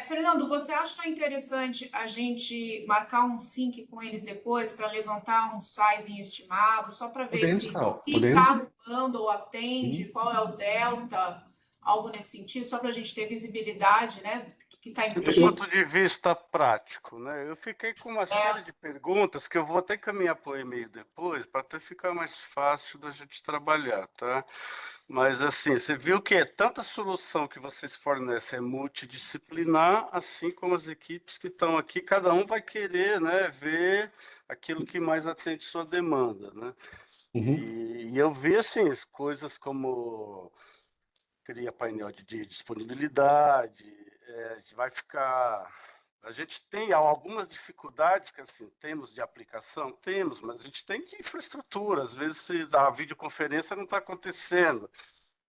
Fernando, você acha interessante a gente marcar um sync com eles depois para levantar um sizing estimado, só para ver Podemos, se Carol, quem podemos. está bugando ou atende, Sim. qual é o delta, algo nesse sentido, só para a gente ter visibilidade, né, do que está Do embutido. ponto de vista prático, né? Eu fiquei com uma série de perguntas que eu vou até caminhar para o e-mail depois, para até ficar mais fácil da gente trabalhar, tá? Mas assim, você viu que tanta solução que vocês fornecem é multidisciplinar, assim como as equipes que estão aqui, cada um vai querer, né, ver aquilo que mais atende sua demanda, né? Uhum. E eu vi assim, coisas como cria painel de disponibilidade, a gente vai ficar. A gente tem algumas dificuldades que assim, temos de aplicação, temos, mas a gente tem de infraestrutura. Às vezes a videoconferência não está acontecendo.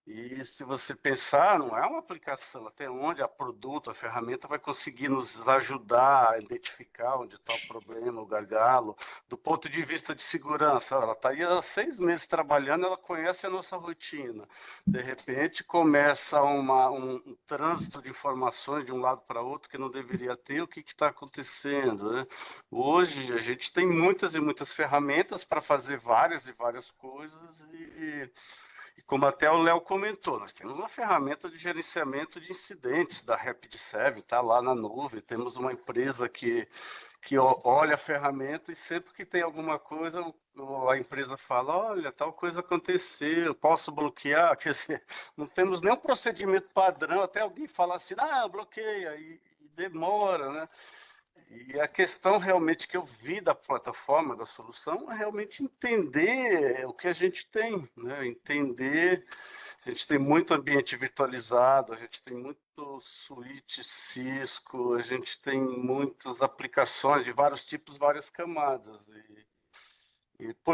E se você pensar, não é uma aplicação, até onde a produto, a ferramenta vai conseguir nos ajudar a identificar onde está o problema, o gargalo. Do ponto de vista de segurança, ela está aí há 6 meses trabalhando, ela conhece a nossa rotina. De repente começa um trânsito de informações de um lado para outro que não deveria ter, o que está acontecendo, né? Hoje a gente tem muitas e muitas ferramentas para fazer várias e várias coisas e como até o Léo comentou, nós temos uma ferramenta de gerenciamento de incidentes da RapidServe, está lá na nuvem, temos uma empresa que olha a ferramenta e sempre que tem alguma coisa, a empresa fala, olha, tal coisa aconteceu, posso bloquear? Quer dizer, não temos nenhum procedimento padrão, até alguém falar assim, bloqueia, e demora, né? E a questão realmente que eu vi da plataforma, da solução, é realmente entender o que a gente tem, né? Entender, a gente tem muito ambiente virtualizado, a gente tem muito switch Cisco, a gente tem muitas aplicações de vários tipos, várias camadas.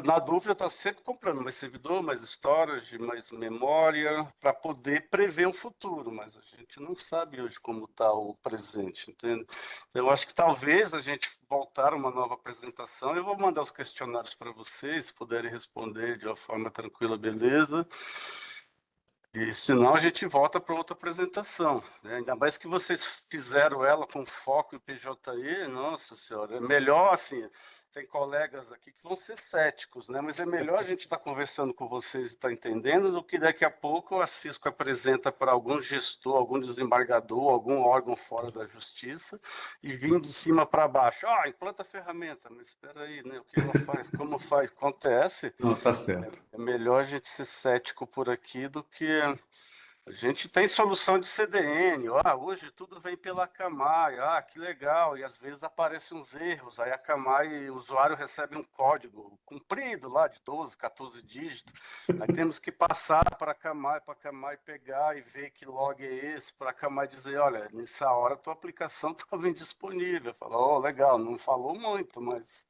Na dúvida, está sempre comprando mais servidor, mais storage, mais memória, para poder prever o futuro, mas a gente não sabe hoje como está o presente, entende? Então, eu acho que talvez a gente voltar a uma nova apresentação, eu vou mandar os questionários para vocês, se puderem responder de uma forma tranquila, beleza? E senão a gente volta para outra apresentação, né? Ainda mais que vocês fizeram ela com foco em PJE, nossa senhora, é melhor assim. Tem colegas aqui que vão ser céticos, né? Mas é melhor a gente estar conversando com vocês e estar entendendo do que daqui a pouco a Cisco apresenta para algum gestor, algum desembargador, algum órgão fora da justiça e vir de cima para baixo. Implanta a ferramenta, mas espera aí, né? O que ela faz? Como faz? Acontece. Não, tá certo. É melhor a gente ser cético por aqui do que a gente tem solução de CDN. Hoje tudo vem pela Akamai. Que legal. E às vezes aparecem uns erros. Aí a Akamai, o usuário recebe um código comprido lá de 12, 14 dígitos. Aí temos que passar para a Akamai pegar e ver que log é esse, para a Akamai dizer, olha, nessa hora a tua aplicação estava indisponível. Fala, legal, não falou muito, mas...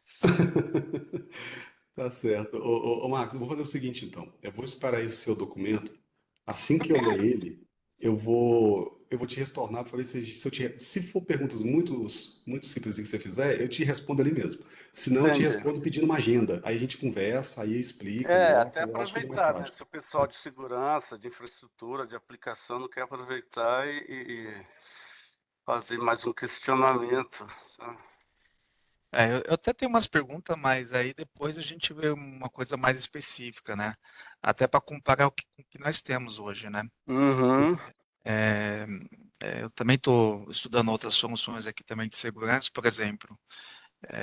Tá certo. Ô, Marcos, eu vou fazer o seguinte então. Eu vou esperar esse seu documento. Assim que eu ler ele, eu vou te retornar para ver se for perguntas muito simples que você fizer, eu te respondo ali mesmo. Se não, eu te Entendi. respondo pedindo uma agenda. Aí a gente conversa, aí explica, mostra, Até eu acho que fica mais aproveitar, né? Se prático. o pessoal de segurança, de infraestrutura, de aplicação não quer aproveitar e fazer mais um questionamento, sabe? Eu até tenho umas perguntas, mas aí depois a gente vê uma coisa mais específica, né? Até para comparar com o que nós temos hoje, né? Uhum. Eu também estou estudando outras soluções aqui também de segurança, por exemplo.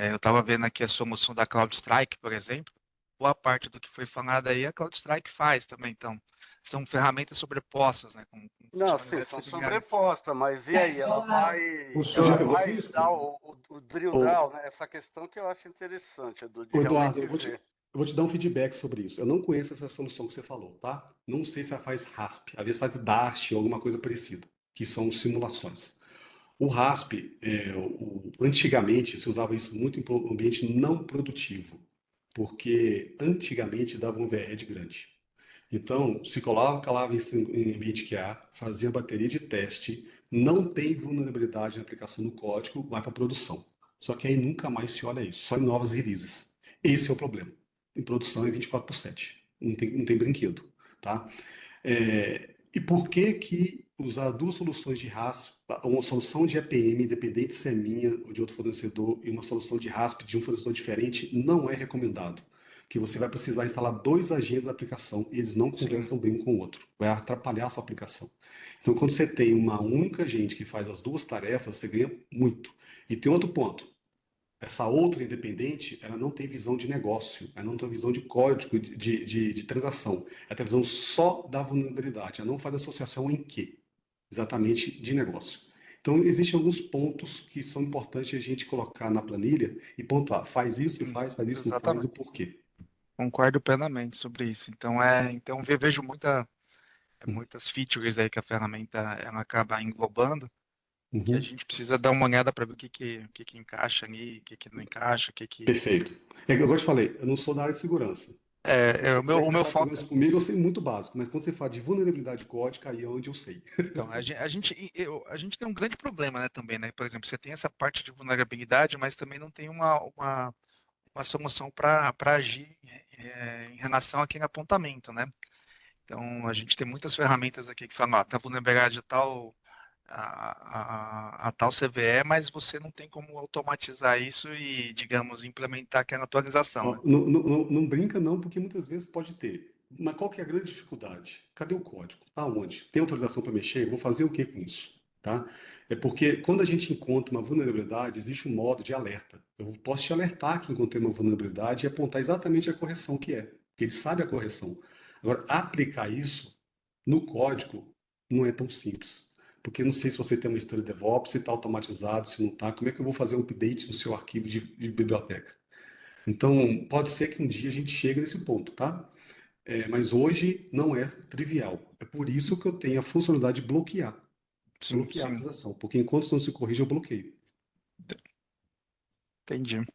Eu estava vendo aqui a solução da CrowdStrike, por exemplo. boa parte do que foi falado aí a CrowdStrike faz também. Então, são ferramentas sobrepostas, né? Com Não, sim, funcionalidades são similares. sobrepostas, mas e aí? Ela vai, Funciona ela com vai Cisco? dar o drill Ô, down, né? Essa questão que eu acho interessante, Edu, de ô, Eduardo, realmente ver. eu vou te dar um feedback sobre isso. Eu não conheço essa solução que você falou, tá? Não sei se ela faz RASP, às vezes faz DAST ou alguma coisa parecida, que são simulações. O RASP, antigamente se usava isso muito em ambiente não produtivo, porque antigamente dava um overhead grande. Então, se colocava isso em ambiente QA, fazia bateria de teste, não tem vulnerabilidade na aplicação do código, vai para produção. Só que aí nunca mais se olha isso, só em novas releases. Esse é o problema. Em produção é 24/7. Não tem brinquedo, tá? E por que que usar duas soluções de RASP, uma solução de EPM, independente se é minha ou de outro fornecedor, e uma solução de RASP de um fornecedor diferente, não é recomendado? Que você vai precisar instalar dois agentes da aplicação e eles não Sim, conversam bem um com o outro. Vai atrapalhar a sua aplicação. Então, quando você tem uma única agente que faz as duas tarefas, você ganha muito. E tem outro ponto. Essa outra independente, ela não tem visão de negócio, ela não tem visão de código de transação. Ela tem visão só da vulnerabilidade. Ela não faz associação em quê? Exatamente de negócio. Então, existem alguns pontos que são importantes a gente colocar na planilha e pontuar. Faz isso, sim, faz isso, não faz, exatamente. o porquê. Concordo plenamente sobre isso. Então eu vejo Uhum. muitas features aí que a ferramenta ela acaba englobando, que a Uhum. gente precisa dar uma olhada para ver o que encaixa ali, o que não encaixa, o que que... Perfeito. É que eu te falei, eu não sou da área de segurança. Se É, você quiser o meu conversar de foco. segurança comigo, eu sei muito básico, mas quando você fala de vulnerabilidade código, aí é onde eu sei. Então, a gente tem um grande problema, né, também, né? Por exemplo, você tem essa parte de vulnerabilidade, mas também não tem uma solução para agir em relação àquele apontamento, né? Então, a gente tem muitas ferramentas aqui que falam, ó, tá vulnerabilidade a tal CVE, mas você não tem como automatizar isso e, digamos, implementar aquela atualização, né? Ó, não brinca não, porque muitas vezes pode ter. Mas qual que é a grande dificuldade? Cadê o código? Aonde? Tem autorização para mexer? Vou fazer o que com isso? Tá? É porque quando a gente encontra uma vulnerabilidade, existe um modo de alerta. Eu posso te alertar que encontrei uma vulnerabilidade e apontar exatamente a correção que é, porque ele sabe a correção. Agora, aplicar isso no código não é tão simples. Porque não sei se você tem uma história de DevOps, se está automatizado, se não está. Como é que eu vou fazer um update no seu arquivo de biblioteca? Então, pode ser que um dia a gente chegue nesse ponto, tá? Mas hoje não é trivial. É por isso que eu tenho a funcionalidade de Sim, bloquear a sim, transação, porque enquanto não se corrige, eu bloqueio. entendi.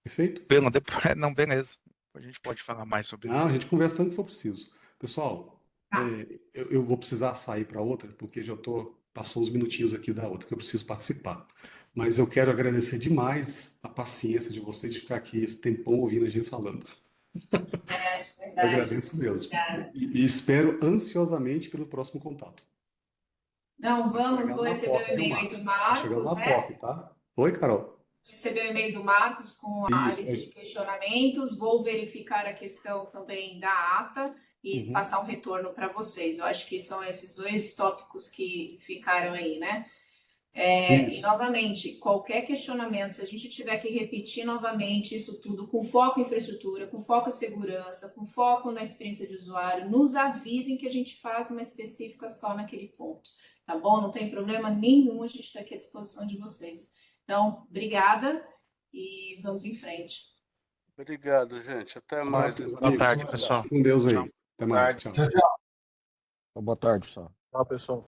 Perfeito? Pelo, depois, não, beleza. Depois a gente pode falar mais sobre Ah, isso. a gente conversa tanto que for preciso. Pessoal, Tá. eu vou precisar sair para outra, porque passou uns minutinhos aqui da outra que eu preciso participar. Mas eu quero agradecer demais a paciência de vocês de ficar aqui esse tempão ouvindo a gente falando. É Eu verdade. agradeço mesmo. Obrigada. E espero ansiosamente pelo próximo contato. Não, Tá vamos, chegando vou na receber o POC, viu, e-mail aí do Marcos? Tá chegando Marcos, na né? POC, tá? Oi, Carol. Receber o e-mail do Marcos com a Isso. lista de questionamentos, vou verificar a questão também da ata e Uhum. passar um retorno para vocês. Eu acho que são esses dois tópicos que ficaram aí, né? E Isso. novamente, qualquer questionamento, se a gente tiver que repetir novamente isso tudo, com foco em infraestrutura, com foco em segurança, com foco na experiência de usuário, nos avisem que a gente faz uma específica só naquele ponto, tá bom? Não tem problema nenhum, a gente está aqui à disposição de vocês. Então, obrigada e vamos em frente. Obrigado, gente. Até Abraço, mais, meus Boa então. amigos. tarde, pessoal. Fique com Deus Tchau. aí. Até mais. Tarde. Tchau. Boa tarde, pessoal. Tchau, pessoal.